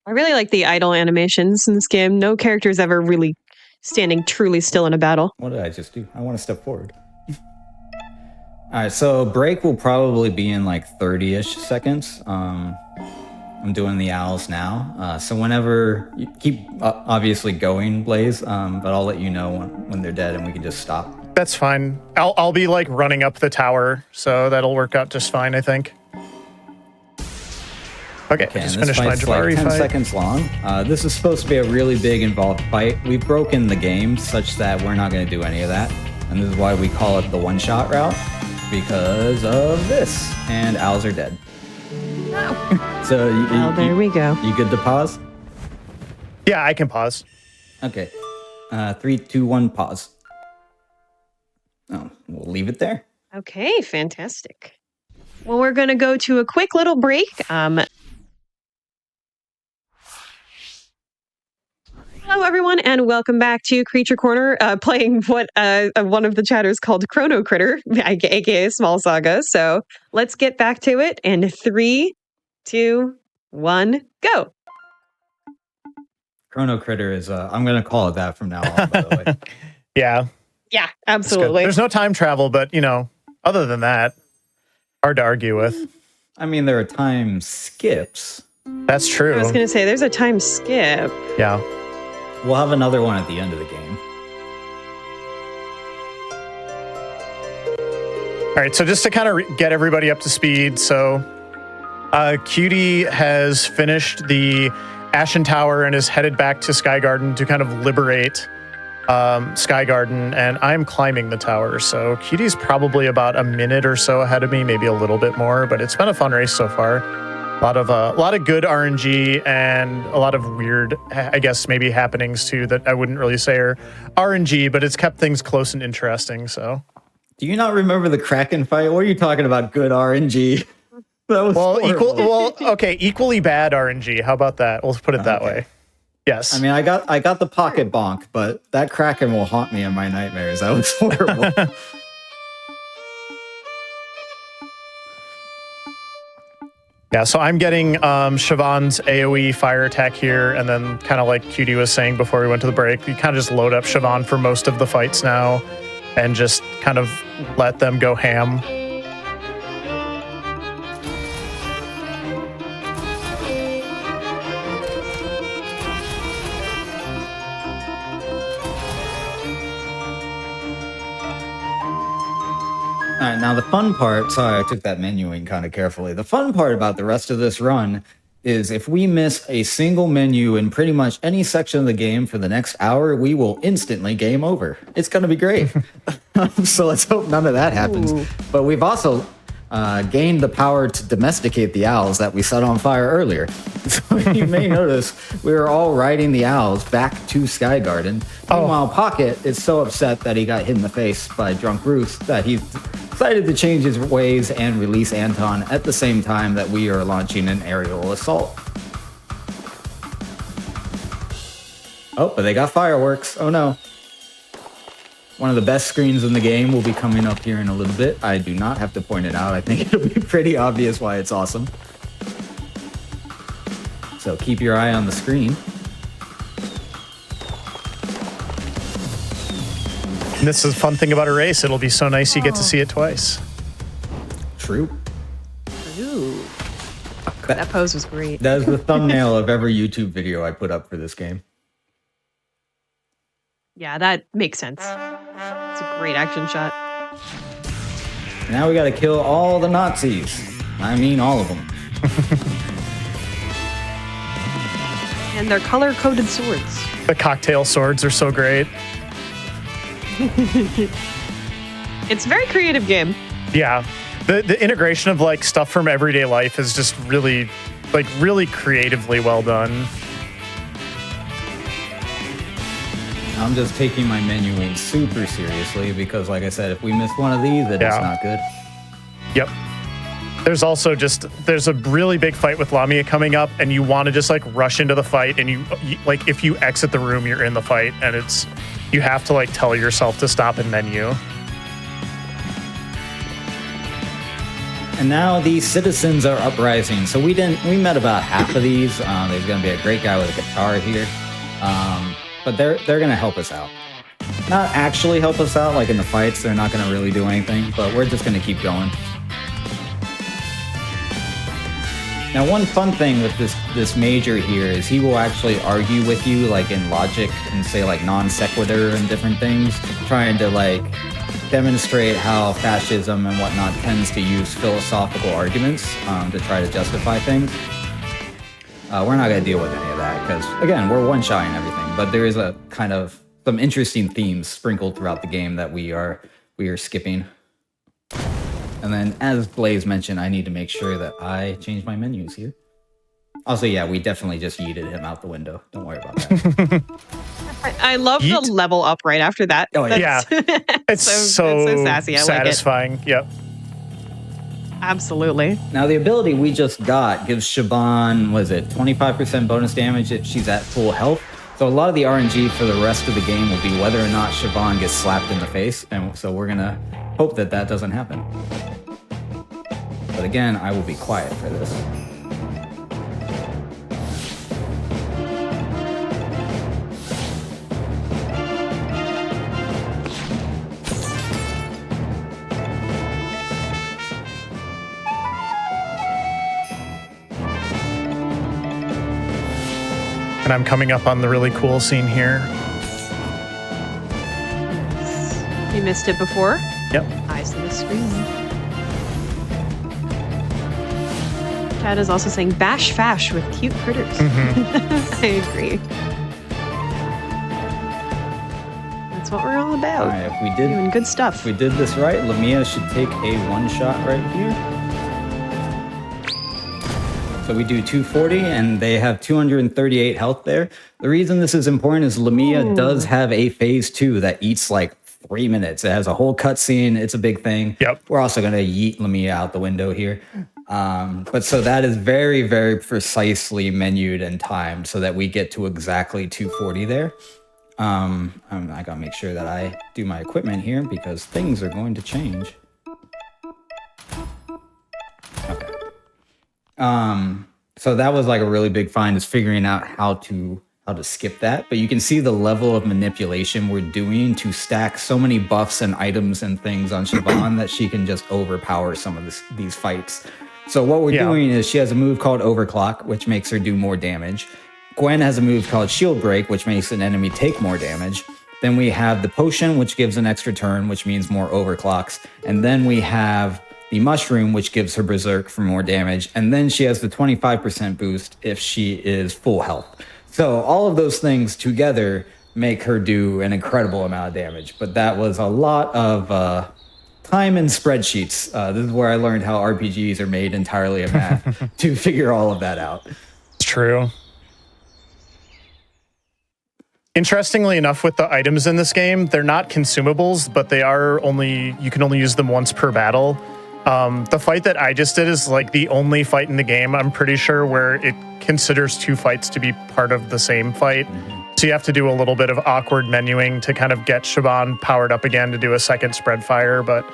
I really like the idle animations in this game. No character is ever really standing truly still in a battle. What did I just do? I want to step forward. All right, so break will probably be in like 30-ish seconds. I'm doing the owls now. So whenever you keep obviously going, Blaze, but I'll let you know when they're dead and we can just stop. That's fine. I'll be like running up the tower, so that'll work out just fine, I think. Okay, just finished my Jabari like 10 fight. seconds long. This is supposed to be a really big involved fight. We've broken the game such that we're not going to do any of that. And this is why we call it the one-shot route, because of this. And owls are dead. Oh. So there we go. You good to pause? Yeah, I can pause. Okay. 3, 2, 1, pause. Oh, we'll leave it there. Okay, fantastic. Well, we're going to go to a quick little break. Hello, everyone, and welcome back to Creature Corner, playing what one of the chatters called Chrono Critter, aka Small Saga. So let's get back to it in 3, 2, 1, go. Chrono Critter is, I'm going to call it that from now on, by the way. Yeah. Yeah, absolutely. There's no time travel, but, you know, other than that, hard to argue with. I mean, there are time skips. That's true. I was going to say, there's a time skip. Yeah. We'll have another one at the end of the game. All right, so just to kind of get everybody up to speed, so Cutie has finished the Ashen Tower and is headed back to Sky Garden to kind of liberate Sky Garden, and I'm climbing the tower, so Cutie's probably about a minute or so ahead of me, maybe a little bit more, but it's been a fun race so far. A lot of good RNG and a lot of weird, I guess, maybe happenings too that I wouldn't really say are RNG, but it's kept things close and interesting. So, do you not remember the Kraken fight? What are you talking about? Good RNG. That was equally bad RNG. How about that? We'll put it that way. Yes. I mean, I got the pocket bonk, but that Kraken will haunt me in my nightmares. That was horrible. Yeah, so I'm getting Siobhan's AoE fire attack here, and then kind of like Cutie was saying before we went to the break, you kind of just load up Siobhan for most of the fights now and just kind of let them go ham. All right, now the fun part, sorry, I took that menuing kind of carefully. The fun part about the rest of this run is if we miss a single menu in pretty much any section of the game for the next hour, we will instantly game over. It's going to be great. So let's hope none of that happens. Ooh. But we've also gained the power to domesticate the owls that we set on fire earlier. So you may notice we were all riding the owls back to Sky Garden. Meanwhile, Pocket is so upset that he got hit in the face by Drunk Ruth that he's decided to change his ways and release Anton at the same time that we are launching an aerial assault. Oh, but they got fireworks. Oh no. One of the best screens in the game will be coming up here in a little bit. I do not have to point it out. I think it'll be pretty obvious why it's awesome. So keep your eye on the screen. And this is a fun thing about a race. It'll be so nice you get to see it twice. True. Ooh. That pose was great. That is the thumbnail of every YouTube video I put up for this game. Yeah, that makes sense. It's a great action shot. Now we gotta kill all the Nazis. I mean, all of them. And their color-coded swords. The cocktail swords are so great. It's a very creative game. Yeah. The integration of like stuff from everyday life is just really creatively well done. I'm just taking my menuing super seriously because, like I said, if we miss one of these, it's not good. Yep. There's also there's a really big fight with Lamia coming up, and you want to just like rush into the fight, and you like if you exit the room, you're in the fight, and you have to like tell yourself to stop and menu. And now these citizens are uprising. So we met about half of these. There's going to be a great guy with a guitar here. But they're going to help us out. Not actually help us out, like in the fights, they're not going to really do anything, but we're just going to keep going. Now, one fun thing with this major here is he will actually argue with you, like in logic and say like non sequitur and different things, trying to like demonstrate how fascism and whatnot tends to use philosophical arguments to try to justify things. We're not going to deal with any of that because, again, we're one-shotting everything. But there is a kind of some interesting themes sprinkled throughout the game that we are skipping. And then, as Blaze mentioned, I need to make sure that I change my menus here. Also, yeah, we definitely just yeeted him out the window. Don't worry about that. I love the level up right after that. Oh, yeah. It's so sassy. I satisfying. Like it. Yep. Absolutely. Now, the ability we just got gives Siobhan, 25% bonus damage if she's at full health. So a lot of the RNG for the rest of the game will be whether or not Siobhan gets slapped in the face. And so we're going to hope that that doesn't happen. But again, I will be quiet for this. And I'm coming up on the really cool scene here. You missed it before? Yep. Eyes on the screen. Chad is also saying bash fash with cute critters. Mm-hmm. I agree. That's what we're all about. All right, if we did doing good stuff. If we did this right, Lamia should take a one shot right here. So we do 240, and they have 238 health there. The reason this is important is Lamia does have a phase 2 that eats like 3 minutes. It has a whole cutscene. It's a big thing. Yep. We're also going to yeet Lamia out the window here. But so that is very, very precisely menued and timed so that we get to exactly 240 there. I got to make sure that I do my equipment here because things are going to change. Okay. So that was like a really big find, is figuring out how to skip that. But you can see the level of manipulation we're doing to stack so many buffs and items and things on Siobhan that she can just overpower some of these fights. So what we're doing is she has a move called Overclock, which makes her do more damage. Gwen has a move called Shield Break, which makes an enemy take more damage. Then we have the potion, which gives an extra turn, which means more overclocks. And then we have the mushroom, which gives her Berserk for more damage. And then she has the 25% boost if she is full health. So all of those things together make her do an incredible amount of damage. But that was a lot of time and spreadsheets. This is where I learned how RPGs are made entirely of math to figure all of that out. It's true. Interestingly enough, with the items in this game, they're not consumables, but they are you can only use them once per battle. The fight that I just did is like the only fight in the game, I'm pretty sure, where it considers 2 fights to be part of the same fight. So you have to do a little bit of awkward menuing to kind of get Siobhan powered up again to do a second spread fire, but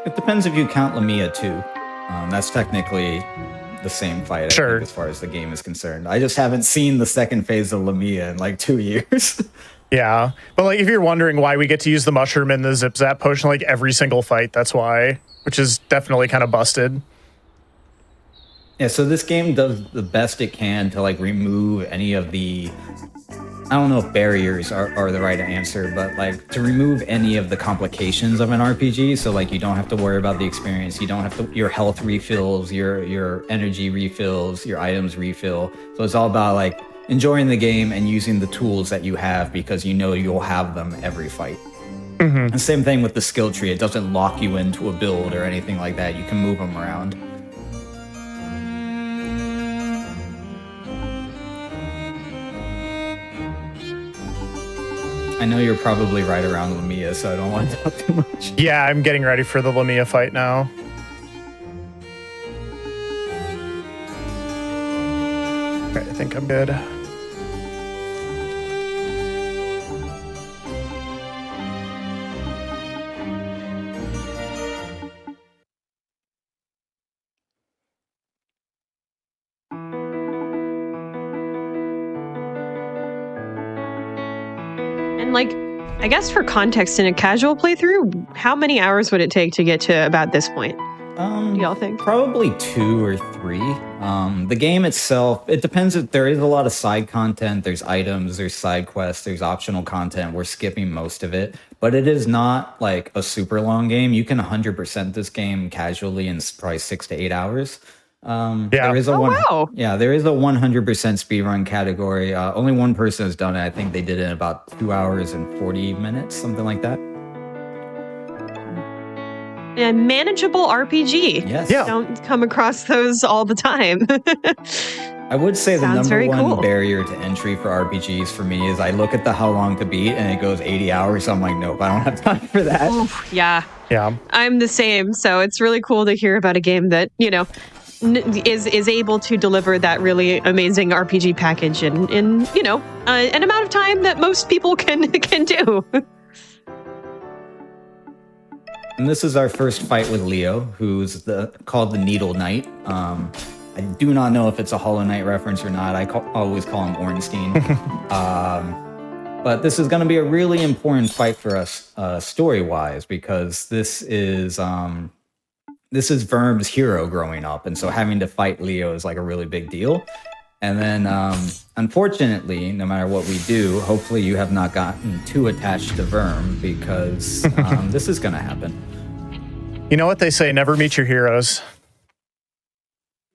it depends if you count Lamia too. That's technically the same fight, I think, as far as the game is concerned. I just haven't seen the second phase of Lamia in like 2 years. Yeah, but like if you're wondering why we get to use the mushroom and the zip zap potion like every single fight, that's why, which is definitely kind of busted. Yeah, so this game does the best it can to like remove any of the, I don't know if barriers are the right answer, but like to remove any of the complications of an RPG. So like you don't have to worry about the experience. You don't have to, your health refills, your energy refills, your items refill. So it's all about like enjoying the game and using the tools that you have because you know you'll have them every fight. And same thing with the skill tree. It doesn't lock you into a build or anything like that. You can move them around. I know you're probably right around Lamia, so I don't want to talk too much. Yeah, I'm getting ready for the Lamia fight now. Okay, I think I'm good. And like, I guess for context, in a casual playthrough, how many hours would it take to get to about this point? Do y'all think? Probably 2 or 3. The game itself, it depends. There is a lot of side content. There's items, there's side quests, there's optional content. We're skipping most of it, but it is not like a super long game. You can 100% this game casually in probably 6 to 8 hours. There is a there is a 100% speedrun category. Only one person has done it. I think they did it in about 2 hours and 40 minutes, something like that. A manageable RPG. Yes. Yeah. Don't come across those all the time. I would say the Sounds number very one cool. barrier to entry for RPGs for me is I look at the how long to beat and it goes 80 hours. So I'm like, nope, I don't have time for that. Oof, yeah. Yeah. I'm the same. So it's really cool to hear about a game that, you know, is able to deliver that really amazing RPG package in you know, an amount of time that most people can do. And this is our first fight with Leo, who's called the Needle Knight. I do not know if it's a Hollow Knight reference or not. I always call him Ornstein. But this is going to be a really important fight for us story-wise because this is Verm's hero growing up, and so having to fight Leo is like a really big deal. And then, unfortunately, no matter what we do, hopefully you have not gotten too attached to Verm because this is going to happen. You know what they say, never meet your heroes.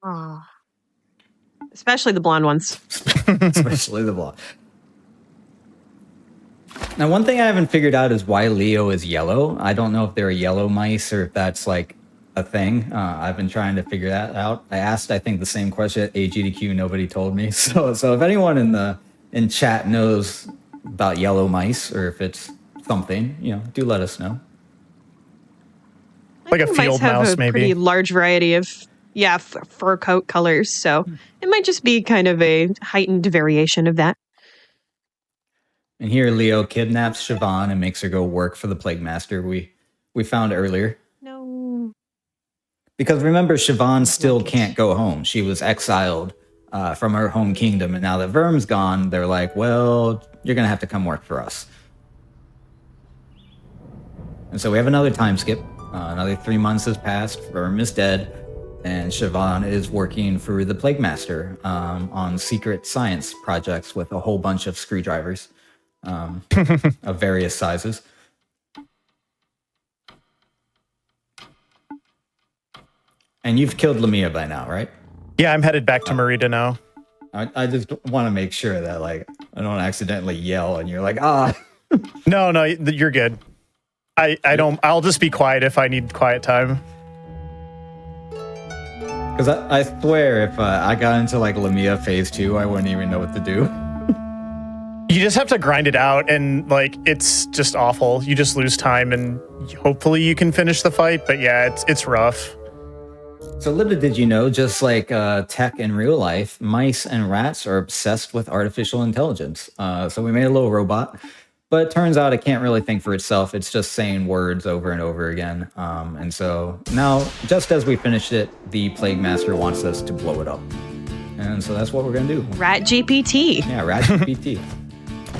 Oh. Especially the blonde ones. Especially the blonde. Now, one thing I haven't figured out is why Leo is yellow. I don't know if they're yellow mice or if that's like a thing. I've been trying to figure that out. I asked, I think, the same question at AGDQ. Nobody told me. So if anyone in chat knows about yellow mice, or if it's something, do let us know. Like a field have mouse, a maybe. pretty large variety of fur coat colors, so it might just be kind of a heightened variation of that. And here Leo kidnaps Siobhan and makes her go work for the Plague Master we found earlier. No. Because remember, Siobhan still can't go home. She was exiled from her home kingdom, and now that Verm's gone, they're like, well, you're going to have to come work for us. And so we have another time skip. Another 3 months has passed. Verm is dead. And Siobhan is working for the Plague Master on secret science projects with a whole bunch of screwdrivers of various sizes. And you've killed Lamia by now, right? Yeah, I'm headed back to Merida now. I just want to make sure that I don't accidentally yell and you're like, ah. No, you're good. I'll just be quiet if I need quiet time. Because I swear if I got into Lamia phase 2, I wouldn't even know what to do. You just have to grind it out, and it's just awful. You just lose time, and hopefully you can finish the fight. But yeah, it's rough. So little did you know, just like tech in real life, mice and rats are obsessed with artificial intelligence. So we made a little robot, but it turns out it can't really think for itself. It's just saying words over and over again. And so now, just as we finished it, the Plague Master wants us to blow it up. And so that's what we're going to do. Rat GPT. Yeah, Rat GPT.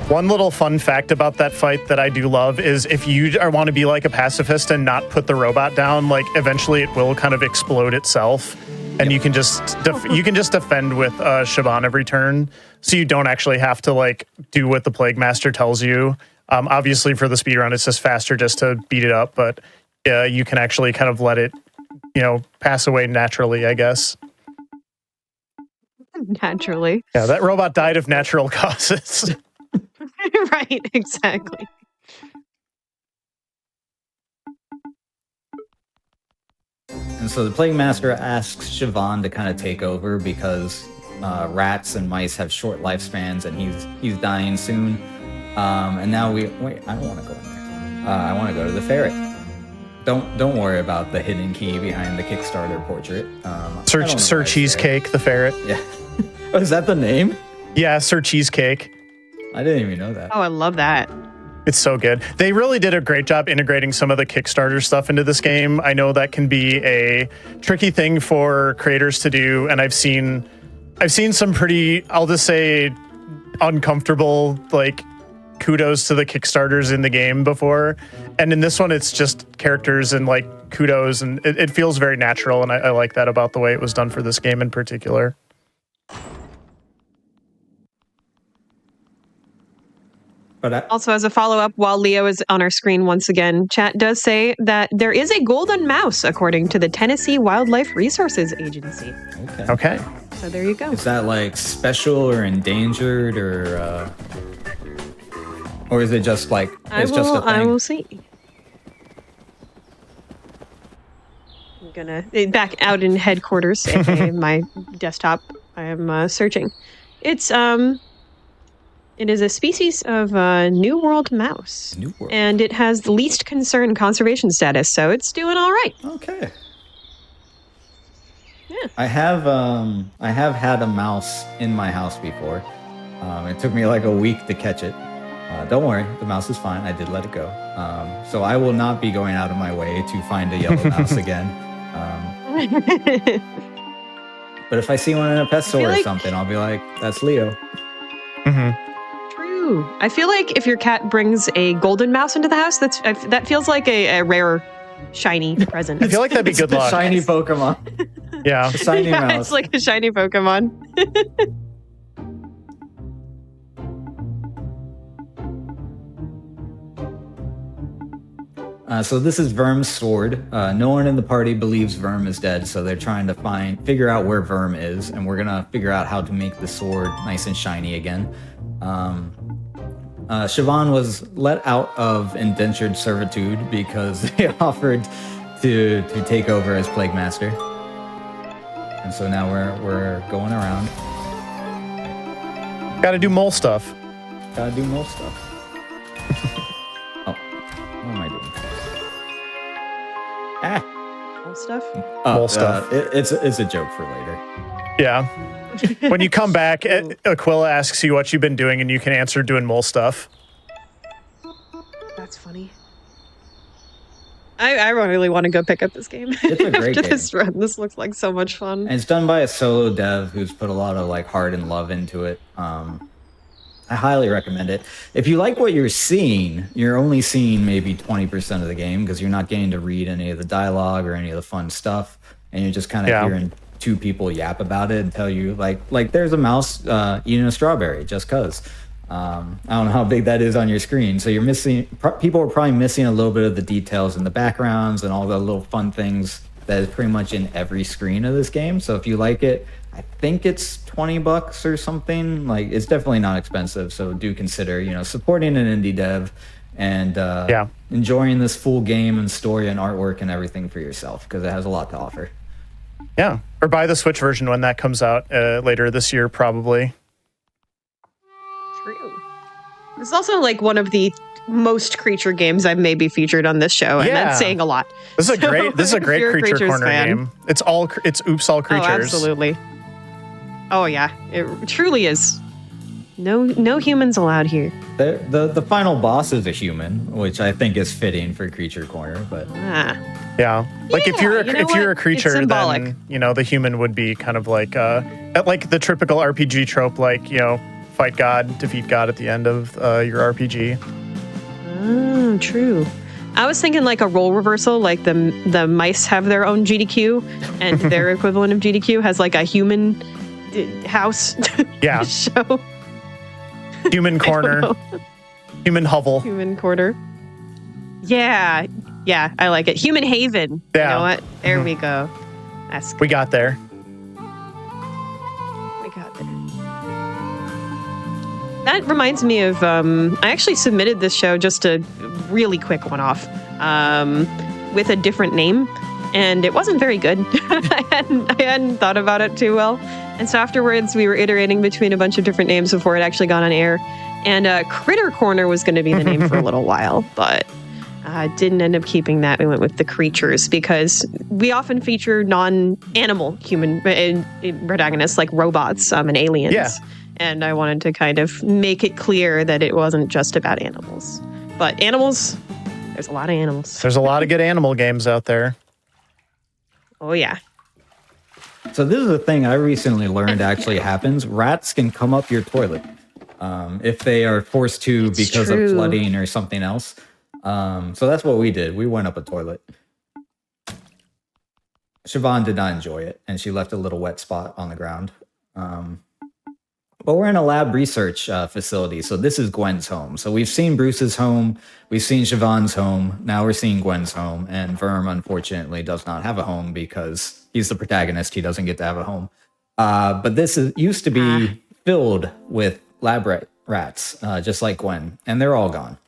One little fun fact about that fight that I do love is if you want to be like a pacifist and not put the robot down, eventually it will kind of explode itself, and you can just defend with Siobhan every turn, so you don't actually have to do what the Plague Master tells you. Obviously, for the speedrun, it's just faster just to beat it up, but you can actually kind of let it, pass away naturally, I guess. Naturally. Yeah, that robot died of natural causes. Right, exactly. And so the Plague Master asks Siobhan to kind of take over because rats and mice have short lifespans, and he's dying soon. And now wait, I don't want to go in there. I want to go to the ferret. Don't worry about the hidden key behind the Kickstarter portrait. Sir Cheesecake, the ferret. Yeah. Oh, is that the name? Yeah, Sir Cheesecake. I didn't even know that. Oh, I love that. It's so good. They really did a great job integrating some of the Kickstarter stuff into this game. I know that can be a tricky thing for creators to do, and I've seen some pretty, I'll just say, uncomfortable kudos to the Kickstarters in the game before. And in this one, it's just characters and kudos, and it feels very natural, and I like that about the way it was done for this game in particular. But Also, as a follow-up, while Leo is on our screen once again, chat does say that there is a golden mouse, according to the Tennessee Wildlife Resources Agency. Okay. So there you go. Is that special or endangered, or is it just just a thing? I will see. I'm gonna back out in headquarters, aka my desktop. I am searching. It is a species of New World mouse. New World. And it has the least concern conservation status, so it's doing all right. Okay. Yeah. I have had a mouse in my house before. It took me a week to catch it. Don't worry, the mouse is fine. I did let it go. So I will not be going out of my way to find a yellow mouse again. But if I see one in a pet store or something, I'll be like, that's Leo. Mm-hmm. True. I feel like if your cat brings a golden mouse into the house, that feels like a rare, shiny present. I feel like that'd be good luck. Shiny Pokemon. Yeah. Shiny mouse. It's like a shiny Pokemon. So this is Verm's sword. No one in the party believes Verm is dead, so they're trying to figure out where Verm is, and we're gonna figure out how to make the sword nice and shiny again. Siobhan was let out of indentured servitude because they offered to take over as Plague Master. And so now we're going around. Got to do mole stuff. Gotta do mole stuff. Oh, what am I doing? Mole stuff. Mole stuff. It's a joke for later. Yeah. When you come back, Aquila asks you what you've been doing, and you can answer doing mole stuff. That's funny. I really want to go pick up this game. It's a great After game. this run. This looks like so much fun. And it's done by a solo dev who's put a lot of like heart and love into it. I highly recommend it. If you like what you're seeing, you're only seeing maybe 20% of the game because you're not getting to read any of the dialogue or any of the fun stuff, and you're just kind of hearing two people yap about it and tell you like there's a mouse eating a strawberry just cause. I don't know how big that is on your screen, so you're missing. People are probably missing a little bit of the details in the backgrounds and all the little fun things that is pretty much in every screen of this game. So if you like it, I think it's $20 or something. Like, it's definitely not expensive. So do consider, supporting an indie dev and enjoying this full game and story and artwork and everything for yourself, because it has a lot to offer. Yeah. Or buy the Switch version when that comes out later this year, probably. True. It's also like one of the most creature games I've maybe featured on this show, and that's saying a lot. This is a great if you're a Creature Creatures Corner fan. game. It's Oops All Creatures. Oh, absolutely. Oh yeah, it truly is. No humans allowed here. The final boss is a human, which I think is fitting for Creature Corner, but Yeah. Like if you're you know a what? creature, It's symbolic. then the human would be kind of like the typical RPG trope, like, fight God, defeat God at the end of your RPG. Oh, true. I was thinking like a role reversal, like the mice have their own GDQ, and their equivalent of GDQ has like a human house Yeah. show. Human corner. Human hovel. Human quarter. Yeah, I like it. Human haven. Yeah. You know what? There we go. That's We got there. we got there. That reminds me of I actually submitted this show, just a really quick one-off, with a different name, and it wasn't very good. I hadn't thought about it too well, and so afterwards we were iterating between a bunch of different names before it actually got on air, and Critter Corner was going to be the name for a little while, but didn't end up keeping that. We went with the creatures because we often feature non-animal human protagonists like robots and aliens. Yeah. And I wanted to kind of make it clear that it wasn't just about animals. But animals, there's a lot of animals. There's a lot of good animal games out there. Oh, yeah. So this is a thing I recently learned actually happens. Rats can come up your toilet if they are forced to because of flooding or something else. So that's what we did. We went up a toilet. Siobhan did not enjoy it, and she left a little wet spot on the ground. But we're in a lab research facility, so this is Gwen's home. So we've seen Bruce's home, we've seen Siobhan's home, now we're seeing Gwen's home, and Verm, unfortunately, does not have a home because he's the protagonist. He doesn't get to have a home. But this used to be filled with lab rats, just like Gwen, and they're all gone.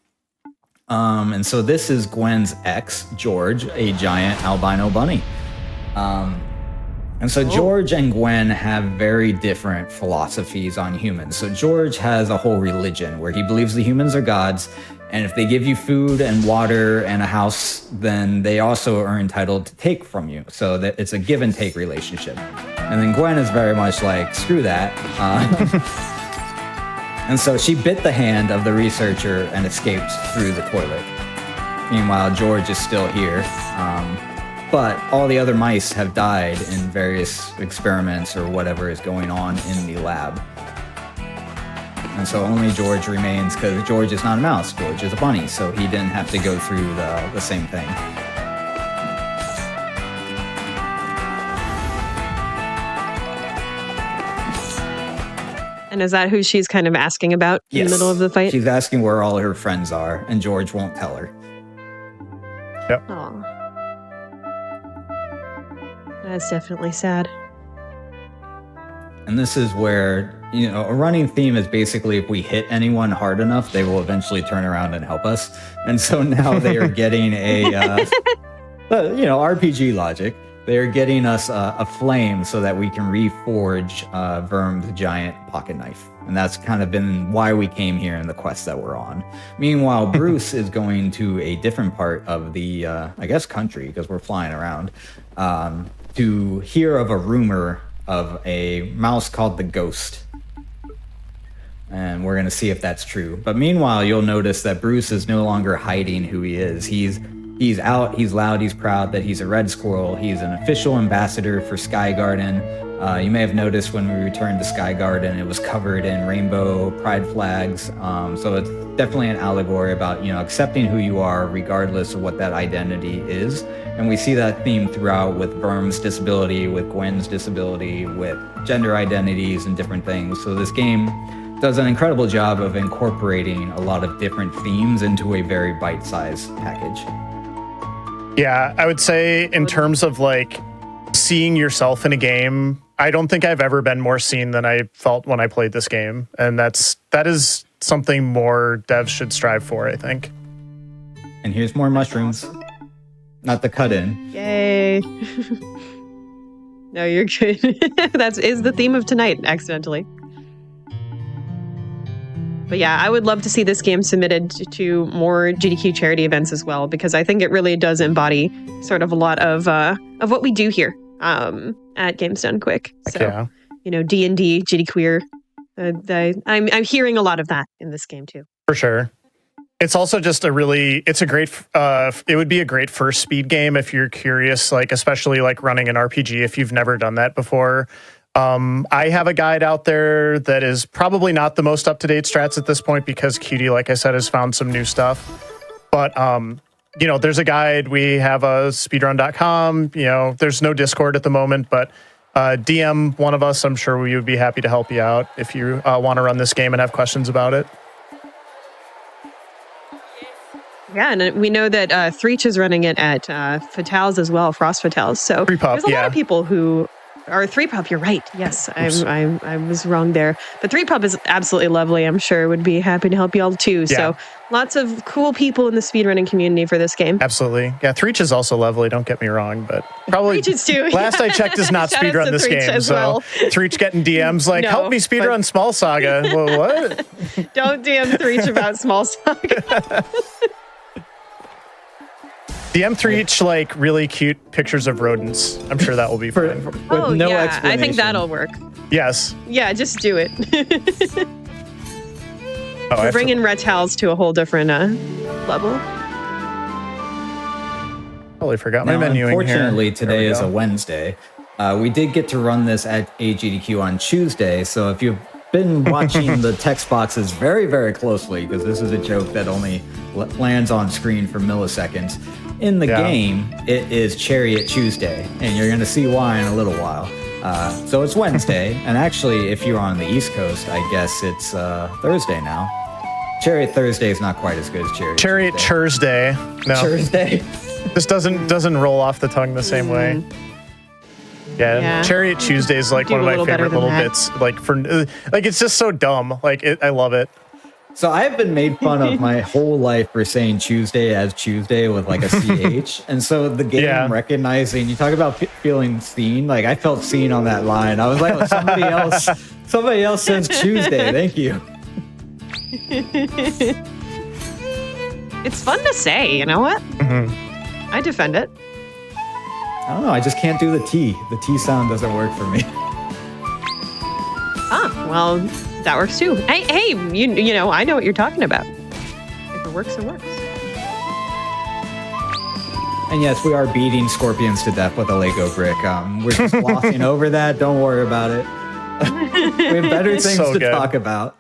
And so this is Gwen's ex, George, a giant albino bunny. And so George and Gwen have very different philosophies on humans. So George has a whole religion where he believes the humans are gods, and if they give you food and water and a house, then they also are entitled to take from you. So that it's a give and take relationship. And then Gwen is very much like, screw that. And so she bit the hand of the researcher and escaped through the toilet. Meanwhile, George is still here. But all the other mice have died in various experiments or whatever is going on in the lab. And so only George remains, because George is not a mouse, George is a bunny, so he didn't have to go through the same thing. And is that who she's kind of asking about in the middle of the fight? She's asking where all her friends are, and George won't tell her. Yep. Aw. That's definitely sad. And this is where, a running theme is basically if we hit anyone hard enough, they will eventually turn around and help us. And so now they are getting But, you know, RPG logic. They're getting us a flame so that we can reforge Verm's giant pocket knife. And that's kind of been why we came here in the quest that we're on. Meanwhile, Bruce is going to a different part of the, I guess, country, because we're flying around, to hear of a rumor of a mouse called the Ghost. And we're going to see if that's true. But meanwhile, you'll notice that Bruce is no longer hiding who he is. He's out, he's loud, he's proud that he's a red squirrel. He's an official ambassador for Sky Garden. You may have noticed when we returned to Sky Garden, it was covered in rainbow pride flags. So it's definitely an allegory about, you know, accepting who you are regardless of what that identity is. And we see that theme throughout with Verm's disability, with Gwen's disability, with gender identities and different things. So this game does an incredible job of incorporating a lot of different themes into a very bite-sized package. Yeah, I would say in terms of like seeing yourself in a game, I don't think I've ever been more seen than I felt when I played this game. And that is something more devs should strive for, I think. And here's more mushrooms. Not the cut in. Yay. No, you're good. That is the theme of tonight, accidentally. But yeah, I would love to see this game submitted to more GDQ charity events as well, because I think it really does embody sort of a lot of what we do here at Games Done Quick. So, Yeah. you know, D&D, GDQueer, I'm hearing a lot of that in this game too. For sure. It's also just it would be a great first speed game if you're curious, like especially like running an RPG if you've never done that before. I have a guide out there that is probably not the most up-to-date strats at this point because Cutie, like I said, has found some new stuff. But, you know, there's a guide. We have a speedrun.com. You know, there's no Discord at the moment, but DM one of us. I'm sure we would be happy to help you out if you want to run this game and have questions about it. Yeah, and we know that Threech is running it at Fatales as well, Frost Fatales. So Free Pup, there's a lot of people who... Or 3Pub, you're right. Yes, I was wrong there. But 3Pub is absolutely lovely. I'm sure would be happy to help you all too. Yeah. So lots of cool people in the speedrunning community for this game. Absolutely. Yeah, Threech is also lovely. Don't get me wrong, but probably Threech is too. last I checked is not Shout outs speedrun to this Threech game. as So well. Threech getting DMs like, No, help me speedrun Small Saga. Well, what? Don't DM Threech about Small Saga. DM Threech like really cute pictures of rodents. I'm sure that will be fun. With Oh, no yeah. I explanation. think that'll work. Yes. Yeah, just do it. Oh, I have Bring to- in Retals to a whole different level. Totally forgot my Now, menuing here. unfortunately, There today we is go. a Wednesday. We did get to run this at AGDQ on Tuesday, so if you've been watching the text boxes very, very closely, because this is a joke that only lands on screen for milliseconds, in the Yeah. game, it is Chariot Tuesday, and you're going to see why in a little while. So it's Wednesday, and actually, if you're on the East Coast, I guess it's Thursday now. Chariot Thursday is not quite as good as Chariot Tuesday. Thursday. No, Thursday. this doesn't roll off the tongue the same way. Yeah, Yeah. Chariot Tuesday is like Do one of a my little better favorite than little that. bits. Like like it's just so dumb. Like I love it. So I've been made fun of my whole life for saying Tuesday as Tuesday with like a CH. And so the game Yeah. recognizing, you talk about feeling seen, like I felt seen on that line. I was like, oh, somebody else says Tuesday. Thank you. It's fun to say, you know what? Mhm. I defend it. I don't know. I just can't do the T. The T sound doesn't work for me. Ah, well, that works too. Hey, you know, I know what you're talking about. If it works, it works. And yes, we are beating scorpions to death with a Lego brick. We're just glossing over that. Don't worry about it. We have better things So to good. talk about,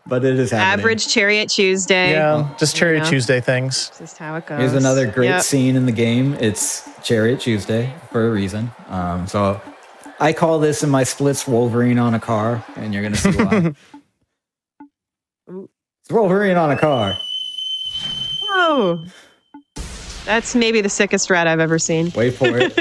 but it is happening. Average Chariot Tuesday. Yeah, just Chariot Yeah. Tuesday things. This is how it goes. Here's another great Yep. scene in the game. It's Chariot Tuesday for a reason. So I call this in my splits Wolverine on a car, and you're going to see why. It's Wolverine on a car. Oh, that's maybe the sickest rat I've ever seen. Wait for it.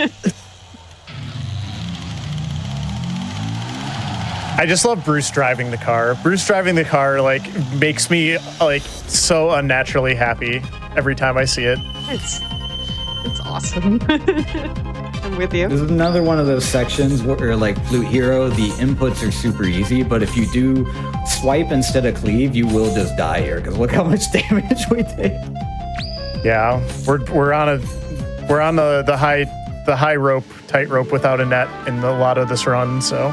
I just love Bruce driving the car. Bruce driving the car like makes me like so unnaturally happy every time I see it. It's awesome. I'm with you. This is another one of those sections where, like Flute Hero, the inputs are super easy, but if you do swipe instead of cleave, you will just die here, because look how much damage we take. Yeah, we're on the high rope, tight rope without a net in a lot of this run. So, all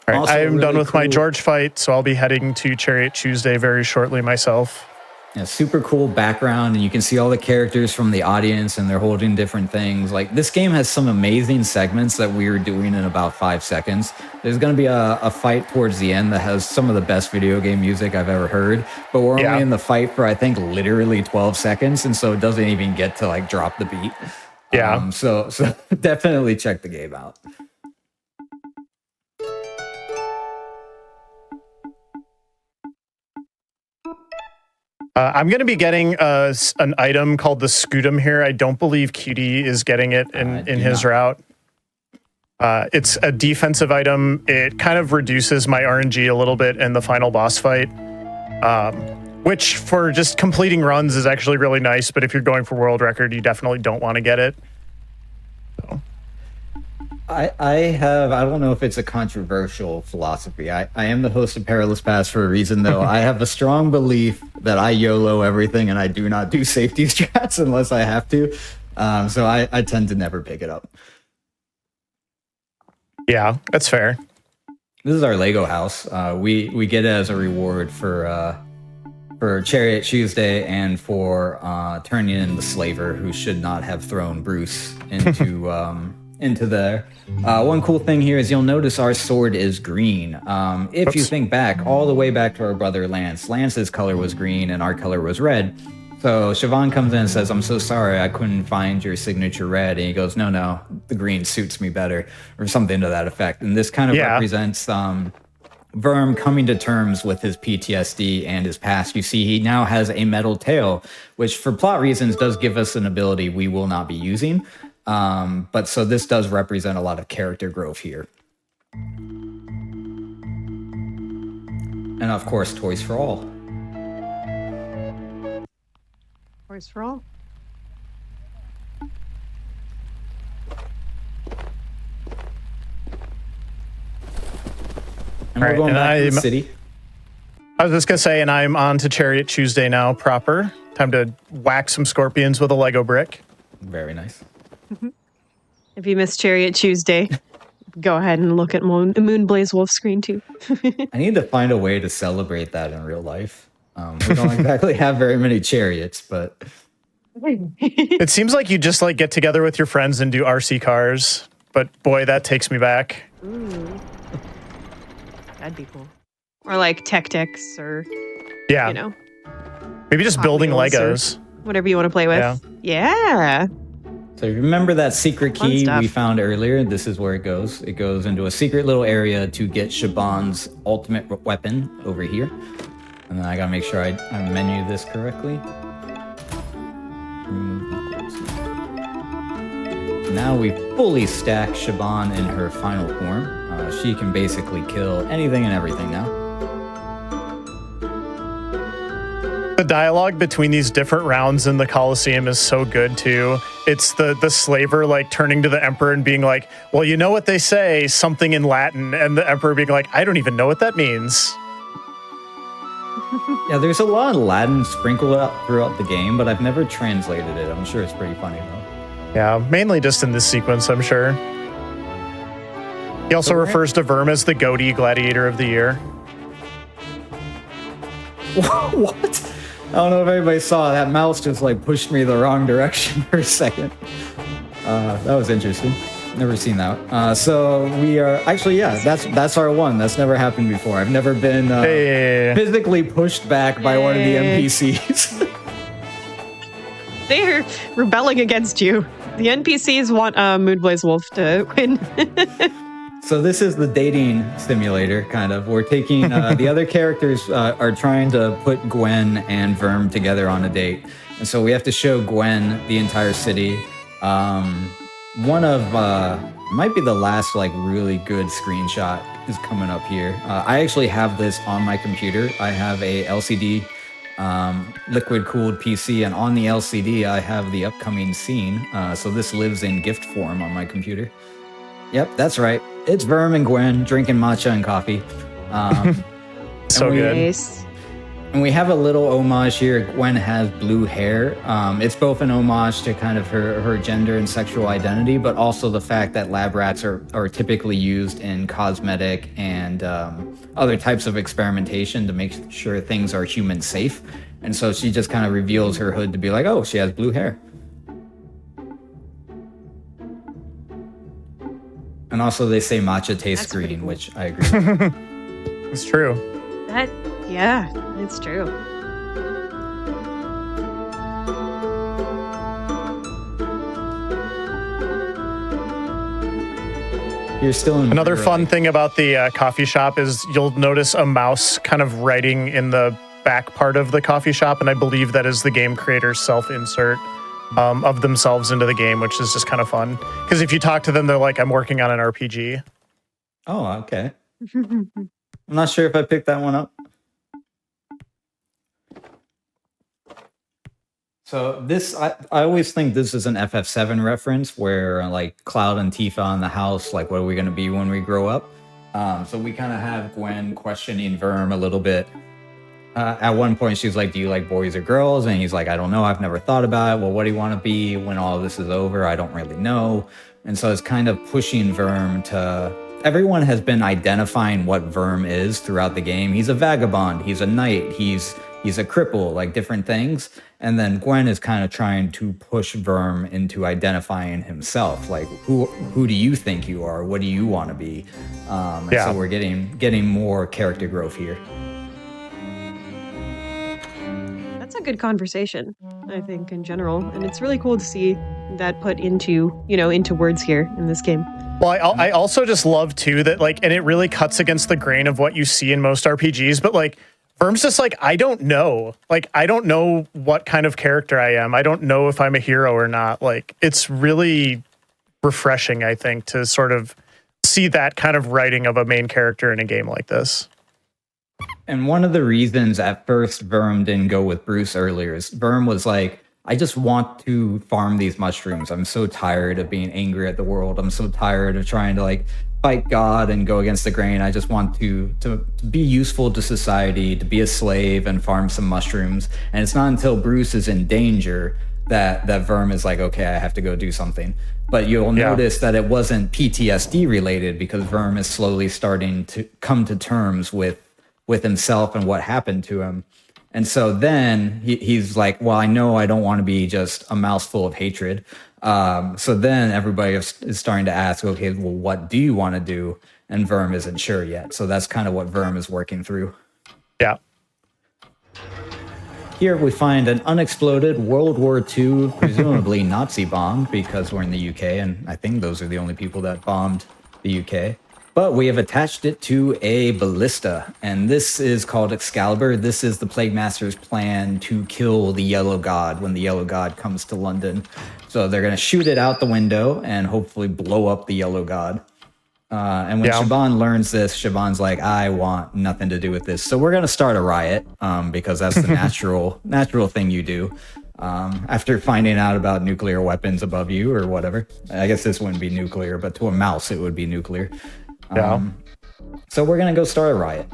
right, Also I am really done with my cool- George fight, so I'll be heading to Chariot Tuesday very shortly myself. Yeah, super cool background, and you can see all the characters from the audience, and they're holding different things. Like, this game has some amazing segments that we are doing in about 5 seconds. There's going to be a fight towards the end that has some of the best video game music I've ever heard, but we're only in the fight for, I think, literally 12 seconds, and so it doesn't even get to, like, drop the beat. Yeah. So definitely check the game out. I'm going to be getting an item called the Scutum here. I don't believe QD is getting it in his route. It's a defensive item. It kind of reduces my RNG a little bit in the final boss fight, which for just completing runs is actually really nice. But if you're going for world record, you definitely don't want to get it. So. I don't know if it's a controversial philosophy. I am the host of Perilous Pass for a reason, though. I have a strong belief that I YOLO everything and I do not do safety strats unless I have to. So I tend to never pick it up. Yeah, that's fair. This is our Lego house. We get it as a reward for Chariot Tuesday and for turning in the slaver who should not have thrown Bruce into there. One cool thing here is you'll notice our sword is green. If you think back, all the way back to our brother Lance, Lance's color was green and our color was red. So Siobhan comes in and says, "I'm so sorry, I couldn't find your signature red." And he goes, no, the green suits me better, or something to that effect. And this kind of represents Verm coming to terms with his PTSD and his past. You see, he now has a metal tail, which for plot reasons does give us an ability we will not be using. But so this does represent a lot of character growth here. And of course, Toys for All. Toys for all. And we're going back to the city. I was just going to say, and I'm on to Chariot Tuesday now proper. Time to whack some scorpions with a Lego brick. Very nice. If you missed Chariot Tuesday, go ahead and look at Moonblaze Wolf screen too. I need to find a way to celebrate that in real life. We don't exactly have very many chariots, but It seems like you just like get together with your friends and do RC cars, but boy, that takes me back. Ooh. That'd be cool. Or like Tech-Tex or, Yeah, you know, maybe just Hot building Wheels or Legos. whatever you want to play with. Yeah. so remember that secret Fun key stuff. we found earlier? This is where it goes. It goes into a secret little area to get Shaban's ultimate weapon over here. And then I gotta make sure I menu this correctly. Now we fully stack Shaban in her final form. She can basically kill anything and everything now. The dialogue between these different rounds in the Colosseum is so good too. It's the slaver like turning to the emperor and being like, "Well, you know what they say, something in Latin," and the emperor being like, "I don't even know what that means." Yeah, there's a lot of Latin sprinkled out throughout the game, but I've never translated it. I'm sure it's pretty funny though. Yeah, mainly just in this sequence, I'm sure. He also refers to Verm as the goatee gladiator of the year. What? I don't know if everybody saw that mouse just like pushed me the wrong direction for a second. That was interesting. Never seen that. So we are actually, yeah, that's our one. That's never happened before. I've never been physically pushed back by one of the NPCs. They're rebelling against you. The NPCs want Moonblaze Wolf to win. So this is the dating simulator, kind of. We're taking the other characters are trying to put Gwen and Verm together on a date, and so we have to show Gwen the entire city. One of might be the last like really good screenshot is coming up here. I actually have this on my computer. I have a LCD liquid cooled PC, and on the LCD I have the upcoming scene. So this lives in GIF form on my computer. Yep, that's right. It's Verm and Gwen drinking matcha and coffee. So good. Nice. And we have a little homage here. Gwen has blue hair. It's both an homage to kind of her gender and sexual identity, but also the fact that lab rats are typically used in cosmetic and other types of experimentation to make sure things are human safe. And so she just kind of reveals her hood to be like, oh, she has blue hair. And also they say matcha tastes That's pretty green, cool. which I agree with. It's true. Yeah, it's true. You're still in Another fun thing about the coffee shop is you'll notice a mouse kind of writing in the back part of the coffee shop, and I believe that is the game creator's self-insert of themselves into the game, which is just kind of fun. Because if you talk to them, they're like, I'm working on an RPG. Oh, okay. I'm not sure if I picked that one up. So this, I always think this is an FF7 reference where like Cloud and Tifa in the house, like what are we going to be when we grow up? So we kind of have Gwen questioning Verm a little bit. At one point she's like, do you like boys or girls? And he's like, I don't know. I've never thought about it. Well, what do you want to be when all of this is over? I don't really know. And so it's kind of pushing Verm to... Everyone has been identifying what Verm is throughout the game. He's a vagabond. He's a knight. He's a cripple, like different things. And then Gwen is kind of trying to push Verm into identifying himself. Like, who do you think you are? What do you want to be? So we're getting more character growth here. That's a good conversation, I think, in general. And it's really cool to see that put into words here in this game. Well, I also just love too that like, and it really cuts against the grain of what you see in most RPGs, but like Verm's just like, I don't know. Like, I don't know what kind of character I am. I don't know if I'm a hero or not. Like, it's really refreshing, I think, to sort of see that kind of writing of a main character in a game like this. And one of the reasons at first Verm didn't go with Bruce earlier is Verm was like, I just want to farm these mushrooms. I'm so tired of being angry at the world. I'm so tired of trying to like fight God and go against the grain. I just want to be useful to society, to be a slave and farm some mushrooms. And it's not until Bruce is in danger that Verm is like, okay, I have to go do something. But you'll notice that it wasn't PTSD related because Verm is slowly starting to come to terms with himself and what happened to him. And so then he's like, well, I know I don't want to be just a mouse full of hatred. So then everybody is starting to ask, okay, well, what do you want to do? And Verm isn't sure yet. So that's kind of what Verm is working through. Yeah. Here we find an unexploded World War II, presumably Nazi bomb, because we're in the UK, and I think those are the only people that bombed the UK. But we have attached it to a ballista, and this is called Excalibur. This is the Plague Master's plan to kill the Yellow God when the Yellow God comes to London. So they're going to shoot it out the window and hopefully blow up the Yellow God. And when Shaban learns this, Shaban's like, I want nothing to do with this. So we're going to start a riot because that's the natural thing you do. After finding out about nuclear weapons above you or whatever. I guess this wouldn't be nuclear, but to a mouse it would be nuclear. So we're going to go start a riot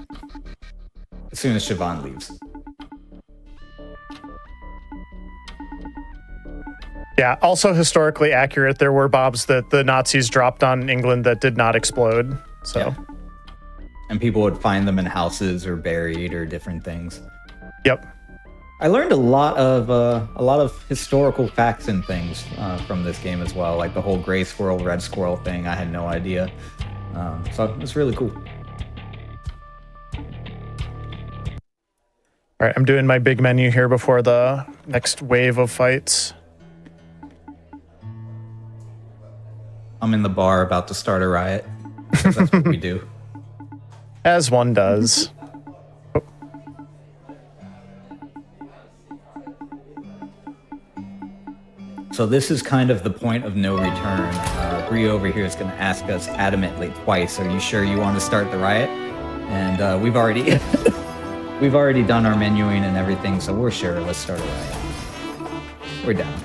as soon as Siobhan leaves. Yeah, also historically accurate. There were bombs that the Nazis dropped on England that did not explode. So, yeah. And people would find them in houses or buried or different things. Yep. I learned a lot of historical facts and things from this game as well, like the whole gray squirrel, red squirrel thing. I had no idea. So it's really cool. All right, I'm doing my big menu here before the next wave of fights. I'm in the bar about to start a riot. That's what we do. As one does. So this is kind of the point of no return. Bree over here is going to ask us adamantly twice, are you sure you want to start the riot? And we've already we've already done our menuing and everything, so we're sure. Let's start a riot. We're down.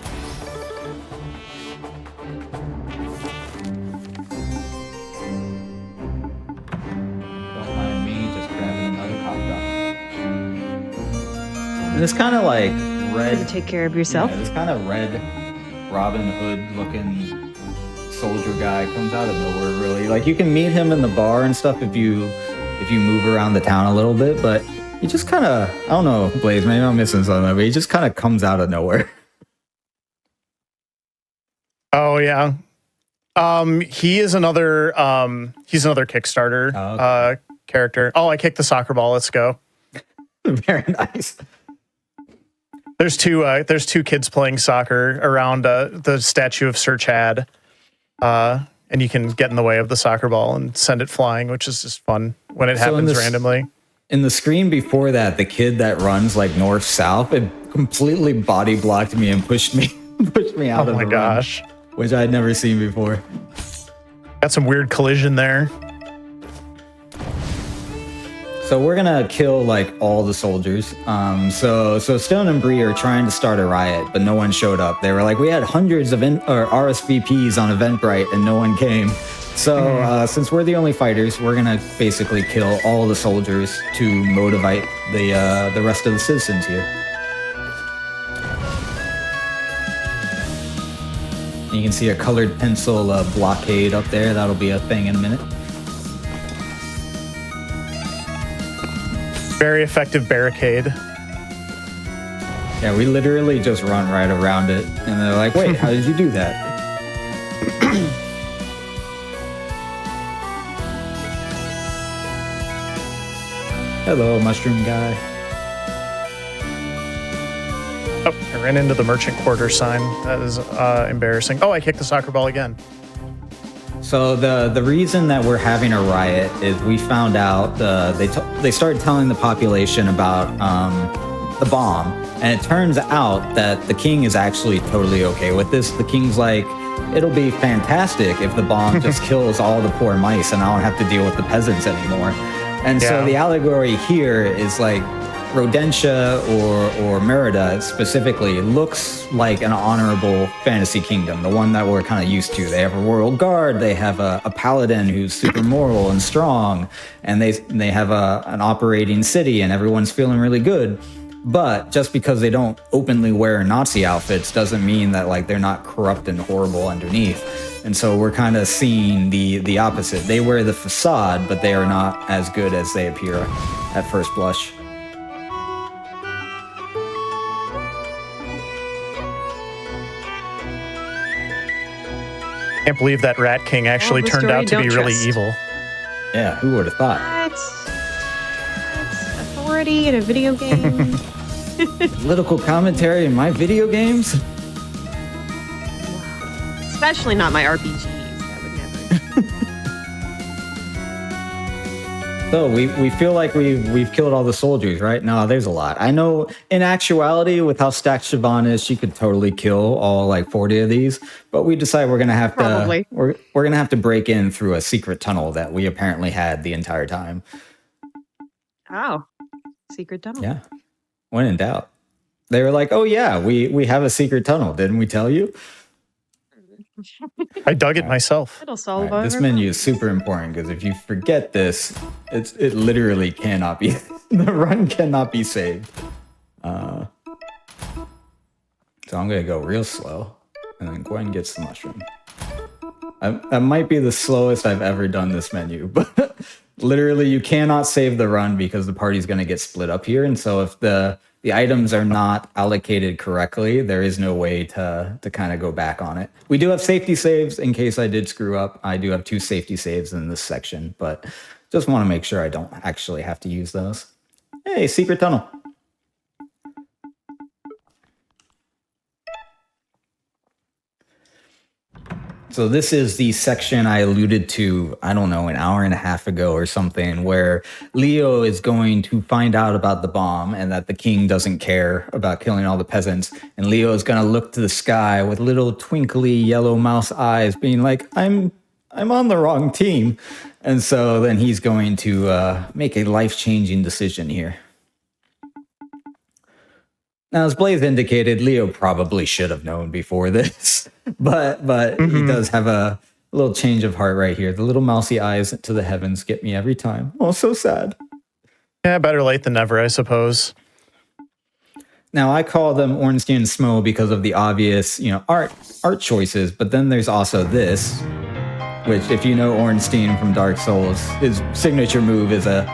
Don't mind me just grabbing another hot dog. And it's kind of like red. To take care of yourself. Yeah, this kind of red Robin Hood looking soldier guy comes out of nowhere, really. Like, you can meet him in the bar and stuff if you move around the town a little bit, but he just kind of, I don't know, Blaze, maybe I'm missing something, but he just kind of comes out of nowhere. Oh yeah. He's another Kickstarter character. Oh, I kicked the soccer ball. Let's go. Very nice. There's two kids playing soccer around the statue of Sir Chad. And you can get in the way of the soccer ball and send it flying, which is just fun when it happens randomly. In the screen before that, the kid that runs like north-south, it completely body blocked me and pushed me out of the run, which I'd never seen before. Got some weird collision there. So we're gonna kill like all the soldiers. So Stone and Bree are trying to start a riot, but no one showed up. They were like, we had hundreds of RSVPs on Eventbrite and no one came. So since we're the only fighters, we're gonna basically kill all the soldiers to motivate the rest of the citizens here. And you can see a colored pencil blockade up there. That'll be a thing in a minute. Very effective barricade. Yeah, we literally just run right around it. And they're like, wait, how did you do that? Hello, mushroom guy. Oh, I ran into the merchant quarter sign. That is embarrassing. Oh, I kicked the soccer ball again. So the reason that we're having a riot is we found out they started telling the population about the bomb, and it turns out that the king is actually totally okay with this. The king's like, it'll be fantastic if the bomb just kills all the poor mice and I don't have to deal with the peasants anymore. And so the allegory here is like Rodentia or Merida specifically looks like an honorable fantasy kingdom, the one that we're kind of used to. They have a royal guard, they have a paladin who's super moral and strong, and they have an operating city, and everyone's feeling really good. But just because they don't openly wear Nazi outfits doesn't mean that like they're not corrupt and horrible underneath. And so we're kind of seeing the opposite. They wear the facade, but they are not as good as they appear at first blush. Can't believe that Rat King actually turned out to be really evil. Yeah, who would have thought? That's authority in a video game. Political commentary in my video games? Especially not my RPGs. That would never. So we feel like we've killed all the soldiers, right? No, there's a lot. I know in actuality, with how stacked Siobhan is, she could totally kill all like 40 of these. But we decide we're gonna have to we're gonna have to break in through a secret tunnel that we apparently had the entire time. Oh, secret tunnel. Yeah. When in doubt. They were like, oh yeah, we have a secret tunnel, didn't we tell you? I dug it myself. It'll solve all This menu is super important because if you forget this, it literally cannot be, the run cannot be saved. So I'm gonna go real slow, and then Gwen gets the mushroom. That might be the slowest I've ever done this menu, but literally you cannot save the run because the party's gonna get split up here, and so if the items are not allocated correctly, there is no way to kind of go back on it. We do have safety saves in case I did screw up. I do have 2 safety saves in this section, but just want to make sure I don't actually have to use those. Hey, secret tunnel. So this is the section I alluded to, I don't know, an hour and a half ago or something, where Leo is going to find out about the bomb and that the king doesn't care about killing all the peasants. And Leo is going to look to the sky with little twinkly yellow mouse eyes being like, I'm on the wrong team. And so then he's going to make a life-changing decision here. Now, as Blaze indicated, Leo probably should have known before this, but he does have a little change of heart right here. The little mousy eyes to the heavens get me every time. Oh, so sad. Yeah, better late than never, I suppose. Now, I call them Ornstein and Smo because of the obvious, art choices, but then there's also this, which, if you know Ornstein from Dark Souls, his signature move is a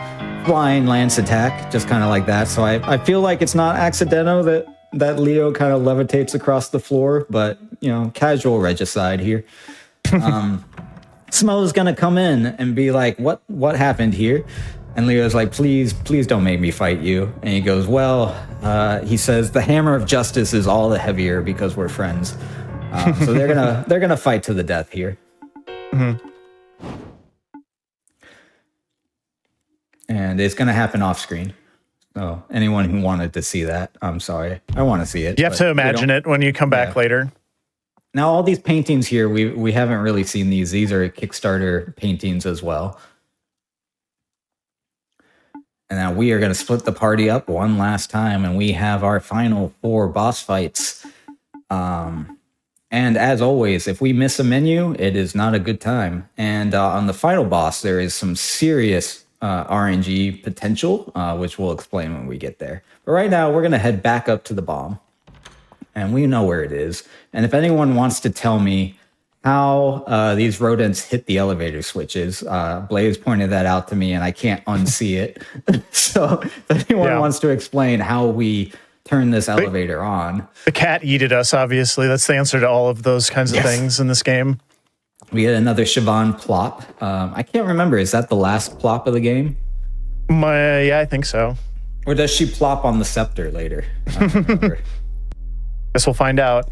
flying lance attack, just kind of like that. So I feel like it's not accidental that Leo kind of levitates across the floor, but, casual regicide here. Smo's gonna come in and be like, what happened here? And Leo's like, please don't make me fight you. And he goes, well, he says, the hammer of justice is all the heavier because we're friends. So they're gonna fight to the death here. Mm-hmm. And it's gonna happen off screen. So anyone who wanted to see that, I'm sorry. I want to see it. You have to imagine it when you come back later. Now, all these paintings here, we haven't really seen these. These are Kickstarter paintings as well. And now we are going to split the party up one last time, and we have our final 4 boss fights. And as always, if we miss a menu, it is not a good time. And on the final boss, there is some serious RNG potential, which we'll explain when we get there. But right now, we're going to head back up to the bomb. And we know where it is. And if anyone wants to tell me how these rodents hit the elevator switches, Blaze pointed that out to me, and I can't unsee it. So if anyone wants to explain how we turn this elevator on. The cat yeeted us, obviously. That's the answer to all of those kinds of things in this game. We get another Siobhan plop. I can't remember. Is that the last plop of the game? Yeah, I think so. Or does she plop on the scepter later? I don't remember. Guess we'll find out.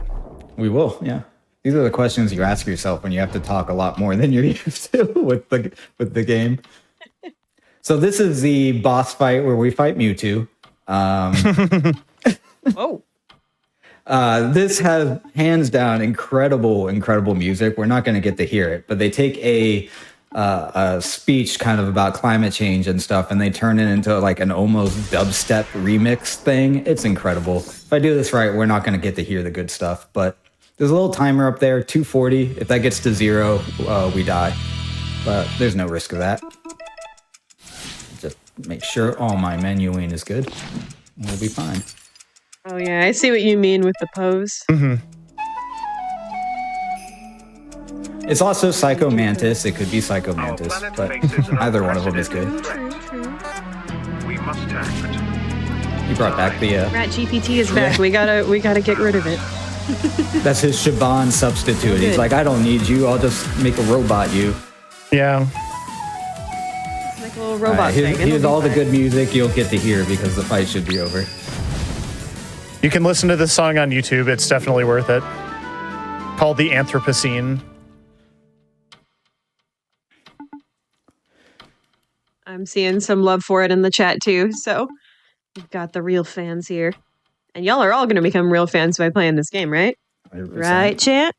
We will, yeah. These are the questions you ask yourself when you have to talk a lot more than you're used to with the game. So this is the boss fight where we fight Mewtwo. Whoa. This has hands down incredible music. We're not going to get to hear it, but they take a speech kind of about climate change and stuff, and they turn it into like an almost dubstep remix thing. It's incredible. If I do this right, we're not going to get to hear the good stuff, but there's a little timer up there, 240. If that gets to 0, we die, but there's no risk of that. Just make sure all my menuing is good, and we'll be fine. Oh yeah, I see what you mean with the pose. Mm-hmm. It's also Psycho Mantis. It could be Psycho Mantis, but either one of them is good. We must tackle it. He brought back the Rat GPT is back. We gotta get rid of it. that's his Siobhan substitute. He's like, I don't need you. I'll just make a robot you. Yeah. It's like a little robot thing. Here's all the good music you'll get to hear because the fight should be over. You can listen to this song on YouTube. It's definitely worth it. Called The Anthropocene. I'm seeing some love for it in the chat too. So we've got the real fans here. And y'all are all going to become real fans by playing this game, right? 100%. Right, chat?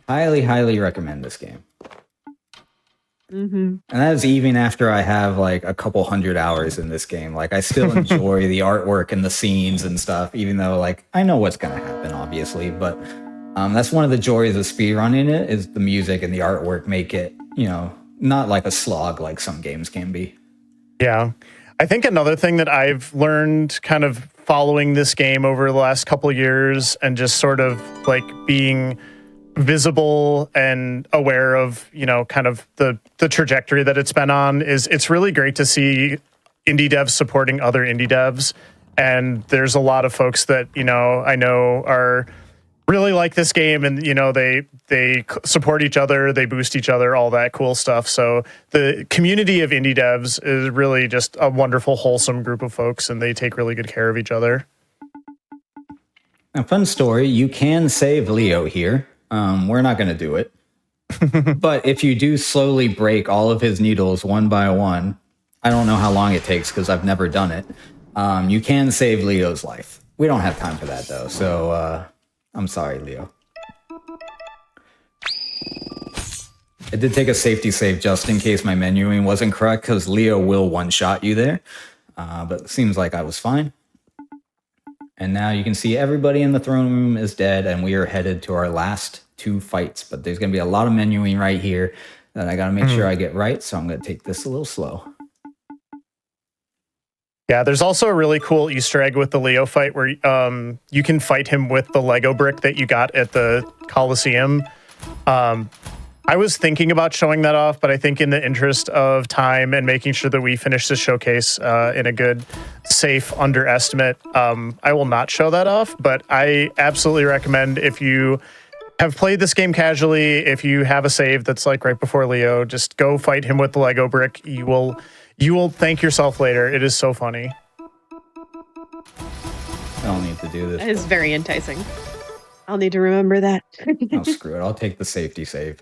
Highly recommend this game. Mm-hmm. And that is even after I have like a couple hundred hours in this game. Like I still enjoy the artwork and the scenes and stuff, even though like I know what's going to happen, obviously. But that's one of the joys of speedrunning it is the music and the artwork make it, not like a slog like some games can be. Yeah. I think another thing that I've learned kind of following this game over the last couple of years and just sort of like being visible and aware of, kind of the trajectory that it's been on is it's really great to see indie devs supporting other indie devs. And there's a lot of folks that, I know are really like this game and, they support each other, they boost each other, all that cool stuff. So the community of indie devs is really just a wonderful, wholesome group of folks, and they take really good care of each other. A fun story. You can save Leo here. We're not going to do it. But if you do slowly break all of his needles one by one, I don't know how long it takes because I've never done it. You can save Leo's life. We don't have time for that, though. So I'm sorry, Leo. I did take a safety save just in case my menuing wasn't correct because Leo will one-shot you there. But it seems like I was fine. And now you can see everybody in the throne room is dead, and we are headed to our last 2 fights. But there's going to be a lot of menuing right here that I got to make sure I get right, so I'm going to take this a little slow. Yeah, there's also a really cool Easter egg with the Leo fight where you can fight him with the Lego brick that you got at the Coliseum. I was thinking about showing that off, but I think in the interest of time and making sure that we finish the showcase in a good, safe underestimate, I will not show that off. But I absolutely recommend, if you have played this game casually, if you have a save that's like right before Leo, just go fight him with the Lego brick. You will thank yourself later. It is so funny. I don't need to do this. That is very enticing. I'll need to remember that. Oh, screw it. I'll take the safety save.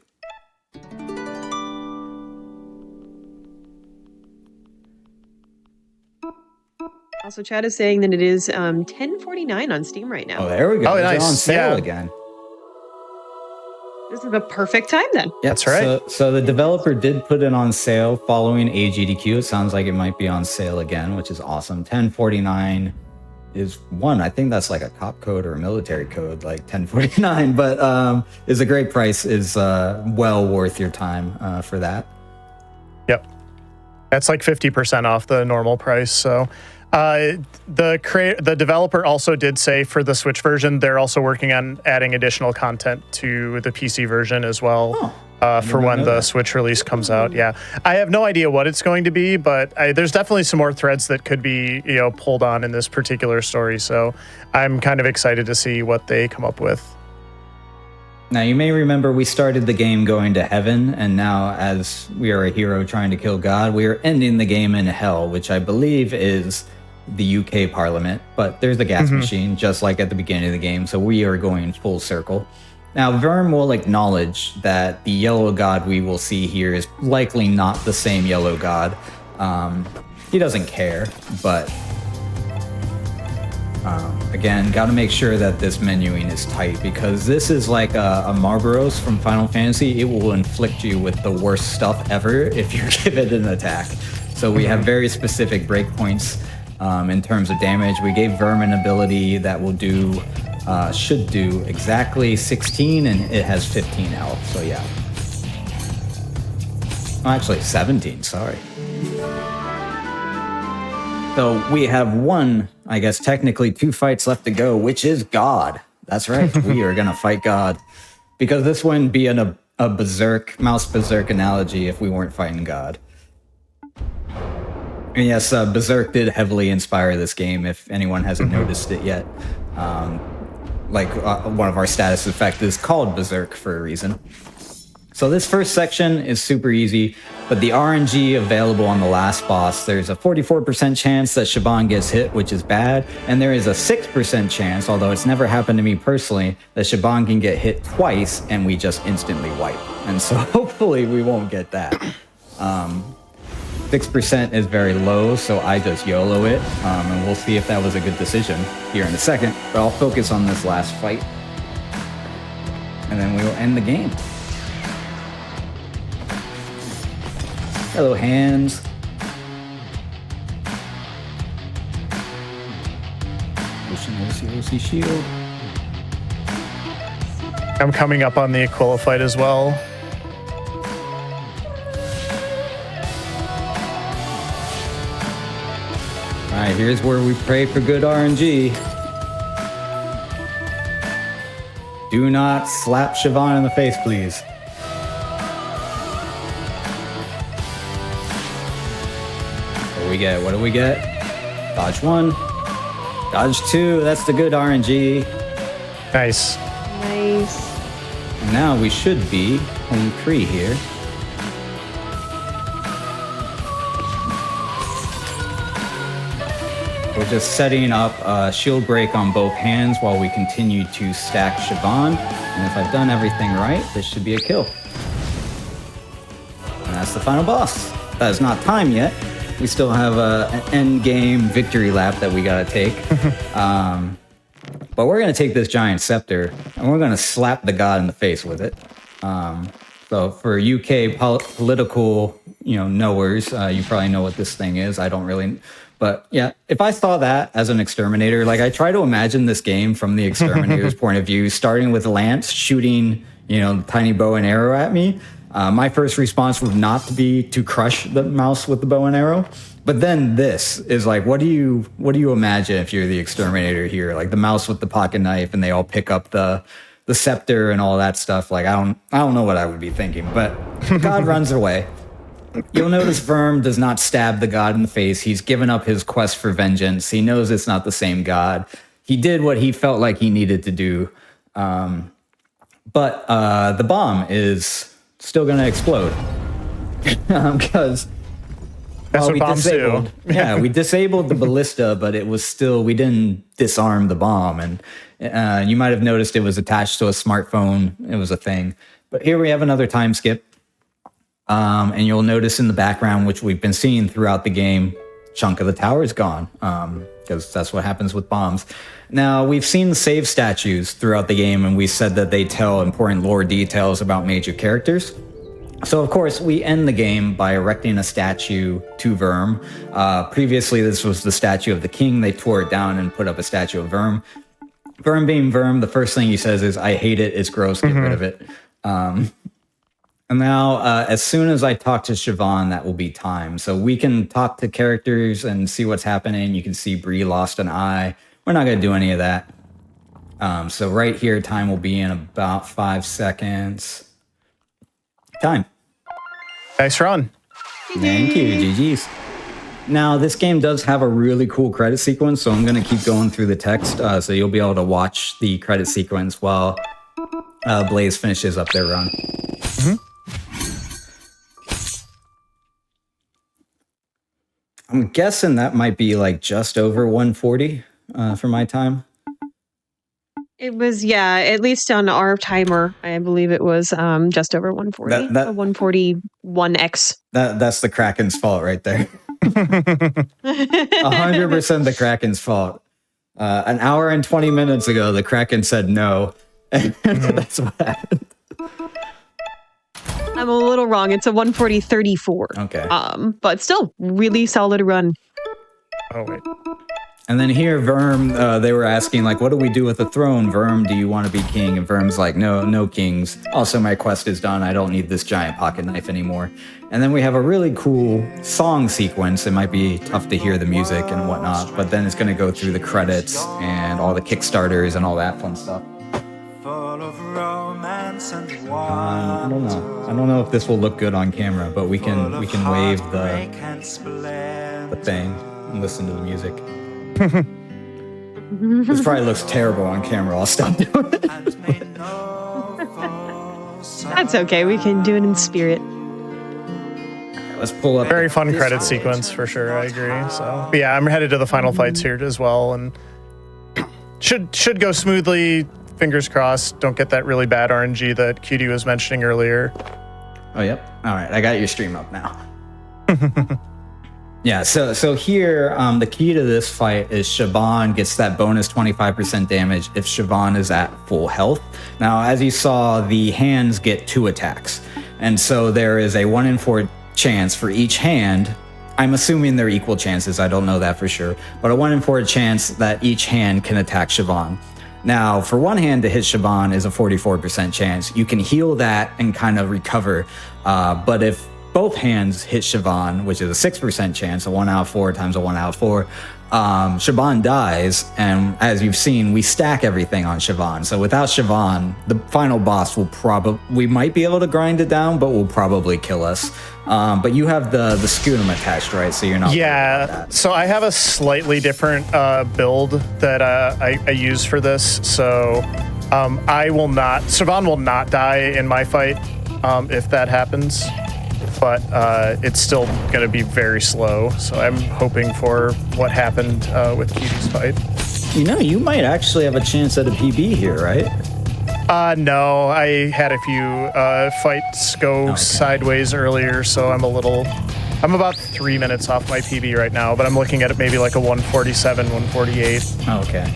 Also, Chad is saying that it is $10.49 on Steam right now. Oh, there we go. Oh, It's nice. on sale Yeah. again. This is a perfect time then. Yep. That's right. So the developer did put it on sale following GDQ. It sounds like it might be on sale again, which is awesome. $10.49 is one. I think that's like a cop code or a military code, like $10.49. But is a great price. Is well worth your time for that. Yep. That's like 50% off the normal price. So the developer also did say for the Switch version, they're also working on adding additional content to the PC version as well. For when the Switch release comes out. Yeah, I have no idea what it's going to be, but there's definitely some more threads that could be, pulled on in this particular story. So I'm kind of excited to see what they come up with. Now, you may remember we started the game going to heaven, and now as we are a hero trying to kill God, we are ending the game in hell, which I believe is the UK Parliament. But there's the gas machine, just like at the beginning of the game, so we are going full circle. Now, Verm will acknowledge that the yellow god we will see here is likely not the same yellow god. He doesn't care, but again, got to make sure that this menuing is tight, because this is like a Marlboros from Final Fantasy. It will inflict you with the worst stuff ever if you give it an attack. So we have very specific breakpoints in terms of damage. We gave Verm an ability that will do, should do exactly 16, and it has 15 health. So yeah. Oh, actually 17, sorry. So we have one, I guess technically 2 fights left to go, which is God. That's right, we are gonna fight God. Because this wouldn't be a berserk, mouse berserk analogy if we weren't fighting God. And yes, Berserk did heavily inspire this game, if anyone hasn't noticed it yet. One of our status effects is called Berserk for a reason. So this first section is super easy, but the RNG available on the last boss, there's a 44% chance that Shaban gets hit, which is bad, and there is a 6% chance, although it's never happened to me personally, that Shaban can get hit twice and we just instantly wipe. And so hopefully we won't get that. 6% is very low, so I just YOLO it, and we'll see if that was a good decision here in a second, but I'll focus on this last fight, and then we will end the game. Hello, hands. OC shield. I'm coming up on the Aquila fight as well. All right, here's where we pray for good RNG. Do not slap Siobhan in the face, please. What do we get? What do we get? Dodge 1. Dodge 2. That's the good RNG. Nice. Nice. And now we should be home free here. We're just setting up a shield break on both hands while we continue to stack Siobhan. And if I've done everything right, this should be a kill. And that's the final boss. That is not time yet. We still have an end game victory lap that we gotta take. But we're gonna take this giant scepter and we're gonna slap the god in the face with it. So for UK political, knowers, you probably know what this thing is. I don't really But yeah, if I saw that as an exterminator, like I try to imagine this game from the exterminator's point of view, starting with Lance shooting, tiny bow and arrow at me. My first response would not to be to crush the mouse with the bow and arrow. But then this is like, what do you imagine if you're the exterminator here? Like the mouse with the pocket knife, and they all pick up the scepter and all that stuff. Like I don't know what I would be thinking, but God runs away. You'll notice Verm does not stab the god in the face. He's given up his quest for vengeance. He knows it's not the same god. He did what he felt like he needed to do. But the bomb is still going to explode. Because that's what bombs do. Yeah, we disabled the ballista, but we didn't disarm the bomb. And you might have noticed it was attached to a smartphone. It was a thing. But here we have another time skip. And you'll notice in the background, which we've been seeing throughout the game, chunk of the tower is gone, because that's what happens with bombs. Now, we've seen the save statues throughout the game, and we said that they tell important lore details about major characters. So, of course, we end the game by erecting a statue to Verm. Previously, this was the statue of the king. They tore it down and put up a statue of Verm. Verm being Verm, the first thing he says is, "I hate it, it's gross, get rid of it." And now, as soon as I talk to Siobhan, that will be time. So we can talk to characters and see what's happening. You can see Bree lost an eye. We're not going to do any of that. So right here, time will be in about 5 seconds. Time. Nice run. Thank you, GG's. Now, this game does have a really cool credit sequence, so I'm going to keep going through the text. So you'll be able to watch the credit sequence while Blaze finishes up their run. Mm-hmm. I'm guessing that might be like just over 140 for my time. It was, yeah, at least on our timer, I believe it was just over 140. 141x. That's the Kraken's fault right there. 100% the Kraken's fault. An hour and 20 minutes ago, the Kraken said no. And that's what happened. I'm a little wrong. It's a 140.34. Okay. But still, really solid run. Oh, wait. And then here, Verm, they were asking, like, what do we do with the throne? Verm, do you want to be king? And Verm's like, no kings. Also, my quest is done. I don't need this giant pocket knife anymore. And then we have a really cool song sequence. It might be tough to hear the music and whatnot, but then it's going to go through the credits and all the Kickstarters and all that fun stuff. I don't know if this will look good on camera, but we can wave the thing and listen to the music. This probably looks terrible on camera. I'll stop doing it. That's okay. We can do it in spirit. Let's pull up. Very fun credit sequence for sure. I agree. So, but yeah, I'm headed to the final fights here as well, and should go smoothly. Fingers crossed. Don't get that really bad RNG that QD was mentioning earlier. Oh, yep. All right. I got your stream up now. Yeah. So here, the key to this fight is Siobhan gets that bonus 25% damage if Siobhan is at full health. Now, as you saw, the hands get 2 attacks. And so there is a 1 in 4 chance for each hand. I'm assuming they're equal chances. I don't know that for sure. But a 1 in 4 chance that each hand can attack Siobhan. Now, for one hand to hit Siobhan is a 44% chance. You can heal that and kind of recover. But if both hands hit Siobhan, which is a 6% chance, a 1 out of 4 times a 1 out of 4, Siobhan dies. And as you've seen, we stack everything on Siobhan. So without Siobhan, the final boss we might be able to grind it down, but will probably kill us. But you have the Scutum attached, right? So you're not. Yeah. So I have a slightly different build that I use for this. So Siobhan will not die in my fight if that happens. But it's still going to be very slow. So I'm hoping for what happened with QD's fight. You might actually have a chance at a PB here, right? No, I had a few fights go sideways earlier, so I'm about 3 minutes off my PB right now, but I'm looking at it maybe like a 147, 148. Oh, okay.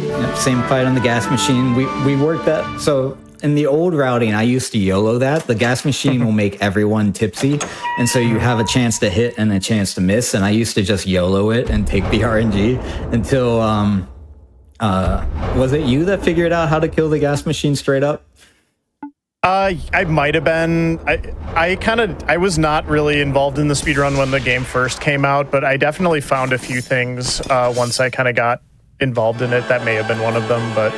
Yep, same fight on the gas machine. We worked that. So in the old routing, I used to YOLO that. The gas machine will make everyone tipsy, and so you have a chance to hit and a chance to miss. And I used to just YOLO it and take the RNG until was it you that figured out how to kill the gas machine straight up? I might have been. I was not really involved in the speedrun when the game first came out, but I definitely found a few things once I kind of got involved in it. That may have been one of them, but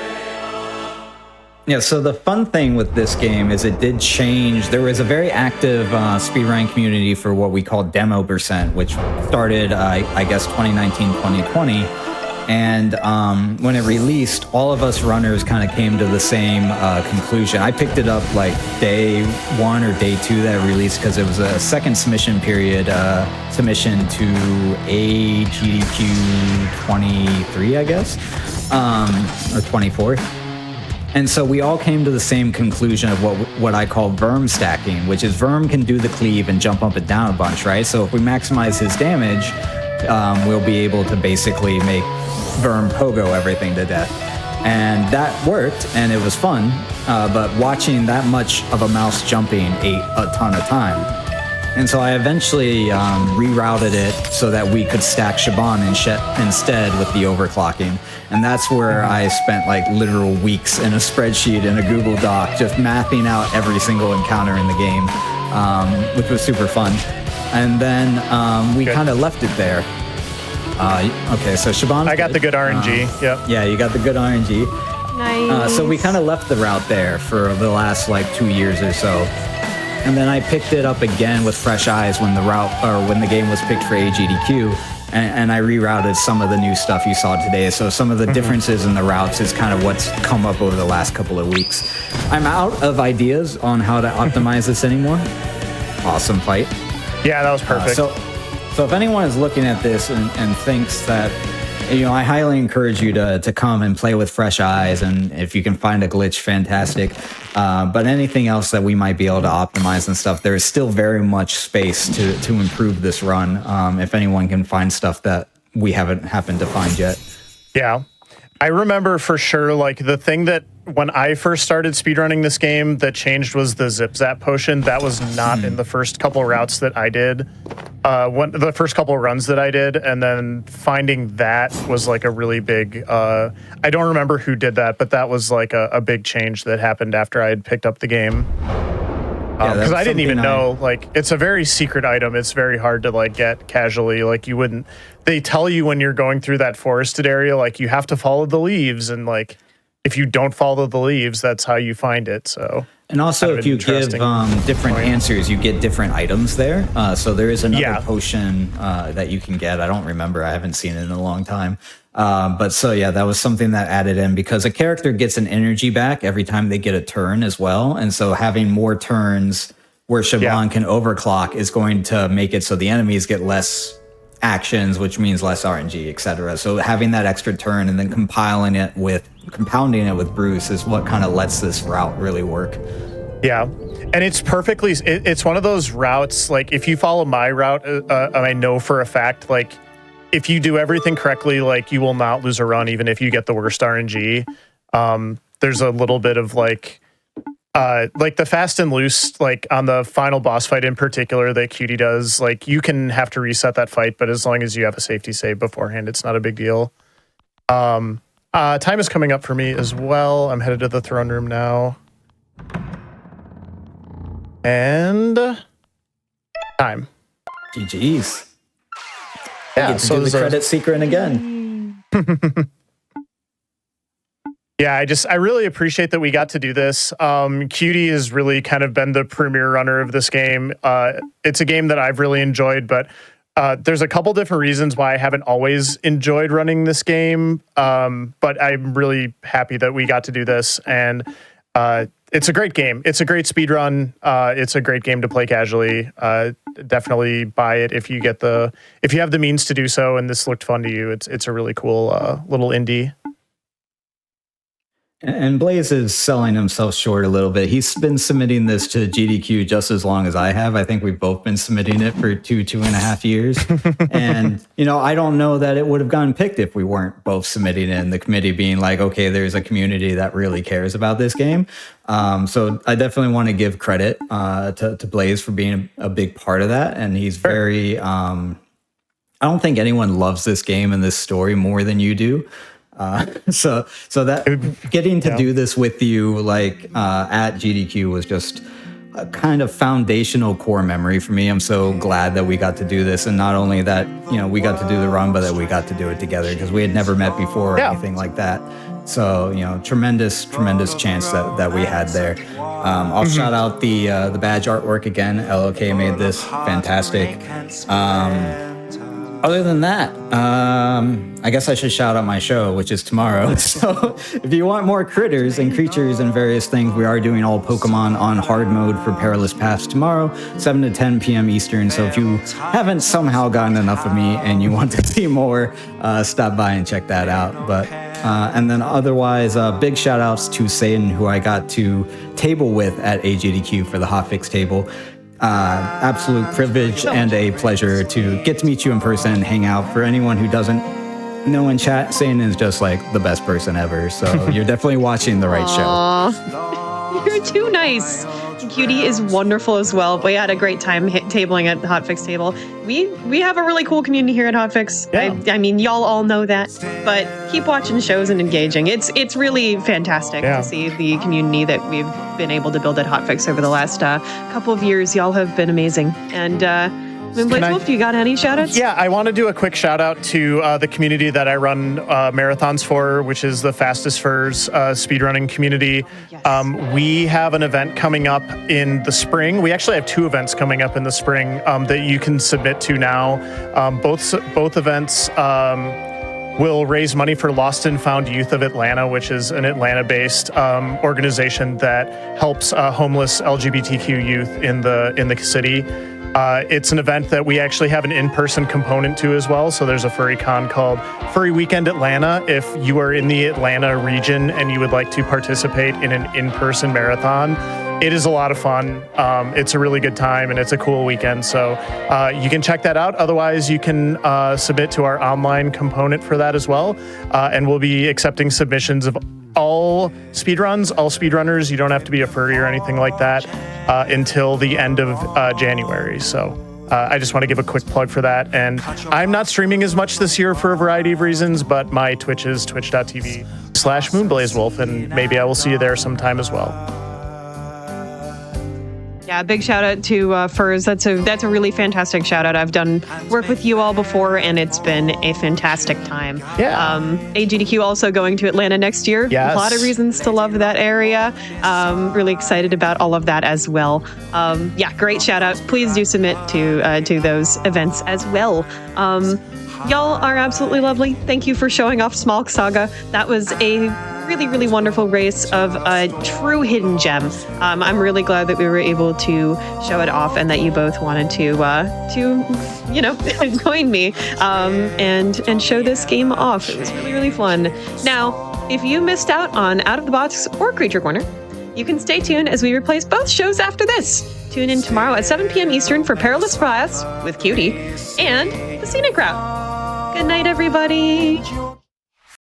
yeah. So the fun thing with this game is it did change. There was a very active speedrun community for what we call demo percent, which started, I guess, 2019, 2020. And when it released, all of us runners kind of came to the same conclusion. I picked it up like day 1 or day 2 that it released because it was a second submission period, submission to a GDQ 23, I guess, or 24. And so we all came to the same conclusion of what I call Verm stacking, which is Verm can do the cleave and jump up and down a bunch, right? So if we maximize his damage, we'll be able to basically make Verm pogo everything to death. And that worked, and it was fun, but watching that much of a mouse jumping ate a ton of time. And so I eventually rerouted it so that we could stack Shaban instead with the overclocking. And that's where I spent like literal weeks in a spreadsheet in a Google Doc just mapping out every single encounter in the game, which was super fun. And then we kind of left it there. Okay, so Shaban. I got the good RNG. Yep. Yeah, you got the good RNG. Nice. So we kind of left the route there for the last like 2 years or so. And then I picked it up again with fresh eyes when the game was picked for AGDQ, and I rerouted some of the new stuff you saw today. So some of the differences in the routes is kind of what's come up over the last couple of weeks. I'm out of ideas on how to optimize this anymore. Awesome fight. Yeah, that was perfect. So if anyone is looking at this and thinks that, I highly encourage you to come and play with fresh eyes, and if you can find a glitch, fantastic. But anything else that we might be able to optimize and stuff, there is still very much space to improve this run. If anyone can find stuff that we haven't happened to find yet. Yeah. I remember for sure, like, the thing that when I first started speedrunning this game that changed was the Zip Zap potion. That was not in the first couple routes that I did. The first couple runs that I did, and then finding that was like a really big, I don't remember who did that, but that was like a big change that happened after I had picked up the game. Because I didn't even know, like, it's a very secret item. It's very hard to, like, get casually. Like, you wouldn't, they tell you when you're going through that forested area, like, you have to follow the leaves. And, like, if you don't follow the leaves, that's how you find it. So, and also if you give different answers, you get different items there. So there is another potion that you can get. I don't remember. I haven't seen it in a long time. But so, yeah, that was something that added in because a character gets an energy back every time they get a turn as well. And so having more turns where Shaban can overclock is going to make it so the enemies get less actions, which means less RNG, etc. So having that extra turn and then compounding it with Bruce is what kind of lets this route really work. Yeah. And it's perfectly, it's one of those routes, like, if you follow my route, I know for a fact, like, if you do everything correctly, like, you will not lose a run, even if you get the worst RNG. There's a little bit of like the fast and loose, like on the final boss fight in particular that Cutie does, like, you can have to reset that fight, but as long as you have a safety save beforehand, it's not a big deal. Time is coming up for me as well. I'm headed to the throne room now. And time. GG's. Yeah, so the credit secret again. Yeah, I really appreciate that we got to do this. Cutie has really kind of been the premier runner of this game. It's a game that I've really enjoyed, but there's a couple different reasons why I haven't always enjoyed running this game. But I'm really happy that we got to do this, and it's a great game. It's a great speed run. It's a great game to play casually. Definitely buy it if you have the means to do so, and this looked fun to you. It's a really cool little indie. And Blaze is selling himself short a little bit. He's been submitting this to GDQ just as long as I have. I think we've both been submitting it for 2.5 years. And, I don't know that it would have gotten picked if we weren't both submitting it, and the committee being like, okay, there's a community that really cares about this game. So I definitely want to give credit to Blaze for being a big part of that. And he's very, I don't think anyone loves this game and this story more than you do. So that getting to do this with you, at GDQ, was just a kind of foundational core memory for me. I'm so glad that we got to do this, and not only that, we got to do the run, but that we got to do it together, because we had never met before or anything like that. So tremendous chance that we had there. I'll shout out the badge artwork again. LOK made this fantastic. Other than that, I guess I should shout out my show, which is tomorrow. So if you want more critters and creatures and various things, we are doing all Pokemon on hard mode for Perilous Paths tomorrow, 7 to 10 p.m. Eastern. So if you haven't somehow gotten enough of me and you want to see more, stop by and check that out. But and then otherwise, big shout outs to Satan, who I got to table with at AGDQ for the Hotfix table. Absolute privilege and a pleasure to get to meet you in person and hang out. For anyone who doesn't know in chat, Satan is just the best person ever. So you're definitely watching the right show. You're too nice. Cutie is wonderful as well. We had a great time tabling at the Hotfix table. We have a really cool community here at Hotfix. Yeah. I mean, y'all all know that, but keep watching shows and engaging. It's really fantastic to see the community that we've been able to build at Hotfix over the last couple of years. Y'all have been amazing. And Blaze Wolf, you got any shout outs? Yeah, I want to do a quick shout out to the community that I run marathons for, which is the Fastest Furs speedrunning community. Yes. We have an event coming up in the spring. We actually have 2 events coming up in the spring that you can submit to now. Both events will raise money for Lost and Found Youth of Atlanta, which is an Atlanta-based organization that helps homeless LGBTQ youth in the city. It's an event that we actually have an in-person component to as well. So there's a furry con called Furry Weekend Atlanta. If you are in the Atlanta region and you would like to participate in an in-person marathon, it is a lot of fun. It's a really good time and it's a cool weekend. So you can check that out. Otherwise, you can submit to our online component for that as well. And we'll be accepting submissions of all speedrunners. You don't have to be a furry or anything like that until the end of January. So I just want to give a quick plug for that. And I'm not streaming as much this year for a variety of reasons, but my Twitch is twitch.tv/MoonBlazeWolf, and maybe I will see you there sometime as well. Yeah, big shout out to Furs. That's a really fantastic shout out. I've done work with you all before, and it's been a fantastic time. Yeah. AGDQ also going to Atlanta next year. Yes. A lot of reasons to love that area. Really excited about all of that as well. Yeah, great shout out. Please do submit to those events as well. Y'all are absolutely lovely. Thank you for showing off Small Saga. That was a really wonderful race of a true hidden gem. I'm really glad that we were able to show it off and that you both wanted to join me and show this game off. It was really fun. Now, if you missed out on Out of the Box or Creature Corner, you can stay tuned as we replace both shows after this. Tune in tomorrow at 7 p.m. Eastern for Perilous Paths with Cutie and the Scenic Route. Good night, everybody.